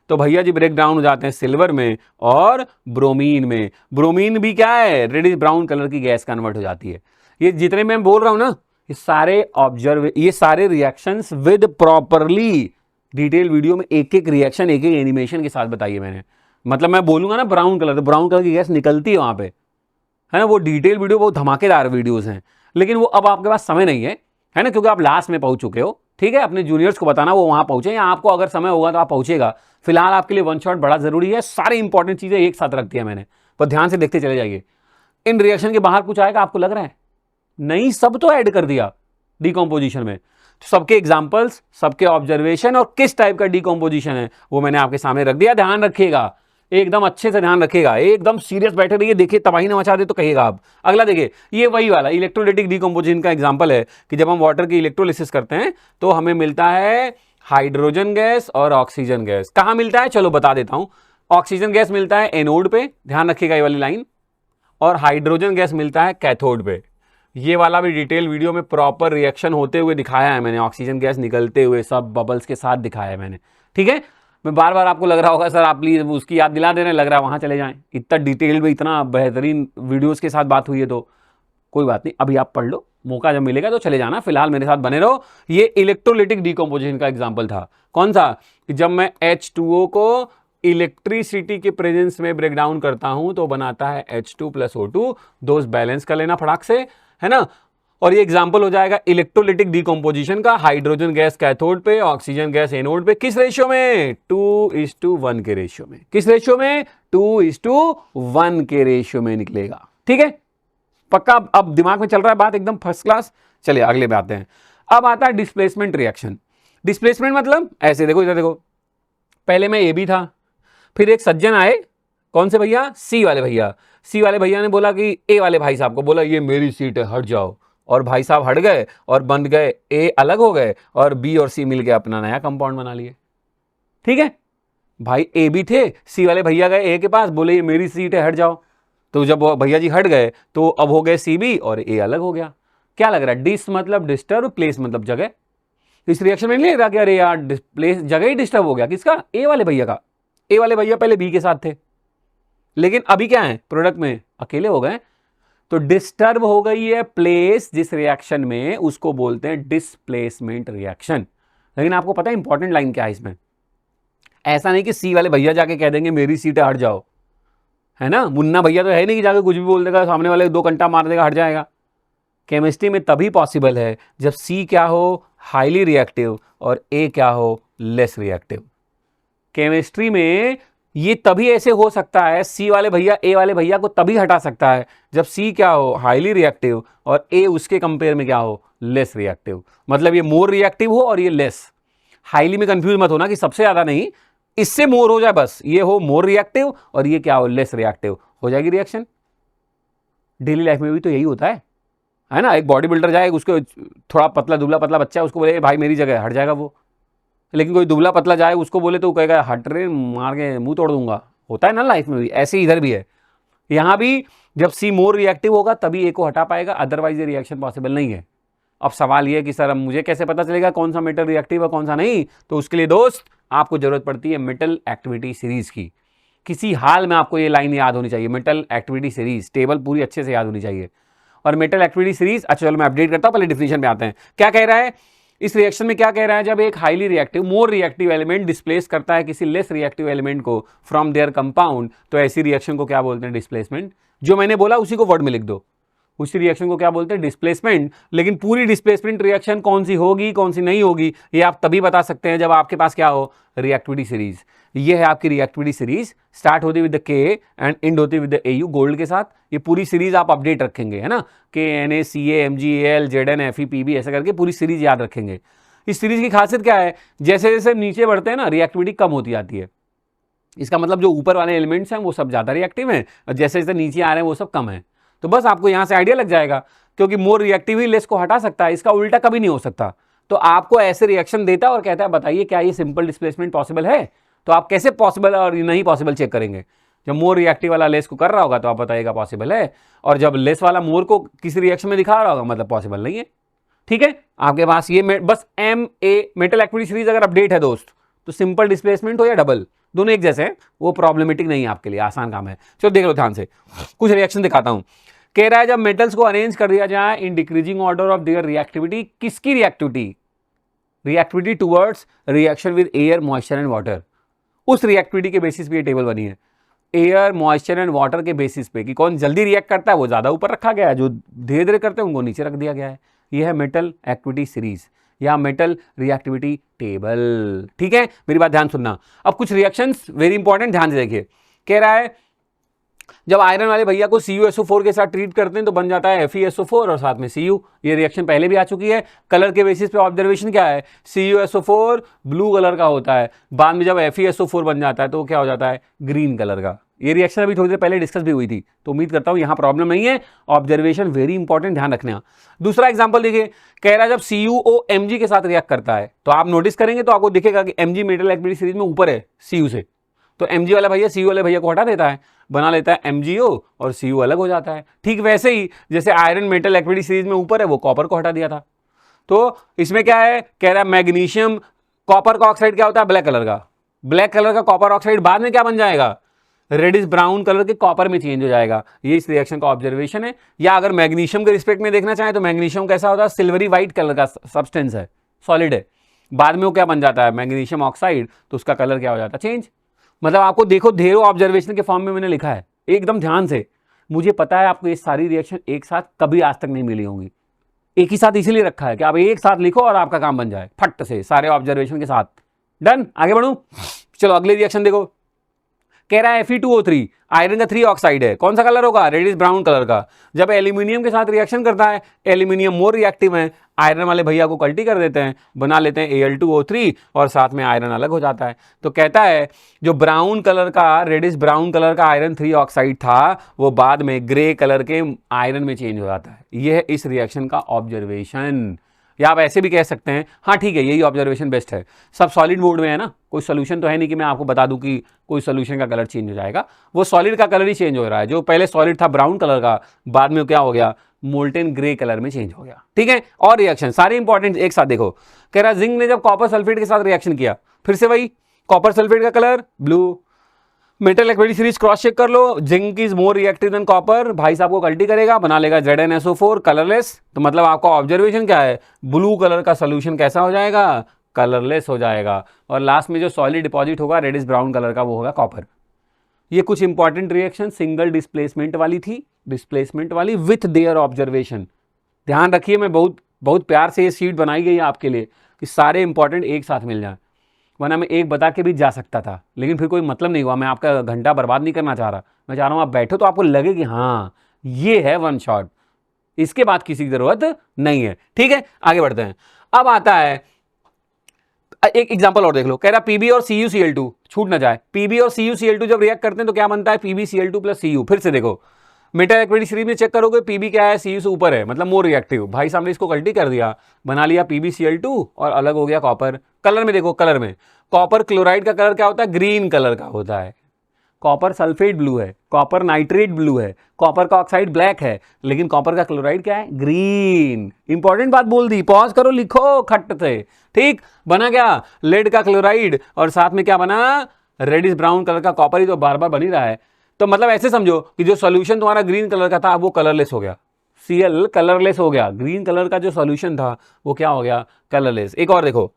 तो भैया जी ब्रेक डाउन हो जाते हैं सिल्वर में और ब्रोमीन में। ब्रोमीन भी क्या है, रेडिश ब्राउन कलर की गैस कन्वर्ट हो जाती है। ये जितने मैं बोल रहा हूं ना, ये सारे reactions with properly detail video में एक एक रिएक्शन एक एक एनिमेशन के साथ बताइए मैंने। मतलब मैं बोलूंगा ना ब्राउन कलर, तो ब्राउन कलर की गैस निकलती है वहां पे, है ना। वो डिटेल वीडियो बहुत धमाकेदार वीडियोस हैं, लेकिन वो अब आपके पास समय नहीं है ना, क्योंकि आप लास्ट में पहुंच चुके हो। ठीक है, अपने जूनियर्स को बताना वो वहां पहुंचे, या आपको अगर समय होगा तो आप पहुंचेगा। फिलहाल आपके लिए वन शॉट बड़ा जरूरी है, सारी इंपॉर्टेंट चीजें एक साथ रख दिया मैंने, पर ध्यान से देखते चले जाइए। इन रिएक्शन के बाहर कुछ आएगा आपको लग रहा है, नहीं, सब तो ऐड कर दिया डिकम्पोजिशन में। तो सबके एग्जांपल्स, सबके ऑब्जर्वेशन और किस टाइप का डिकम्पोजिशन है वो मैंने आपके सामने रख दिया। ध्यान रखिएगा, एकदम अच्छे से ध्यान रखिएगा, एकदम सीरियस बैठे रहिए। देखिए तबाही ना मचा दे तो कहिएगा आप। अगला देखिए, ये वही वाला इलेक्ट्रोलाइटिक डिकम्पोजिशन का एग्जांपल है कि जब हम वाटर की इलेक्ट्रोलिसिस करते हैं तो हमें मिलता है हाइड्रोजन गैस और ऑक्सीजन गैस। कहाँ मिलता है चलो बता देता हूं। ऑक्सीजन गैस मिलता है एनोड पे, ध्यान रखिएगा ये वाली लाइन, और हाइड्रोजन गैस मिलता है कैथोड पे। ये वाला भी डिटेल वीडियो में प्रॉपर रिएक्शन होते हुए दिखाया है मैंने, ऑक्सीजन गैस निकलते हुए सब बबल्स के साथ दिखाया है मैंने, ठीक है। मैं बार बार आपको लग रहा होगा सर आप प्लीज उसकी याद दिला दे रहे हैं, लग रहा है वहां चले जाएं, इतना डिटेल में इतना बेहतरीन वीडियोस के साथ बात हुई है तो कोई बात नहीं, अभी आप पढ़ लो, मौका जब मिलेगा तो चले जाना, फिलहाल मेरे साथ बने रहो। ये इलेक्ट्रोलाइटिक डिकम्पोजिशन का एग्जाम्पल था। कौन सा? कि जब मैं H2O को इलेक्ट्रिसिटी के प्रेजेंस में ब्रेक डाउन करता हूं तो बनाता है H2 + O2, दोस्त बैलेंस कर लेना फटाक से, है ना। और ये एग्जांपल हो जाएगा इलेक्ट्रोलाइटिक डिकम्पोजिशन का, हाइड्रोजन गैस कैथोड पे, ऑक्सीजन गैस एनोड पे, किस रेशियो में? 2:1 के रेशियो में। किस रेशियो में? 2:1 के रेशियो में निकलेगा, ठीक है, पक्का। अब दिमाग में चल रहा है बात, एकदम फर्स्ट क्लास। चलिए अगले पे आते हैं। अब आता है डिस्प्लेसमेंट रिएक्शन। डिस्प्लेसमेंट मतलब ऐसे देखो, इधर देखो, पहले मैं ए बी था, फिर एक सज्जन आए, कौन से भैया? सी वाले भैया। सी वाले भैया ने बोला कि ए वाले भाई साहब को बोला ये मेरी सीट है, हट जाओ, और भाई साहब हट गए और बन गए, ए अलग हो गए और बी और सी मिलकर अपना नया कंपाउंड बना लिए, ठीक है। भाई ए बी थे, सी वाले भैया गए ए के पास, बोले ये मेरी सीट है, हट जाओ, तो जब भैया जी हट गए तो अब हो गए सी बी और ए अलग हो गया। क्या लग रहा है? डिस मतलब डिस्टर्ब, प्लेस मतलब जगह। इस रिएक्शन में नहीं लग रहा कि अरे यार प्लेस, जगह ही डिस्टर्ब हो गया। किसका? ए वाले भैया का। ए वाले भैया पहले बी के साथ थे, लेकिन अभी क्या है प्रोडक्ट में अकेले हो गए, तो डिस्टर्ब हो गई है प्लेस जिस रिएक्शन में, उसको बोलते हैं डिस्प्लेसमेंट रिएक्शन। लेकिन आपको पता है इंपॉर्टेंट लाइन क्या है इसमें? ऐसा नहीं कि सी वाले भैया जाके कह देंगे मेरी सीट है हट जाओ, है ना। मुन्ना भैया तो है नहीं कि जाके कुछ भी बोल देगा, सामने वाले 2 घंटा मार देगा, हट जाएगा। केमिस्ट्री में तभी पॉसिबल है जब सी क्या हो? हाईली रिएक्टिव, और ए क्या हो? Less reactive. केमिस्ट्री में ये तभी ऐसे हो सकता है, सी वाले भैया ए वाले भैया को तभी हटा सकता है जब सी क्या हो? हाईली रिएक्टिव, और ए उसके कंपेयर में क्या हो? Less reactive. मतलब ये मोर रिएक्टिव हो और ये लेस। हाईली में कंफ्यूज मत होना कि सबसे ज्यादा नहीं, इससे मोर हो जाए बस, ये हो मोर रिएक्टिव और ये क्या हो? लेस रिएक्टिव, हो जाएगी रिएक्शन। डेली लाइफ में भी तो यही होता है ना। एक बॉडी बिल्डर जाए, उसको थोड़ा पतला दुबला पतला बच्चा है, उसको बोले भाई मेरी जगह, हट जाएगा वो। लेकिन कोई दुबला पतला जाए, उसको बोले तो कहेगा हट रे, मार के मुंह तोड़ दूंगा। होता है ना लाइफ में भी, ऐसे ही इधर भी है। यहां भी जब सी मोर रिएक्टिव होगा तभी ए को हटा पाएगा, अदरवाइज ये रिएक्शन पॉसिबल नहीं है। अब सवाल ये है कि सर अब मुझे कैसे पता चलेगा कौन सा मेटल रिएक्टिव है कौन सा नहीं? तो उसके लिए दोस्त आपको जरूरत पड़ती है मेटल एक्टिविटी सीरीज की। किसी हाल में आपको ये लाइन याद होनी चाहिए, मेटल एक्टिविटी सीरीज, टेबल पूरी अच्छे से याद होनी चाहिए। और मेटल एक्टिविटी सीरीज, अच्छा चलो मैं अपडेट करता हूं, पहले डिफिनेशन पे आते हैं। क्या कह रहा है इस रिएक्शन में? क्या कह रहा है? जब एक highly reactive, more reactive element displace करता है किसी लेस रिएक्टिव एलिमेंट को फ्रॉम देयर कंपाउंड, तो ऐसी रिएक्शन को क्या बोलते हैं? डिस्प्लेसमेंट। जो मैंने बोला उसी को वर्ड में लिख दो, उसी रिएक्शन को क्या बोलते हैं? डिस्प्लेसमेंट। लेकिन पूरी डिस्प्लेसमेंट रिएक्शन कौन सी होगी कौन सी नहीं होगी, ये आप तभी बता सकते हैं जब आपके पास क्या हो? Reactivity series. ये है आपकी रिएक्टिविटी सीरीज, स्टार्ट होती विद द के एंड एंड होती विद द एयू गोल्ड के साथ। ये पूरी सीरीज आप अपडेट रखेंगे, है ना, KNaCA MgAl ZnFePb ऐसा करके पूरी सीरीज याद रखेंगे। इस सीरीज की खासियत क्या है? जैसे जैसे नीचे बढ़ते हैं ना, रिएक्टिविटी कम होती जाती है। इसका मतलब जो ऊपर वाले एलिमेंट्स हैं वो सब ज्यादा रिएक्टिव हैं, और जैसे जैसे नीचे आ रहे हैं वो सब कम है। तो बस आपको यहां से आइडिया लग जाएगा, क्योंकि मोर रिएक्टिव ही लेस को हटा सकता है, इसका उल्टा कभी नहीं हो सकता। तो आपको ऐसे रिएक्शन देता है और कहता है बताइए क्या ये सिंपल डिस्प्लेसमेंट पॉसिबल है? तो आप कैसे पॉसिबल और नहीं पॉसिबल चेक करेंगे? जब मोर रिएक्टिव वाला लेस को कर रहा होगा तो आप बताइएगा पॉसिबल है, और जब लेस वाला मोर को किसी रिएक्शन में दिखा रहा होगा मतलब पॉसिबल नहीं है, ठीक है। आपके पास ये बस MA मेटल एक्टिविटी सीरीज अगर अपडेट है दोस्त, तो सिंपल डिस्प्लेसमेंट हो या डबल, दोनों एक जैसे हैं, वो प्रॉब्लमेटिक नहीं है आपके लिए, आसान काम है। चलो देख लो ध्यान से, कुछ रिएक्शन दिखाता हूं। कह रहा है जब मेटल्स को अरेंज कर दिया जाए in decreasing order of their reactivity, किसकी reactivity? Reactivity towards reaction with air, moisture and water. उस रिएक्टिविटी के बेसिस पे ये टेबल बनी है, एयर, मॉइस्चर एंड वाटर के बेसिस पे, कि कौन जल्दी रिएक्ट करता है वो ज्यादा ऊपर रखा गया है, जो धीरे धीरे करते हैं उनको नीचे रख दिया गया है। यह है मेटल एक्टिविटी सीरीज या मेटल रिएक्टिविटी टेबल, ठीक है। मेरी बात ध्यान सुनना। अब कुछ रिएक्शंस वेरी इंपॉर्टेंट, ध्यान से देखिए। कह रहा है जब आयरन वाले भैया को CuSO4 के साथ ट्रीट करते हैं तो बन जाता है FeSO4 और साथ में Cu। ये रिएक्शन पहले भी आ चुकी है। कलर के बेसिस पे ऑब्जर्वेशन क्या है, CuSO4 ब्लू कलर का होता है, बाद में जब FeSO4 बन जाता है तो क्या हो जाता है, ग्रीन कलर का। ये रिएक्शन अभी थोड़ी देर पहले डिस्कस भी हुई थी, तो उम्मीद करता हूं यहां प्रॉब्लम नहीं है। ऑब्जर्वेशन वेरी इंपॉर्टेंट, ध्यान रखना। दूसरा एग्जांपल देखिए, कह रहा है जब CuO Mg के साथ रिएक्ट करता है तो आप नोटिस करेंगे तो आपको दिखेगा कि Mg मेटल एक्टिविटी सीरीज में ऊपर है Cu से, तो Mg वाला भैया Cu वाले भैया को हटा देता है, बना लेता है MgO और Cu अलग हो जाता है। ठीक वैसे ही जैसे आयरन मेटल एक्टिविटी सीरीज में ऊपर है वो कॉपर को हटा दिया था। तो इसमें क्या है, कह रहा है मैग्नीशियम कॉपर का ऑक्साइड क्या होता है, ब्लैक कलर का। ब्लैक कलर का कॉपर ऑक्साइड बाद में क्या बन जाएगा, रेडिश ब्राउन कलर के कॉपर में चेंज हो जाएगा। ये इस रिएक्शन का ऑब्जर्वेशन है। या अगर मैग्नीशियम के रिस्पेक्ट में देखना चाहें तो मैग्नीशियम कैसा होता है, सिल्वरी व्हाइट कलर का सब्सटेंस है, सॉलिड है, बाद में वो क्या बन जाता है, मैग्नीशियम ऑक्साइड, तो उसका कलर क्या हो जाता है, चेंज। मतलब आपको देखो ढेरों ऑब्जर्वेशन के फॉर्म में मैंने लिखा है, एकदम ध्यान से। मुझे पता है आपको ये सारी रिएक्शन एक साथ कभी आज तक नहीं मिली होंगी, एक ही साथ इसीलिए रखा है कि आप एक साथ लिखो और आपका काम बन जाए फट से सारे ऑब्जर्वेशन के साथ। डन, आगे बढ़ूं। चलो अगले रिएक्शन देखो, कह रहा है Fe2O3 आयरन का 3 ऑक्साइड है, कौन सा कलर होगा, रेडिश ब्राउन कलर का। जब एल्यूमिनियम के साथ रिएक्शन करता है, एल्यूमिनियम मोर रिएक्टिव है, आयरन वाले भैया को कल्टी कर देते हैं, बना लेते हैं Al2O3 और साथ में आयरन अलग हो जाता है। तो कहता है जो ब्राउन कलर का, रेडिश ब्राउन कलर का आयरन 3 ऑक्साइड था वो बाद में ग्रे कलर के आयरन में चेंज हो जाता है। यह है इस रिएक्शन का ऑब्जर्वेशन। या आप ऐसे भी कह सकते हैं, हाँ ठीक है यही ऑब्जर्वेशन बेस्ट है। सब सॉलिड मोड में है ना, कोई सोल्यूशन तो है नहीं कि मैं आपको बता दूं कि कोई सोल्यूशन का कलर चेंज हो जाएगा। वो सॉलिड का कलर ही चेंज हो रहा है, जो पहले सॉलिड था ब्राउन कलर का, बाद में क्या हो गया, मोल्टेन ग्रे कलर में चेंज हो गया। ठीक है, और रिएक्शन सारे इंपॉर्टेंट एक साथ देखो। कह रहा जिंक ने जब कॉपर सल्फेट के साथ रिएक्शन किया, फिर से वही कॉपर सल्फेट का colour blue, metal activity series cross check कर लो, zinc is more reactive than copper, भाई साहब को कल्टी करेगा, बना लेगा ZnSO4 कलरलेस। तो मतलब आपका ऑब्जर्वेशन क्या है, ब्लू कलर का सोल्यूशन कैसा हो जाएगा, कलरलेस हो जाएगा, और लास्ट में जो सॉलिड डिपॉजिट होगा रेडिश ब्राउन कलर का वो होगा कॉपर। ये कुछ इंपॉर्टेंट रिएक्शन सिंगल डिस्प्लेसमेंट वाली थी, डिस्प्लेसमेंट वाली विथ देयर ऑब्जर्वेशन। ध्यान रखिए, मैं बहुत प्यार से ये शीट बनाई गई है आपके लिए कि सारे इंपॉर्टेंट एक साथ मिल जाए, वरना मैं एक बता के भी जा सकता था, लेकिन फिर कोई मतलब नहीं हुआ। मैं आपका घंटा बर्बाद नहीं करना चाह रहा, मैं चाह रहा हूँ आप बैठो तो आपको लगे कि हाँ ये है वन शॉट, इसके बाद किसी की जरूरत नहीं है। ठीक है, आगे बढ़ते हैं। अब आता है एक एग्जांपल और देख लो, कह रहा Pb और CuCl2, छूट ना जाए, Pb और CuCl2 जब रिएक्ट करते हैं तो क्या बनता है, PbCl2 प्लस Cu। फिर से देखो मेटल एक्टिविटी सीरीज में चेक करोगे, Pb क्या है, Cu से ऊपर है, मतलब मोर रिएक्टिव। भाई साहब ने इसको कल्टी कर दिया, बना लिया PbCl2 और अलग हो गया कॉपर। कलर में देखो, कलर में कॉपर क्लोराइड का कलर क्या होता है, ग्रीन कलर का होता है, कॉपर सल्फेट ब्लू है, कॉपर नाइट्रेट ब्लू है, कॉपर का ऑक्साइड ब्लैक है, लेकिन कॉपर का क्लोराइड क्या है, ग्रीन। इंपॉर्टेंट बात बोल दी, पॉज करो लिखो खट से। ठीक, बना क्या, लेड का क्लोराइड और साथ में क्या बना, रेडिश ब्राउन कलर का कॉपर, ही तो बार बार बन ही रहा है। तो मतलब ऐसे समझो कि जो सॉल्यूशन तुम्हारा ग्रीन कलर का था वो कलरलेस हो गया, Cl कलरलेस हो गया, ग्रीन कलर का जो सॉल्यूशन था वो क्या हो गया, कलरलेस। एक और देखो,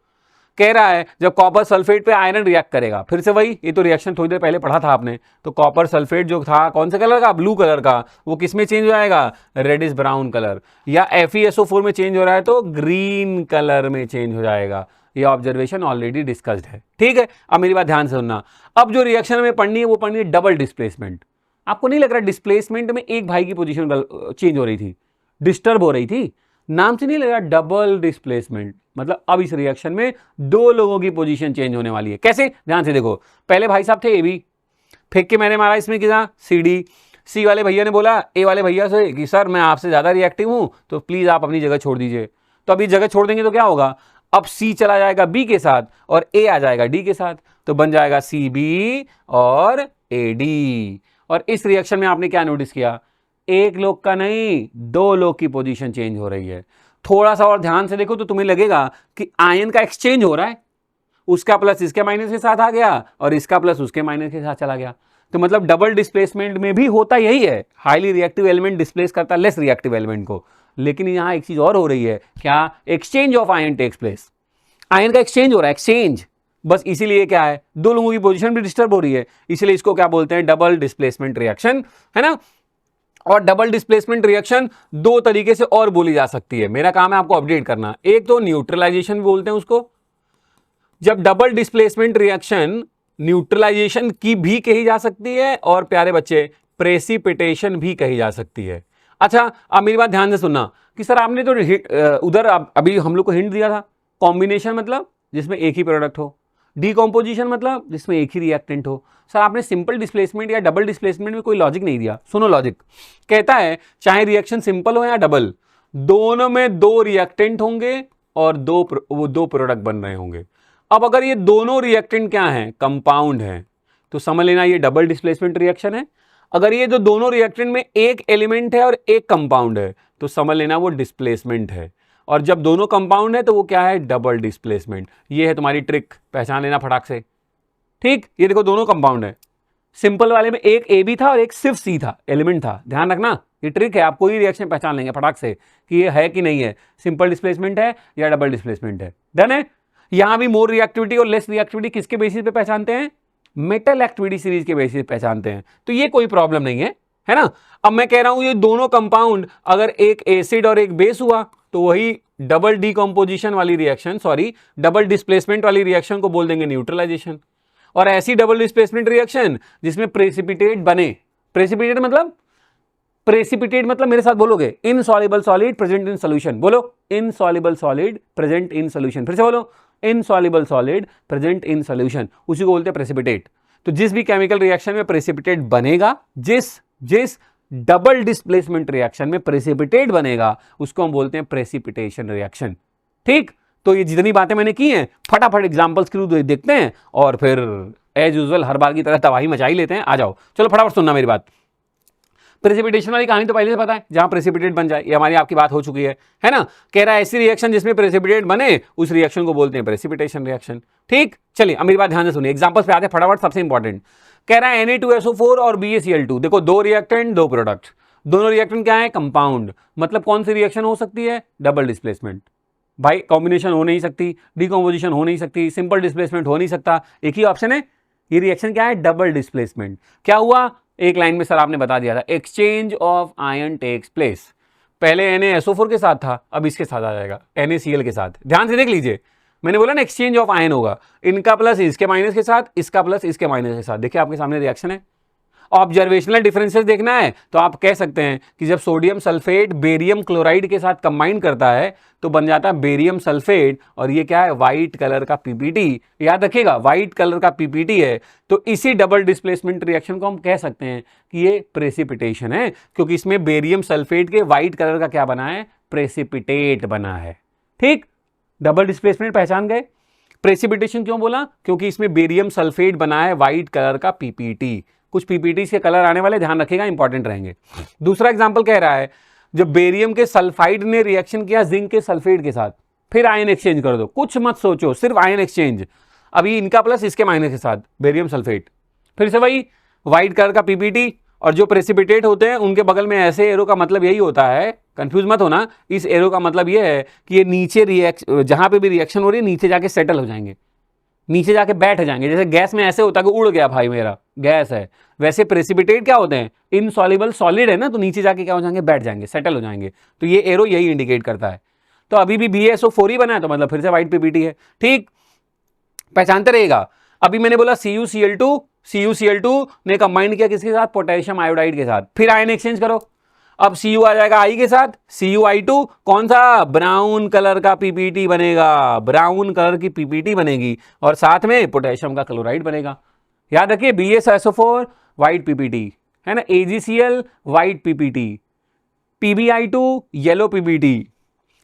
कह रहा है जब कॉपर सल्फेट पे आयरन रिएक्ट करेगा, फिर से वही, ये तो रिएक्शन थोड़ी देर पहले पढ़ा था आपने। तो कॉपर सल्फेट जो था कौन से कलर का, ब्लू कलर का, वो किस में चेंज हो जाएगा, रेडिश ब्राउन कलर। या FeSO4 में चेंज हो रहा है तो ग्रीन कलर में चेंज हो जाएगा। ये ऑब्जर्वेशन ऑलरेडी डिस्कस्ड है। ठीक है, अब मेरी बात ध्यान से सुनना। अब जो रिएक्शन में पढ़नी है वो पढ़नी है डबल डिस्प्लेसमेंट। आपको नहीं लग रहा डिस्प्लेसमेंट में एक भाई की पोजीशन चेंज हो रही थी, डिस्टर्ब हो रही थी, नाम से नहीं लग रहा डबल डिस्प्लेसमेंट। मतलब अब इस रिएक्शन में दो लोगों की पोजीशन चेंज होने वाली है। कैसे, ध्यान से देखो। पहले भाई साहब थे AB, फेंक के मैंने मारा इसमें किया CD। C वाले भैया ने बोला A वाले भैया से कि सर मैं आपसे ज़्यादा रिएक्टिव हूँ तो प्लीज़ आप अपनी जगह छोड़ दीजिए। तो अभी जगह छोड़ देंगे तो क्या होगा, अब C चला जाएगा B के साथ और A आ जाएगा D के साथ, तो बन जाएगा CB और AD। और इस रिएक्शन में आपने क्या नोटिस किया, एक लोग का नहीं, दो लोग की पोजीशन चेंज हो रही है। थोड़ा सा और ध्यान से देखो तो तुम्हें लगेगा कि आयन का एक्सचेंज हो रहा है, उसका प्लस इसके माइनस के साथ आ गया और इसका प्लस उसके माइनस के साथ चला गया। तो मतलब डबल डिस्प्लेसमेंट में भी होता यही है, हाईली रिएक्टिव एलिमेंट डिस्प्लेस करता है लेस रिएक्टिव एलिमेंट को। लेकिन यहां एक चीज और हो रही है, क्या, exchange of ion takes place, ion का एक्सचेंज हो रहा है, एक्सचेंज। बस इसीलिए क्या है, दो लोगों की पोजीशन भी डिस्टर्ब हो रही है, इसलिए इसको क्या बोलते हैं, डबल डिस्प्लेसमेंट रिएक्शन, है ना। और डबल डिस्प्लेसमेंट रिएक्शन दो तरीके से और बोली जा सकती है, मेरा काम है आपको अपडेट करना। एक तो न्यूट्रलाइजेशन बोलते हैं उसको, जब डबल डिस्प्लेसमेंट रिएक्शन न्यूट्रलाइजेशन की भी कही जा सकती है और प्यारे बच्चे प्रेसिपिटेशन भी कही जा सकती है। अच्छा, अब मेरी बात ध्यान से सुनना कि सर आपने तो उधर अभी हम लोग को हिंट दिया था, कॉम्बिनेशन मतलब जिसमें एक ही प्रोडक्ट हो, डीकॉम्पोजिशन मतलब जिसमें एक ही रिएक्टेंट हो। सर आपने सिंपल डिस्प्लेसमेंट या डबल डिस्प्लेसमेंट में कोई लॉजिक नहीं दिया। सुनो लॉजिक, कहता है चाहे रिएक्शन सिंपल हो या डबल, दोनों में दो रिएक्टेंट होंगे और दो प्रोडक्ट बन रहे होंगे। अब अगर ये दोनों रिएक्टेंट क्या हैं, कंपाउंड हैं, तो समझ लेना ये डबल डिस्प्लेसमेंट रिएक्शन है। अगर ये जो दोनों रिएक्टेंट में एक एलिमेंट है और एक कंपाउंड है, तो समझ लेना वो डिस्प्लेसमेंट है। और जब दोनों कंपाउंड है तो वो क्या है, डबल डिस्प्लेसमेंट। ये है तुम्हारी ट्रिक, पहचान लेना फटाक से। ठीक, ये देखो दोनों कंपाउंड है, सिंपल वाले में एक ए भी था और एक सिर्फ सी था, एलिमेंट था। ध्यान रखना, ये ट्रिक है, आप कोई रिएक्शन पहचान लेंगे फटाक से कि ये है कि नहीं है, सिंपल डिस्प्लेसमेंट है या डबल डिस्प्लेसमेंट है। डन है। यहां भी मोर रिएक्टिविटी और लेस रिएक्टिविटी किसके बेसिस पे पहचानते हैं, मेटल एक्टिविटी सीरीज के बेसिस पे पहचानते हैं। तो ये कोई प्रॉब्लम नहीं है ना। अब मैं कह रहा हूं ये दोनों कंपाउंड अगर एक एसिड और एक बेस हुआ तो वही डबल डीकंपोजिशन वाली रिएक्शन, सॉरी डबल डिस्प्लेसमेंट वाली रिएक्शन को बोल देंगे न्यूट्रलाइजेशन। और ऐसी डबल डिस्प्लेसमेंट रिएक्शन जिसमें प्रेसिपिटेट बने, प्रेसिपिटेट मतलब मेरे साथ बोलोगे, insoluble solid present in solution. बोलो, insoluble solid present in solution. फिर से बोलो, insoluble solid present in solution, उसी को बोलते हैं प्रेसिपिटेट। तो जिस भी केमिकल रिएक्शन में प्रेसिपिटेट बनेगा, जिस डबल डिस्प्लेसमेंट रिएक्शन में प्रेसिपिटेट बनेगा, उसको हम बोलते हैं प्रेसिपिटेशन रिएक्शन। ठीक, तो ये जितनी बातें मैंने की हैं फटाफट एग्जांपल्स के थ्रू देखते हैं और फिर एज यूजुअल हर बार की तरह तबाही मचाई लेते हैं। आ जाओ, चलो फटाफट सुनना मेरी बात। प्रेसिपिटेशन वाली कहानी तो पहले से पता है, जहां प्रेसिपिटेट बन जाए, ये हमारी आपकी बात हो चुकी है ना। कह रहा है ऐसी रिएक्शन जिसमें प्रेसिपिटेट बने उस रिएक्शन को बोलते हैं प्रेसिपिटेशन रिएक्शन। ठीक, चलिए अब मेरी बात ध्यान से सुनिए, एग्जांपल्स पे आते हैं फटाफट। सबसे इंपॉर्टेंट कह रहा है Na2SO4 और BaCl2, देखो दो रिएक्टेंट दो प्रोडक्ट, दोनों रिएक्टेंट क्या है, कंपाउंड। मतलब कौन सी रिएक्शन हो सकती है, डबल डिस्प्लेसमेंट। भाई कॉम्बिनेशन हो नहीं सकती, डीकॉम्पोजिशन हो नहीं सकती, सिंपल डिस्प्लेसमेंट हो नहीं सकता, एक ही ऑप्शन है। ये रिएक्शन क्या है, डबल डिस्प्लेसमेंट। क्या हुआ, एक लाइन में सर आपने बता दिया था, exchange of ion takes place. पहले Na SO4 के साथ था, अब इसके साथ आ जाएगा NaCl के साथ। ध्यान से देख लीजिए, मैंने बोला ना एक्सचेंज ऑफ आयन होगा, इनका प्लस इसके माइनस के साथ, इसका प्लस इसके माइनस के साथ। देखिए आपके सामने रिएक्शन है। ऑब्जर्वेशनल डिफरेंसेस देखना है तो आप कह सकते हैं कि जब सोडियम सल्फेट बेरियम क्लोराइड के साथ कंबाइन करता है तो बन जाता है बेरियम सल्फेट, और ये क्या है, व्हाइट कलर का पीपीटी। याद रखिएगा, व्हाइट कलर का पीपीटी है। तो इसी डबल डिस्प्लेसमेंट रिएक्शन को हम कह सकते हैं कि ये प्रेसिपिटेशन है, क्योंकि इसमें बेरियम सल्फेट के व्हाइट कलर का क्या बना है, प्रेसिपिटेट बना है। ठीक, डबल डिस्प्लेसमेंट पहचान गए। प्रेसिपिटेशन क्यों बोला, क्योंकि इसमें बेरियम सल्फेट बना है व्हाइट कलर का पीपीटी। कुछ पीपीटी के कलर आने वाले, ध्यान रखिएगा, इंपॉर्टेंट रहेंगे। दूसरा एग्जांपल कह रहा है जब बेरियम के सल्फाइड ने रिएक्शन किया जिंक के सल्फेट के साथ, फिर आयन एक्सचेंज कर दो, कुछ मत सोचो, सिर्फ आयन एक्सचेंज। अभी इनका प्लस इसके माइनस के साथ बेरियम सल्फेट, फिर से वही व्हाइट कलर का पीपीटी। और जो प्रेसिपिटेट होते हैं उनके बगल में ऐसे एरो का मतलब यही होता है, कंफ्यूज मत होना, इस एरो का मतलब ये है कि ये नीचे जहां पे भी रिएक्शन हो रही है नीचे जाके सेटल हो जाएंगे, नीचे जाके बैठ जाएंगे। जैसे गैस में ऐसे होता है कि उड़ गया भाई मेरा गैस है, वैसे प्रेसिपिटेट क्या होते हैं, इनसॉल्युबल सॉलिड है ना, तो नीचे जाके क्या हो जाएंगे, बैठ जाएंगे, सेटल हो जाएंगे। तो ये एरो यही इंडिकेट करता है। तो अभी भी BaSO4 ही बना है तो मतलब फिर से व्हाइट पीपीटी है। ठीक, पहचानते रहेगा। अभी मैंने बोला CuCl2 ने कंबाइन किया किसके साथ, पोटेशियम आयोडाइड के साथ, फिर आयन एक्सचेंज करो। अब Cu आ जाएगा I के साथ, CuI2 कौन सा, ब्राउन कलर का पीपीटी बनेगा, ब्राउन कलर की पीपीटी बनेगी, और साथ में पोटेशियम का क्लोराइड बनेगा। याद रखिए, BaSO4 व्हाइट पीपीटी है ना, AgCl white PPT, PbI2 yellow PPT,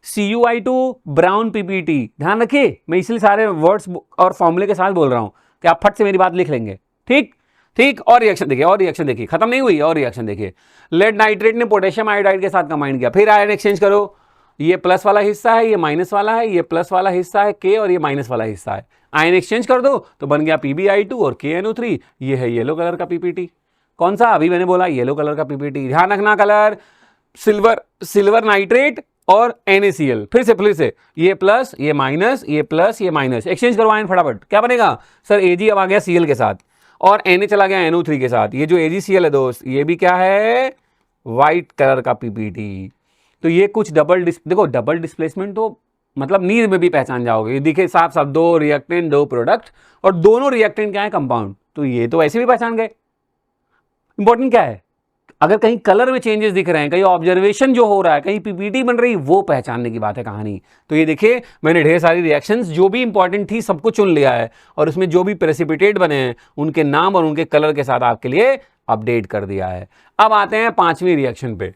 CuI2 brown PPT. ध्यान रखिए, मैं इसलिए सारे वर्ड्स और फॉर्मूले के साथ बोल रहा हूं कि आप फट से मेरी बात लिख लेंगे। ठीक ठीक, और रिएक्शन देखिए, खत्म नहीं हुई, और रिएक्शन देखिए। लेड नाइट्रेट ने पोटेशियम आयोडाइड के साथ कंबाइन किया, फिर आयन एक्सचेंज करो। ये प्लस वाला हिस्सा है, ये माइनस वाला है, ये प्लस वाला हिस्सा है K और ये माइनस वाला हिस्सा है। आयन एक्सचेंज कर दो तो बन गया PbI2 और KNO3। ये है येलो कलर का पीपीटी। कौन सा, अभी मैंने बोला येलो कलर का पीपीटी। ध्यान रखना, कलर सिल्वर नाइट्रेट और NaCl। फिर से ये प्लस ये माइनस, ये प्लस ये माइनस, एक्सचेंज करो आयन फटाफट। क्या बनेगा सर, Ag अब आ गया Cl के साथ और Na चला गया NO3 के साथ। ये जो AgCl है दोस्त, ये भी क्या है, व्हाइट कलर का पीपीटी। तो ये कुछ देखो डबल डिस्प्लेसमेंट तो मतलब नींद में भी पहचान जाओगे। ये दिखे साफ साफ, दो रिएक्टेंट दो प्रोडक्ट, और दोनों रिएक्टेंट क्या है, कंपाउंड। तो ये तो ऐसे भी पहचान गए। इंपॉर्टेंट क्या है, अगर कहीं कलर में चेंजेस दिख रहे हैं, कहीं ऑब्जर्वेशन जो हो रहा है, कहीं पीपीटी बन रही, वो पहचानने की बात है कहानी। तो ये देखिए मैंने ढेर सारी रिएक्शंस जो भी इंपॉर्टेंट थी सबको चुन लिया है और उसमें जो भी प्रेसिपिटेट बने हैं उनके नाम और उनके कलर के साथ आपके लिए अपडेट कर दिया है। अब आते हैं पांचवी रिएक्शन पे।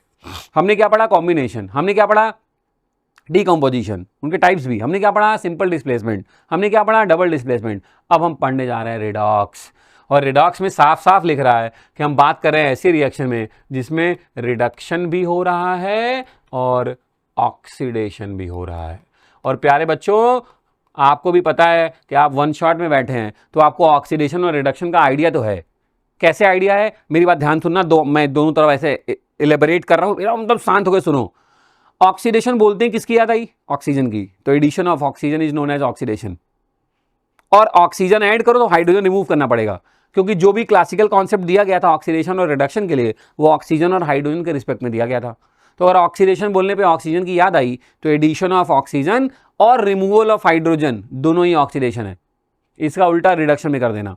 हमने क्या पढ़ा? कॉम्बिनेशन। हमने क्या पढ़ा? डीकम्पोजिशन, उनके टाइप्स भी। हमने क्या पढ़ा? Simple displacement. हमने क्या पढ़ा? Double displacement. अब हम पढ़ने जा रहे हैं रिडॉक्स। और रिडॉक्स में साफ साफ लिख रहा है कि हम बात कर रहे हैं ऐसी रिएक्शन में जिसमें रिडक्शन भी हो रहा है और ऑक्सीडेशन भी हो रहा है। और प्यारे बच्चों, आपको भी पता है कि आप वन शॉट में बैठे हैं तो आपको ऑक्सीडेशन और रिडक्शन का आइडिया तो है। कैसे आइडिया है? मेरी बात ध्यान सुनना, मैं दोनों तरफ ऐसे इलेबोरेट कर रहा हूं, मेरा मतलब शांत होकर सुनो। ऑक्सीडेशन बोलते हैं किसकी याद आई? ऑक्सीजन की। तो addition of oxygen is known as oxidation. और ऑक्सीजन ऐड करो तो हाइड्रोजन रिमूव करना पड़ेगा, क्योंकि जो भी क्लासिकल कॉन्सेप्ट दिया गया था ऑक्सीडेशन और रिडक्शन के लिए वो ऑक्सीजन और हाइड्रोजन के रिस्पेक्ट में दिया गया था। तो अगर ऑक्सीडेशन बोलने पे ऑक्सीजन की याद आई तो एडिशन ऑफ ऑक्सीजन और रिमूवल ऑफ हाइड्रोजन दोनों ही ऑक्सीडेशन है। इसका उल्टा रिडक्शन में कर देना।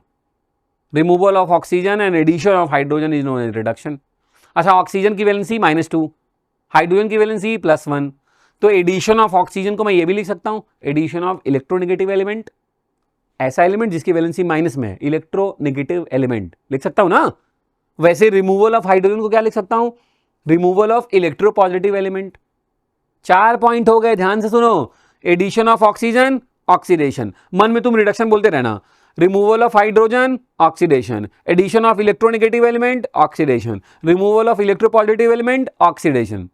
Removal of oxygen and addition of hydrogen is known as reduction. अच्छा, ऑक्सीजन की वैलेंसी -2, हाइड्रोजन की वैलेंसी +1। तो एडिशन ऑफ ऑक्सीजन को मैं ये भी लिख सकता हूं, एडिशन ऑफ इलेक्ट्रोनेगेटिव एलिमेंट। ऐसा एलिमेंट जिसकी वैलेंसी माइनस में है, इलेक्ट्रोनेगेटिव एलिमेंट लिख सकता हूं ना। वैसे रिमूवल ऑफ हाइड्रोजन को क्या लिख सकता हूं? Removal of electropositive element. 4 point हो गए, ध्यान से सुनो। Addition of oxygen, oxidation. मन में तुम रिडक्शन बोलते रहना। Removal of hydrogen, oxidation. Addition of electronegative element, oxidation. Removal of electropositive element, oxidation.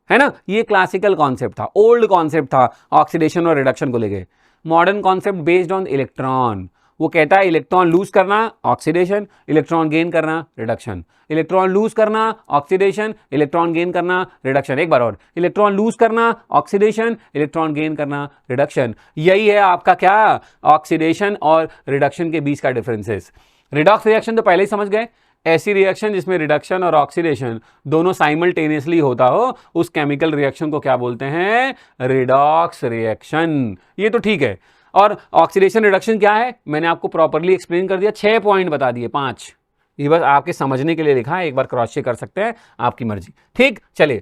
है ना? ये क्लासिकल कॉन्सेप्ट था, ओल्ड कॉन्सेप्ट था ऑक्सीडेशन और रिडक्शन को लेके। Modern concept based on electron. वो कहता है इलेक्ट्रॉन लूज करना ऑक्सीडेशन, इलेक्ट्रॉन गेन करना रिडक्शन। इलेक्ट्रॉन लूज करना ऑक्सीडेशन, इलेक्ट्रॉन गेन करना रिडक्शन। एक बार और, इलेक्ट्रॉन लूज करना ऑक्सीडेशन, इलेक्ट्रॉन गेन करना रिडक्शन। यही है आपका क्या? ऑक्सीडेशन और रिडक्शन के बीच का डिफरेंसेस। रिडॉक्स रिएक्शन तो पहले ही समझ गए। ऐसी रिएक्शन जिसमें रिडक्शन और ऑक्सीडेशन दोनों साइमल्टेनियसली होता हो उस केमिकल रिएक्शन को क्या बोलते हैं? Redox reaction. ये तो ठीक है। और ऑक्सीडेशन रिडक्शन क्या है मैंने आपको प्रॉपर्ली एक्सप्लेन कर दिया। 6 पॉइंट बता दिए, 5 ये बस आपके समझने के लिए लिखा है, एक बार क्रॉस चेक कर सकते हैं, आपकी मर्जी। ठीक, चलिए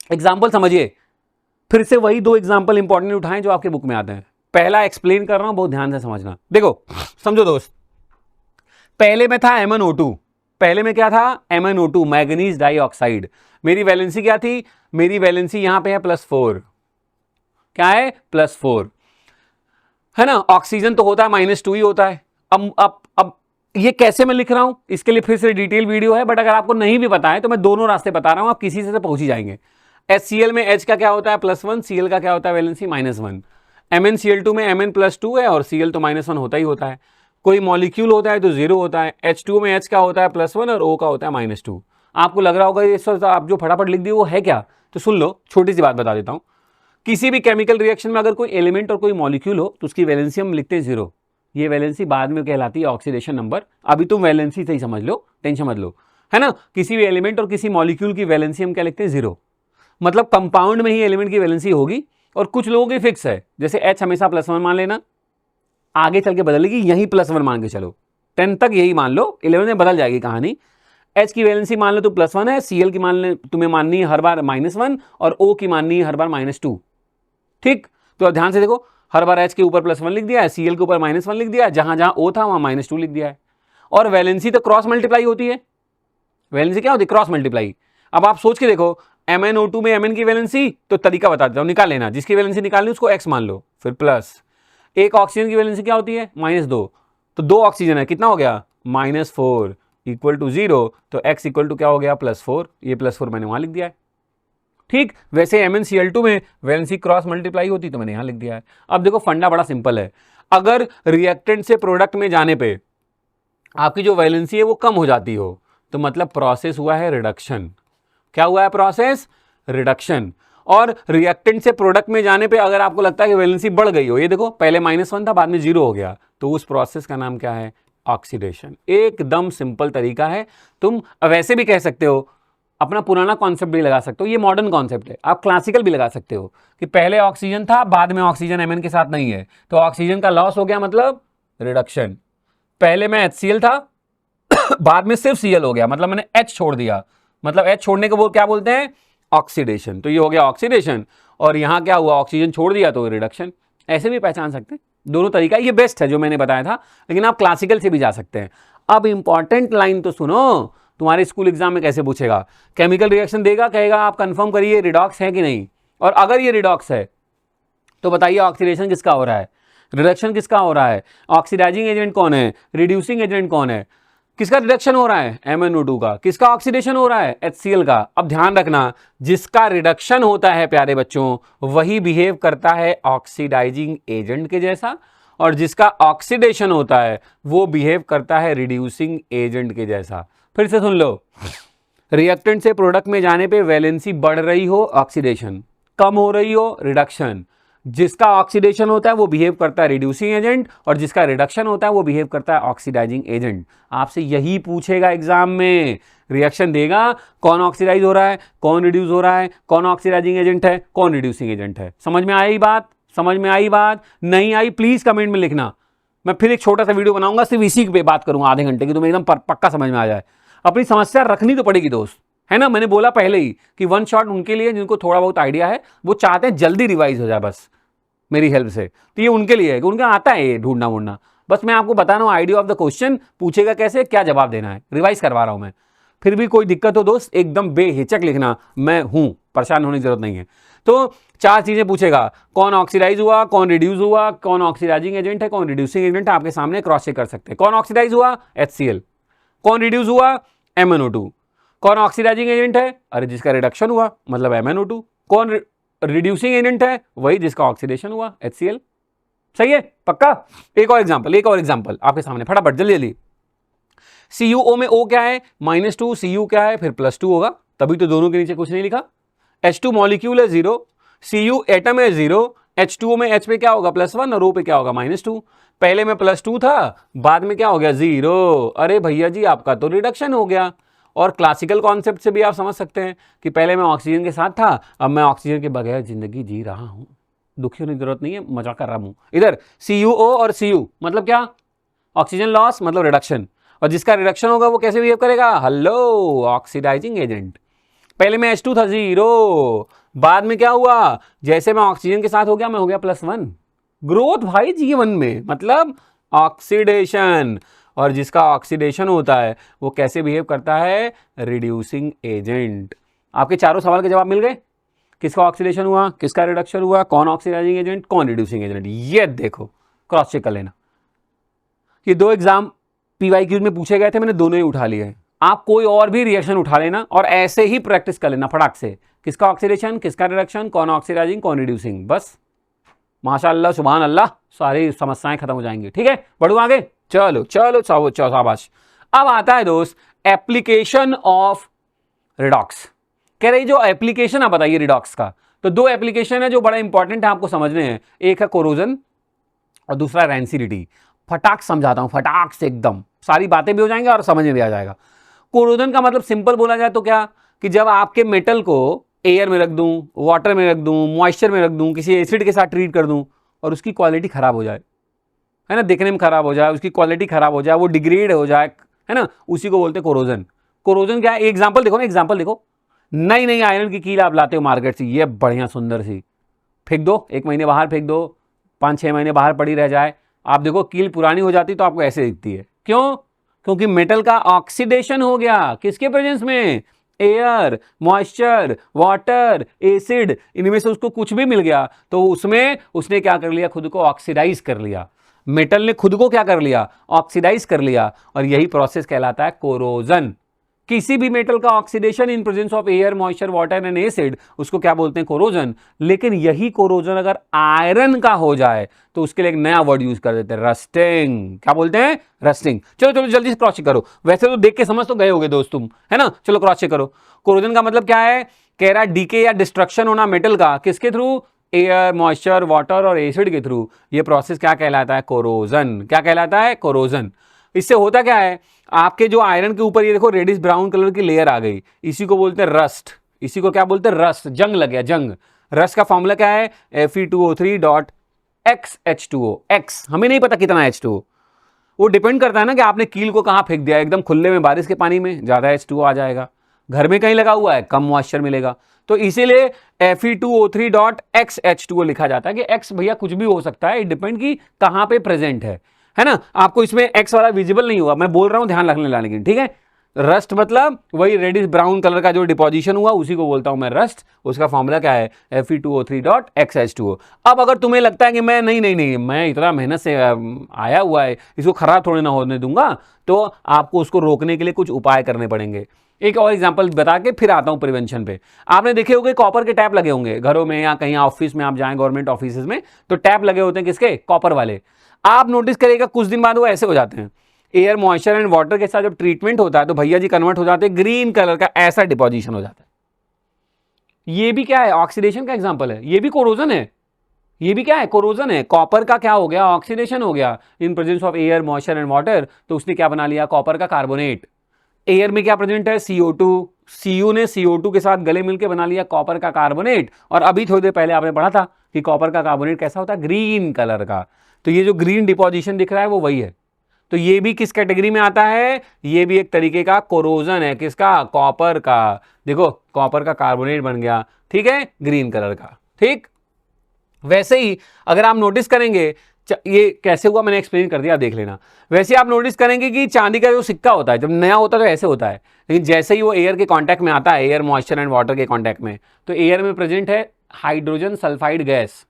एग्जाम्पल समझिए। फिर से वही 2 एग्जाम्पल इंपॉर्टेंट उठाएं जो आपके बुक में आते हैं। पहला एक्सप्लेन कर रहा हूं, बहुत ध्यान से समझना। देखो समझो दोस्त, पहले में था MnO2। पहले में क्या था? MnO2, manganese dioxide. मेरी वैलेंसी क्या थी? मेरी वैलेंसी यहां पे है +4। क्या है? +4, है ना। ऑक्सीजन तो होता है -2 ही होता है। अब ये कैसे मैं लिख रहा हूं, इसके लिए फिर से डिटेल वीडियो है, बट अगर आपको नहीं भी पता है तो मैं दोनों रास्ते बता रहा हूं, आप किसी से पहुंच ही जाएंगे। HCl में H का क्या होता है? +1, Cl का क्या होता है वैलेंसी? -1। MnCl2 में Mn +2 है और Cl तो -1 होता ही होता है। कोई मॉलिक्यूल होता है तो 0 होता है। H2 में H का होता है +1 और O का होता है -2। आपको लग रहा होगा ये सर आप जो फटाफट लिख दिए वो है क्या? तो सुन लो, छोटी सी बात बता देता हूं। किसी भी केमिकल रिएक्शन में अगर कोई एलिमेंट और कोई मॉलिक्यूल हो तो उसकी वैलेंसी हम लिखते हैं 0। ये वैलेंसी बाद में कहलाती है ऑक्सीडेशन नंबर। अभी तुम वैलेंसी से ही समझ लो, टेंशन मत लो, है ना। किसी भी एलिमेंट और किसी मॉलिक्यूल की वैलेंसी हम क्या लिखते हैं? 0। मतलब कंपाउंड में ही एलिमेंट की वैलेंसी होगी। और कुछ लोगों की फिक्स है, जैसे H हमेशा +1 मान लेना, आगे चल के बदलेगी, यही +1 मान के चलो। 10 तक यही मान लो, 11 में बदल जाएगी कहानी। H की वैलेंसी मान लो तो +1 है, Cl की मान ले तुम्हें माननी है हर बार -1 और O की माननी है हर बार -2। ठीक, तो ध्यान से देखो, हर बार H के ऊपर +1 लिख दिया है, Cl के ऊपर -1 लिख दिया है, जहां जहां O था वहां -2 लिख दिया है। और वैलेंसी तो क्रॉस मल्टीप्लाई होती है। वैलेंसी क्या होती है? Cross multiply. अब आप सोच के देखो, MnO2 में Mn की वैलेंसी, तो तरीका बता देता हूं, निकाल लेना। जिसकी वैलेंसी निकालनी उसको X मान लो, फिर प्लस। एक ऑक्सीजन की वैलेंसी क्या होती है? -2। तो 2 ऑक्सीजन है, कितना हो गया? -4 = 0। तो X = क्या हो गया? +4। ये +4 मैंने वहां लिख दिया है। ठीक, वैसे MnCl2 में वैलेंसी क्रॉस मल्टीप्लाई होती तो मैंने यहां लिख दिया है। अब देखो फंडा बड़ा सिंपल है। अगर रिएक्टेंट से प्रोडक्ट में जाने पे आपकी जो वैलेंसी है वो कम हो जाती हो तो मतलब प्रोसेस हुआ है रिडक्शन। क्या हुआ है? Process reduction. और रिएक्टेंट से प्रोडक्ट में जाने पे अगर आपको लगता है कि वैलेंसी बढ़ गई हो, ये देखो पहले -1 था बाद में 0 हो गया, तो उस प्रोसेस का नाम क्या है? ऑक्सीडेशन। एकदम सिंपल तरीका है। तुम वैसे भी कह सकते हो, अपना पुराना कॉन्सेप्ट भी लगा सकते हो, ये मॉडर्न कॉन्सेप्ट है। आप क्लासिकल भी लगा सकते हो कि पहले ऑक्सीजन था, बाद में ऑक्सीजन Mn के साथ नहीं है, तो ऑक्सीजन का लॉस हो गया, मतलब रिडक्शन। पहले में HCl था बाद में सिर्फ Cl हो गया, मतलब मैंने H छोड़ दिया, मतलब H छोड़ने को वो क्या बोलते हैं, ऑक्सीडेशन। तो ये हो गया ऑक्सीडेशन, और यहां क्या हुआ, ऑक्सीजन छोड़ दिया तो रिडक्शन। ऐसे भी पहचान सकते हैं, दोनों तरीका ये बेस्ट है जो मैंने बताया था, लेकिन आप क्लासिकल से भी जा सकते हैं। अब इंपॉर्टेंट लाइन तो सुनो, तुम्हारे स्कूल एग्जाम में कैसे पूछेगा, केमिकल रिएक्शन देगा, कहेगा आप कंफर्म करिए रिडॉक्स है कि नहीं, और अगर ये रिडॉक्स है तो बताइए ऑक्सीडेशन किसका हो रहा है, रिडक्शन किसका हो रहा है, ऑक्सीडाइजिंग एजेंट कौन है, रिड्यूसिंग एजेंट कौन है, किसका रिडक्शन हो रहा है, MnO2 का, किसका ऑक्सीडेशन हो रहा है, HCl का। अब ध्यान रखना, जिसका रिडक्शन होता है प्यारे बच्चों, वही बिहेव करता है ऑक्सीडाइजिंग एजेंट के जैसा, और जिसका ऑक्सीडेशन होता है वो बिहेव करता है रिड्यूसिंग एजेंट के जैसा। फिर से सुन लो, रिएक्टेंट से प्रोडक्ट में जाने पे वैलेंसी बढ़ रही हो ऑक्सीडेशन, कम हो रही हो रिडक्शन। जिसका ऑक्सीडेशन होता है वो बिहेव करता है रिड्यूसिंग एजेंट, और जिसका रिडक्शन होता है वो बिहेव करता है ऑक्सीडाइजिंग एजेंट। आपसे यही पूछेगा एग्जाम में, रिएक्शन देगा, कौन ऑक्सीडाइज हो रहा है, कौन रिड्यूस हो रहा है, कौन ऑक्सीडाइजिंग एजेंट है, कौन रिड्यूसिंग एजेंट है। समझ में आई बात, समझ में आई बात, नहीं आई प्लीज कमेंट में लिखना। मैं फिर एक छोटा सा वीडियो बनाऊंगा, सिर्फ इसी पे बात करूंगा आधे घंटे की, तुम्हें एकदम पक्का समझ में आ जाए। अपनी समस्या रखनी तो पड़ेगी दोस्त, है ना। मैंने बोला पहले ही कि वन शॉट उनके लिए जिनको थोड़ा बहुत आइडिया है, वो चाहते हैं जल्दी रिवाइज हो जाए बस मेरी हेल्प से, तो ये उनके लिए है कि उनका आता है ये ढूंढना वूढना। बस मैं आपको बता रहा हूँ आइडिया ऑफ द क्वेश्चन, पूछेगा कैसे, क्या जवाब देना है, रिवाइज करवा रहा हूं मैं। फिर भी कोई दिक्कत हो दोस्त, एकदम बेहिचक लिखना, मैं हूं, परेशान होने की जरूरत नहीं है। तो 4 चीजें पूछेगा, कौन ऑक्सीडाइज हुआ, कौन रिड्यूस हुआ, कौन ऑक्सीडाइजिंग एजेंट है, कौन रिड्यूसिंग एजेंट है, आपके सामने क्रॉस चेक कर सकते हैं। कौन ऑक्सीडाइज हुआ, HCl, कौन रिड्यूस हुआ, MnO2, कौन ऑक्सीडाइजिंग एजेंट है, अरे जिसका रिडक्शन हुआ मतलब MnO2, कौन रिड्यूसिंग एजेंट है, वही जिसका ऑक्सीडेशन हुआ HCl। सही है, पक्का। एक और एग्जांपल आपके सामने, फटाफट जल्दी जल्दी। CuO में O क्या है, -2, Cu क्या है, फिर +2 होगा, तभी तो दोनों के नीचे कुछ नहीं लिखा। H2 मॉलिक्यूल है 0, Cu एटम है 0, H2O में H पे क्या होगा +1 और O पे क्या होगा -2। पहले में +2 था, बाद में क्या हो गया 0। अरे भैया जी आपका तो रिडक्शन हो गया। और क्लासिकल कॉन्सेप्ट से भी आप समझ सकते हैं कि पहले मैं ऑक्सीजन के साथ था, अब मैं ऑक्सीजन के बगैर जिंदगी जी रहा हूं। दुखी होने की जरूरत नहीं है, मजा कर रहा हूं। इधर CuO और Cu मतलब क्या, ऑक्सीजन लॉस मतलब रिडक्शन, और जिसका रिडक्शन होगा वो कैसे बिहेव करेगा, हेलो ऑक्सीडाइजिंग एजेंट। पहले में H2 था 0, बाद में क्या हुआ, जैसे मैं ऑक्सीजन के साथ हो गया मैं हो गया +1। ग्रोथ भाई जीवन में मतलब ऑक्सीडेशन, और जिसका ऑक्सीडेशन होता है वो कैसे बिहेव करता है, रिड्यूसिंग एजेंट। आपके चारों सवाल के जवाब मिल गए, किसका ऑक्सीडेशन हुआ, किसका रिडक्शन हुआ, कौन ऑक्सीडाइजिंग एजेंट, कौन रिड्यूसिंग एजेंट। ये देखो क्रॉस चेक कर लेना। ये 2 एग्जाम PYQ में पूछे गए थे, मैंने दोनों ही उठा लिए हैं। आप कोई और भी रिएक्शन उठा लेना और ऐसे ही प्रैक्टिस कर लेना फटाक से, किसका ऑक्सीडेशन, किसका रिडक्शन, कौन ऑक्सीडाइजिंग, कौन रिड्यूसिंग, बस माशाअल्लाह सुभान अल्लाह, सारी समस्याएं खत्म हो जाएंगी। ठीक है, बढ़ो आगे, चलो चलो शाबाश। अब आता है दोस्त एप्लीकेशन ऑफ रिडॉक्स। कह रही जो एप्लीकेशन आप बताइए रिडॉक्स का, तो 2 एप्लीकेशन है जो बड़ा इंपॉर्टेंट है आपको समझने हैं, एक है कोरोजन और दूसरा रैंसिडिटी। फटाक समझाता हूं, फटाक से एकदम, सारी बातें भी हो जाएंगी और समझ में भी आ जाएगा। कोरोजन का मतलब सिंपल बोला जाए तो क्या, कि जब आपके मेटल को एयर में रख दूं, वाटर में रख दूं, मॉइस्चर में रख दूं, किसी एसिड के साथ ट्रीट कर दूं और उसकी क्वालिटी खराब हो जाए, है ना, दिखने में खराब हो जाए, उसकी क्वालिटी खराब हो जाए, वो डिग्रेड हो जाए, है ना, उसी को बोलते हैं कोरोजन। कोरोजन क्या है, एग्जांपल देखो ना, एग्जांपल देखो, नई आयरन की कील आप लाते हो मार्केट से, ये बढ़िया सुंदर सी, फेंक दो, 1 महीने बाहर फेंक दो, 5-6 महीने बाहर पड़ी रह जाए, आप देखो कील पुरानी हो जाती तो आपको ऐसे दिखती है। क्यों, क्योंकि मेटल का ऑक्सीडेशन हो गया, किसके प्रेजेंस में, एयर, मॉइस्चर, वाटर, एसिड, इनमें से उसको कुछ भी मिल गया तो उसमें उसने क्या कर लिया, खुद को ऑक्सीडाइज कर लिया। मेटल ने खुद को क्या कर लिया, ऑक्सीडाइज कर लिया, और यही प्रोसेस कहलाता है कोरोजन। किसी भी मेटल का oxidation in presence of air, moisture, water and acid, उसको क्या बोलते हैं, कोरोजन। लेकिन यही कोरोजन अगर आयरन का हो जाए तो उसके लिए एक नया वर्ड यूज कर देते हैं, रस्टिंग। क्या बोलते हैं, रस्टिंग। चलो जल्दी से क्रॉस चेक करो, वैसे तो देख के समझ तो गए होगे दोस्त तुम, है ना। चलो क्रॉस चेक करो, कोरोजन का मतलब क्या है, कह रहा है डीके या डिस्ट्रक्शन होना मेटल का, किसके थ्रू, एयर, मॉइस्चर, वाटर और एसिड के थ्रू। ये प्रोसेस क्या कहलाता है, कोरोजन। क्या कहलाता है, कोरोजन। इससे होता क्या है, आपके जो आयरन के ऊपर ये देखो रेडिश ब्राउन कलर की लेयर आ गई, इसी को बोलते हैं रस्ट। इसी को क्या बोलते हैं, रस्ट, जंग लग गया, जंग। रस्ट का फॉर्मूला क्या है, Fe2O3.XH2O। X हमें नहीं पता कितना H2O, वो डिपेंड करता है ना कि आपने कील को कहाँ फेंक दिया, एकदम खुले में बारिश के पानी में ज़्यादा H2O आ जाएगा, घर में कहीं लगा हुआ है कम मॉइस्चर मिलेगा। तो इसीलिए Fe2O3.xH2O लिखा जाता है कि x भैया कुछ भी हो सकता है, डिपेंड कि कहाँ पे प्रेजेंट है ना। आपको इसमें x वाला विजिबल नहीं हुआ, मैं बोल रहा हूं ध्यान रखने लाने की, ठीक है। रस्ट मतलब वही रेडिश ब्राउन कलर का जो डिपोजिशन हुआ उसी को बोलता हूं मैं रस्ट। उसका फॉर्मूला क्या है, Fe2O3.xH2O। अब अगर तुम्हें लगता है कि मैं नहीं मैं इतना मेहनत से आया हुआ है, इसको खराब थोड़ी ना होने दूंगा, तो आपको उसको रोकने के लिए कुछ उपाय करने पड़ेंगे। एक और एग्जांपल बता के फिर आता हूं प्रिवेंशन पे। आपने देखे होंगे कॉपर के टैप लगे होंगे घरों में, या कहीं ऑफिस में आप जाएं गवर्नमेंट ऑफिस में, तो टैप लगे होते हैं किसके, कॉपर वाले। आप नोटिस करिएगा कुछ दिन बाद वो ऐसे हो जाते हैं, एयर मॉइस्चर एंड वाटर के साथ जब ट्रीटमेंट होता है तो भैया जी कन्वर्ट हो जाते हैं, ग्रीन कलर का ऐसा डिपोजिशन हो जाता है। ये भी क्या है, ऑक्सीडेशन का एग्जांपल है, ये भी कोरोजन है, ये भी क्या है, कोरोजन है। कॉपर का क्या हो गया, ऑक्सीडेशन हो गया in presence of air moisture and water, तो उसने क्या बना लिया, कॉपर का कार्बोनेट। एयर में क्या प्रेजेंट है, CO2, Cu ने CO2 के साथ गले मिलकर बना लिया कॉपर का कार्बोनेट। और अभी थोड़ी देर पहले आपने पढ़ा था कि कॉपर का कार्बोनेट कैसा होता है, ग्रीन कलर का। तो ये जो ग्रीन डिपोजिशन दिख रहा है वो वही है। तो ये भी किस कैटेगरी में आता है, ये भी एक तरीके का कोरोजन है, किसका, कॉपर का। देखो कॉपर का कार्बोनेट बन गया, ठीक है, ग्रीन कलर का। ठीक, वैसे ही अगर आप नोटिस करेंगे, ये कैसे हुआ मैंने एक्सप्लेन कर दिया, देख लेना। वैसे आप नोटिस करेंगे कि चांदी का जो सिक्का होता है जब नया होता है तो ऐसे होता है, लेकिन जैसे ही वो एयर के कांटेक्ट में आता है, एयर मॉइस्चर एंड वाटर के कांटेक्ट में, तो एयर में प्रेजेंट है हाइड्रोजन सल्फाइड गैस।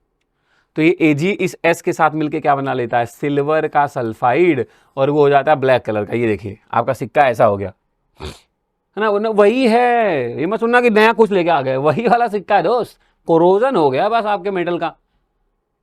तो ये Ag इस S के साथ मिलके क्या बना लेता है, सिल्वर का सल्फाइड, और वो हो जाता है ब्लैक कलर का। ये देखिए आपका सिक्का ऐसा हो गया, है ना, वही है। ये मत सुनना कि नया कुछ लेके आ गए, वही वाला सिक्का है दोस्त, कोरोजन हो गया बस आपके मेटल का,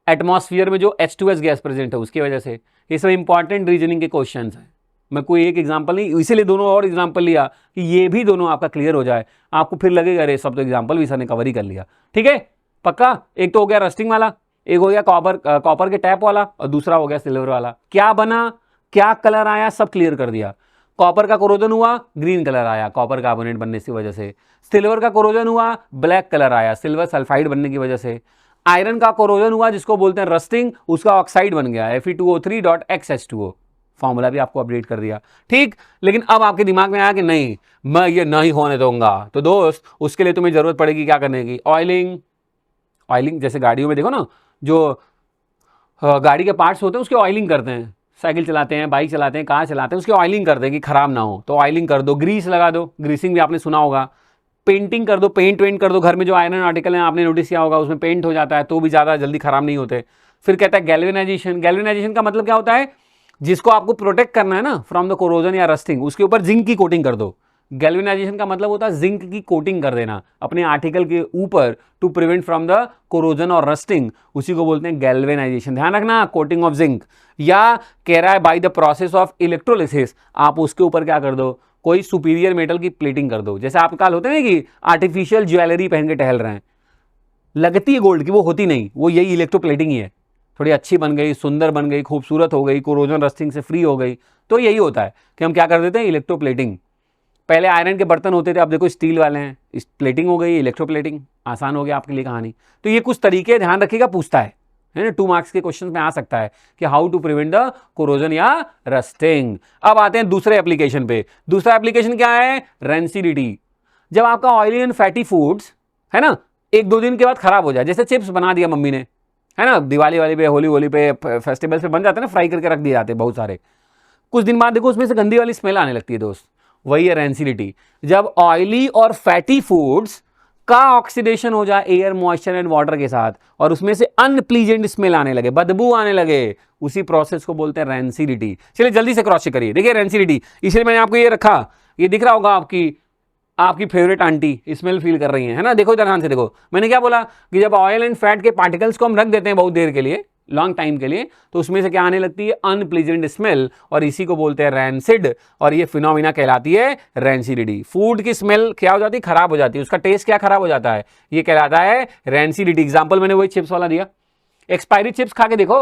एटमॉस्फेयर में जो H2S गैस प्रेजेंट है उसकी वजह से। ये सब इंपॉर्टेंट रीजनिंग के क्वेश्चन हैं, मैं कोई एक एग्जांपल नहीं, इसीलिए दोनों और एग्जांपल लिया कि ये भी दोनों आपका क्लियर हो जाए। आपको फिर लगेगा अरे सब तो एग्जांपल भी सर ने कवर ही कर लिया। ठीक है, पक्का। एक तो हो गया रस्टिंग वाला, एक हो गया कॉपर के टैप वाला, और दूसरा हो गया सिल्वर वाला। क्या बना, क्या कलर आया, सब क्लियर कर दिया। कॉपर का कोरोजन हुआ, ग्रीन कलर आया कॉपर कार्बोनेट बनने की वजह से। सिल्वर का कोरोजन हुआ, ब्लैक कलर आया सिल्वर सल्फाइड बनने की वजह से। आयरन का कोरोजन हुआ जिसको बोलते हैं रस्टिंग, उसका ऑक्साइड बन गया Fe2O3.xH2O। फॉर्मूला भी आपको अपडेट कर दिया। ठीक, लेकिन अब आपके दिमाग में आया कि नहीं मैं ये नहीं होने दूंगा, तो दोस्त उसके लिए तुम्हें जरूरत पड़ेगी क्या करने की, ऑयलिंग। ऑयलिंग जैसे गाड़ियों में देखो ना, जो गाड़ी के पार्ट्स होते हैं उसकी ऑयलिंग करते हैं, साइकिल चलाते हैं, बाइक चलाते हैं, कार चलाते हैं, उसकी ऑयलिंग करते हैं कि खराब ना हो, तो ऑयलिंग कर दो, ग्रीस लगा दो, ग्रीसिंग भी आपने सुना होगा। पेंटिंग कर दो, पेंट वेंट कर दो, घर में जो आयरन आर्टिकल हैं आपने नोटिस किया होगा उसमें पेंट हो जाता है तो भी ज़्यादा जल्दी खराब नहीं होते। फिर कहता है गैल्वेनाइजेशन। गैल्वेनाइजेशन का मतलब क्या होता है, जिसको आपको प्रोटेक्ट करना है ना फ्रॉम द कोरोजन या रस्टिंग, उसके ऊपर जिंक की कोटिंग कर दो। गैल्वेनाइजेशन का मतलब होता है जिंक की कोटिंग कर देना अपने आर्टिकल के ऊपर to prevent from the corrosion और रस्टिंग, उसी को बोलते हैं गैल्वेनाइजेशन। ध्यान रखना, कोटिंग ऑफ जिंक। या कह रहा है by the process of electrolysis, आप उसके ऊपर क्या कर दो, कोई सुपीरियर मेटल की प्लेटिंग कर दो। जैसे आप कल होते हैं कि आर्टिफिशियल ज्वेलरी पहन के टहल रहे हैं, लगती है गोल्ड की, वो होती नहीं, वो यही इलेक्ट्रोप्लेटिंग ही है। थोड़ी अच्छी बन गई, सुंदर बन गई, खूबसूरत हो गई, कोरोजन रस्टिंग से फ्री हो गई, तो यही होता है कि हम क्या कर देते हैं, इलेक्ट्रोप्लेटिंग। पहले आयरन के बर्तन होते थे, अब देखो स्टील वाले हैं, इस प्लेटिंग हो गई, इलेक्ट्रोप्लेटिंग, आसान हो गया आपके लिए कहानी। तो ये कुछ तरीके ध्यान रखिएगा, पूछता है ना, 2 मार्क्स के क्वेश्चन में आ सकता है कि how to prevent the corrosion या रस्टिंग। अब आते हैं दूसरे एप्लीकेशन पे। दूसरा एप्लीकेशन क्या है, रेंसिडिटी। जब आपका ऑयली एंड फैटी फूड्स है ना 1-2 दिन के बाद खराब हो जाए, जैसे चिप्स बना दिया मम्मी ने, है ना, दिवाली वाली पे, होली पे, फेस्टिवल पे बन जाते हैं ना, फ्राई करके रख दिए जाते हैं बहुत सारे, कुछ दिन बाद देखो उसमें से गंदी वाली स्मेल आने लगती है दोस्त, वही है रेंसिडिटी। जब ऑयली और फैटी फूड्स का ऑक्सीडेशन हो जाए एयर मॉइस्चर एंड वाटर के साथ और उसमें से अनप्लीजेंट स्मेल आने लगे, बदबू आने लगे, उसी प्रोसेस को बोलते हैं रेंसिडिटी। चलिए जल्दी से क्रॉस चेक करिए, देखिए रेंसिडिटी, इसलिए मैंने आपको ये रखा, ये दिख रहा होगा आपकी फेवरेट आंटी स्मेल फील कर रही है ना, देखो इधर ध्यान से देखो, मैंने क्या बोला कि जब ऑयल एंड फैट के पार्टिकल्स को हम रख देते हैं बहुत देर के लिए, लॉन्ग टाइम के लिए, तो उसमें से क्या आने लगती है, अनप्लीजेंट स्मेल, और इसी को बोलते हैं रैंसिड, और ये फिनोमिना कहलाती है रेंसिडिटी। फूड की स्मेल क्या हो जाती है, खराब हो जाती है, उसका टेस्ट क्या खराब हो जाता है, ये कहलाता है रेंसिडिटी। एग्जांपल मैंने वही चिप्स वाला दिया, एक्सपायरी चिप्स खा के देखो,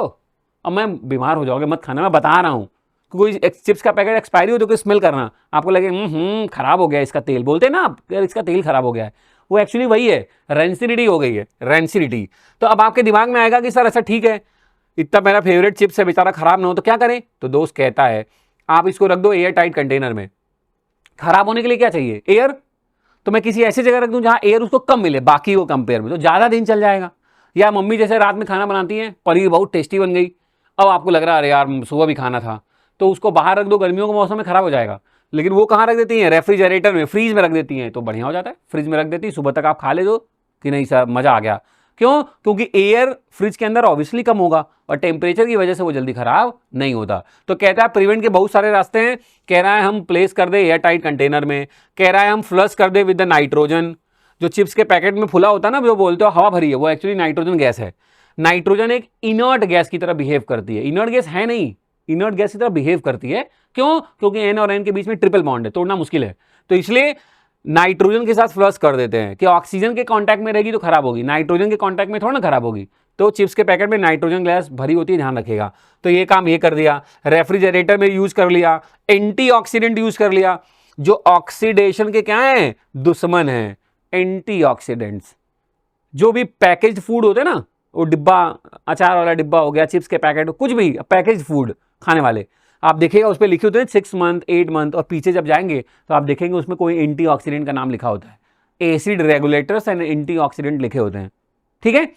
अब मैं बीमार हो जाओगे मत खाना, मैं बता रहा हूँ, कोई चिप्स का पैकेट एक्सपायरी हो तो कोई स्मेल करना, आपको लगे खराब हो गया इसका तेल, बोलते हैं ना आप, यार इसका तेल खराब हो गया है, वो एक्चुअली वही है, रेंसिडिटी हो गई है, रेंसिडिटी। तो अब आपके दिमाग में आएगा कि सर अच्छा ठीक है, इतना मेरा फेवरेट चिप्स है, बेचारा खराब ना हो तो क्या करें? तो दोस्त कहता है आप इसको रख दो एयर टाइट कंटेनर में। खराब होने के लिए क्या चाहिए? एयर। तो मैं किसी ऐसी जगह रख दूं जहां एयर उसको कम मिले बाकी को कंपेयर में, तो ज्यादा दिन चल जाएगा। या मम्मी जैसे रात में खाना बनाती है, पनीर बहुत टेस्टी बन गई, अब आपको लग रहा है अरे यार सुबह भी खाना था, तो उसको बाहर रख दो, गर्मियों के मौसम में खराब हो जाएगा। लेकिन वो कहाँ रख देती हैं? रेफ्रिजरेटर में, फ्रीज में रख देती हैं, तो बढ़िया हो जाता है। फ्रिज में रख देती है, सुबह तक आप खा ले दो कि नहीं सर मजा आ गया। क्यों? क्योंकि एयर फ्रिज के अंदर ऑब्वियसली कम होगा और टेम्परेचर की वजह से वो जल्दी खराब नहीं होता। तो कहता है प्रिवेंट के बहुत सारे रास्ते हैं। कह रहा है हम प्लेस कर दे एयर टाइट कंटेनर में, कह रहा है हम फ्लश कर दे विद द नाइट्रोजन। जो चिप्स के पैकेट में फुला होता है ना, जो बोलते हो हवा भरी है, वो एक्चुअली नाइट्रोजन गैस है। नाइट्रोजन एक इनर्ट गैस की तरह बिहेव करती है, इनर्ट गैस है नहीं, इनर्ट गैस की तरह बिहेव करती है। क्यों? क्योंकि एन और एन के बीच में ट्रिपल बॉन्ड है, तोड़ना मुश्किल है। तो इसलिए नाइट्रोजन के साथ फ्लश कर देते हैं कि ऑक्सीजन के कांटेक्ट में रहेगी तो खराब होगी, नाइट्रोजन के कांटेक्ट में थोड़ा ना खराब होगी। तो चिप्स के पैकेट में नाइट्रोजन गैस भरी होती है, ध्यान रखिएगा। तो ये काम ये कर दिया, रेफ्रिजरेटर में यूज कर लिया, एंटीऑक्सीडेंट यूज कर लिया। जो ऑक्सीडेशन के क्या है? दुश्मन है, एंटीऑक्सीडेंट्स। जो भी पैकेज्ड फूड होते हैं ना, वो डिब्बा, अचार वाला डिब्बा हो गया, चिप्स के पैकेट, कुछ भी पैकेज्ड फूड खाने वाले, आप देखिएगा उस पर लिखे होते हैं 6 मंथ 8 मंथ, और पीछे जब जाएंगे तो आप देखेंगे उसमें कोई एंटीऑक्सीडेंट का नाम लिखा होता है, एसिड रेगुलेटर्स एंड एंटीऑक्सीडेंट लिखे होते हैं। ठीक है,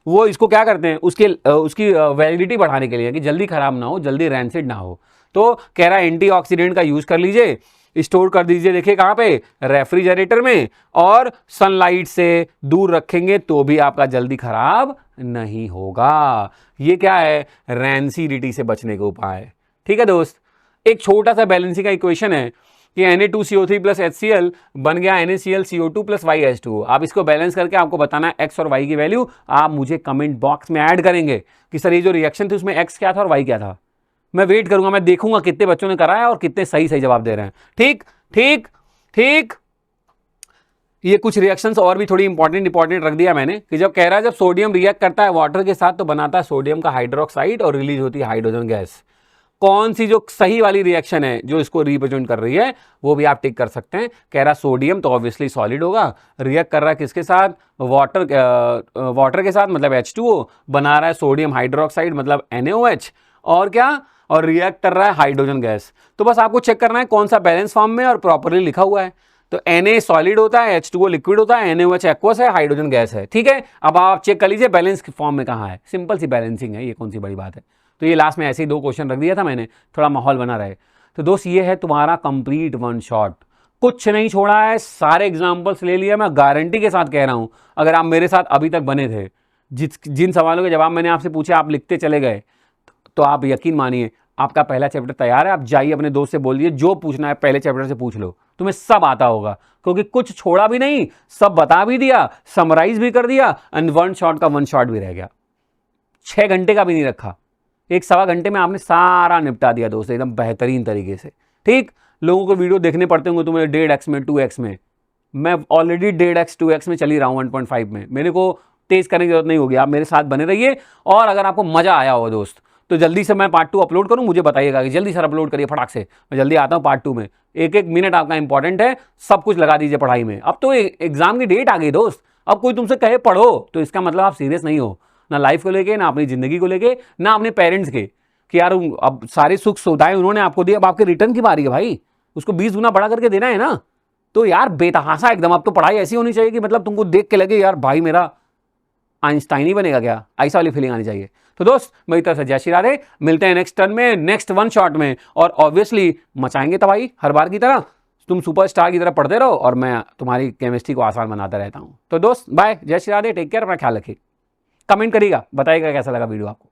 वो इसको क्या करते हैं, उसकी वैलिडिटी बढ़ाने के लिए कि जल्दी खराब ना हो, जल्दी रैंसिड ना हो। तो कह रहा है एंटीऑक्सीडेंट का यूज कर लीजिए, स्टोर कर दीजिए। देखिए कहां पे? रेफ्रिजरेटर में, और सनलाइट से दूर रखेंगे तो भी आपका जल्दी खराब नहीं होगा। ये क्या है? रैंसिडिटी से बचने का उपाय। ठीक है दोस्त, एक छोटा सा बैलेंसिंग का इक्वेशन है कि Na2CO3 प्लस HCl बन गया NaClCO2 प्लस YH2O। आप इसको बैलेंस करके आपको बताना है x और y की वैल्यू। आप मुझे कमेंट बॉक्स में ऐड करेंगे कि सर ये जो रिएक्शन थी उसमें x क्या था और y क्या था। मैं वेट करूंगा, मैं देखूंगा कितने बच्चों ने कराया और कितने सही सही जवाब दे रहे हैं। ठीक ठीक ठीक। ये कुछ रिएक्शंस और भी थोड़ी इंपॉर्टेंट रख दिया मैंने कि जब कह रहा है जब सोडियम रिएक्ट करता है वाटर के साथ तो बनाता है सोडियम का हाइड्रोक्साइड और रिलीज होती है हाइड्रोजन गैस। कौन सी जो सही वाली रिएक्शन है जो इसको रिप्रेजेंट कर रही है वो भी आप टिक कर सकते हैं। कह रहा सोडियम तो ऑब्वियसली सॉलिड होगा, रिएक्ट कर रहा है किसके साथ? वाटर के साथ, मतलब H2O, बना रहा है सोडियम हाइड्रोक्साइड मतलब NaOH, और क्या? और रिएक्ट कर रहा है हाइड्रोजन गैस। तो बस आपको चेक करना है कौन सा बैलेंस फॉर्म में और प्रॉपर्ली लिखा हुआ है। तो Na सॉलिड होता है, H2O लिक्विड होता है, NaOH एक्वस है, हाइड्रोजन गैस है। ठीक है, अब आप चेक कर लीजिए बैलेंस फॉर्म में कहाँ है। सिंपल सी बैलेंसिंग है, ये कौन सी बड़ी बात है। तो ये लास्ट में ऐसे ही 2 क्वेश्चन रख दिया था मैंने, थोड़ा माहौल बना रहे। तो दोस्त ये है तुम्हारा कंप्लीट वन शॉट, कुछ नहीं छोड़ा है, सारे एग्जांपल्स ले लिया। मैं गारंटी के साथ कह रहा हूं, अगर आप मेरे साथ अभी तक बने थे, जिन सवालों के जवाब मैंने आपसे पूछे आप लिखते चले गए, तो आप यकीन मानिए आपका पहला चैप्टर तैयार है। आप जाइए अपने दोस्त से बोल दिए जो पूछना है पहले चैप्टर से पूछ लो, तुम्हें सब आता होगा, क्योंकि कुछ छोड़ा भी नहीं, सब बता भी दिया, समराइज भी कर दिया, एंड वन शॉट का वन शॉट भी रह गया। 6 घंटे का भी नहीं रखा, 1-1.25 घंटे में आपने सारा निपटा दिया दोस्त, एकदम बेहतरीन तरीके से। ठीक, लोगों को वीडियो देखने पड़ते होंगे तुम्हें 1.5x में, 2x में, मैं ऑलरेडी 1.5x 2x में चली रहा हूँ 1.5 में, मेरे को तेज करने की जरूरत नहीं होगी। आप मेरे साथ बने रहिए, और अगर आपको मजा आया हो दोस्त तो जल्दी से मैं पार्ट 2 अपलोड करूं, मुझे बताइएगा कि जल्दी सर अपलोड करिए फटाक से, मैं जल्दी आता हूं पार्ट 2 में। 1-1 मिनट आपका इंपॉर्टेंट है, सब कुछ लगा दीजिए पढ़ाई में। अब तो एग्जाम की डेट आ गई दोस्त, अब कोई तुमसे कहे पढ़ो तो इसका मतलब आप सीरियस नहीं हो, ना लाइफ को लेके, ना अपनी जिंदगी को लेके, ना अपने पेरेंट्स के, कि यार अब सारे सुख सुविधाएं उन्होंने आपको दी, अब आपके रिटर्न की बारी है भाई, उसको 20 गुना बड़ा करके देना है ना। तो यार बेतहासा एकदम, अब तो पढ़ाई ऐसी होनी चाहिए कि मतलब तुमको देख के लगे यार भाई मेरा आइंस्टाइन ही बनेगा क्या, ऐसा वाली फीलिंग आनी चाहिए। तो दोस्त मेरी तरफ से जय श्री राधे, मिलते हैं नेक्स्ट टर्न में, नेक्स्ट वन शॉट में, और ऑब्वियसली मचाएंगे तबाही हर बार की तरह। तुम सुपरस्टार की तरह पढ़ते रहो और मैं तुम्हारी केमिस्ट्री को आसान बनाता रहता हूं। तो दोस्त बाय, जय श्री राधे, टेक केयर, अपना ख्याल रखिए। कमेंट करिएगा, बताइएगा कैसा लगा वीडियो आपको।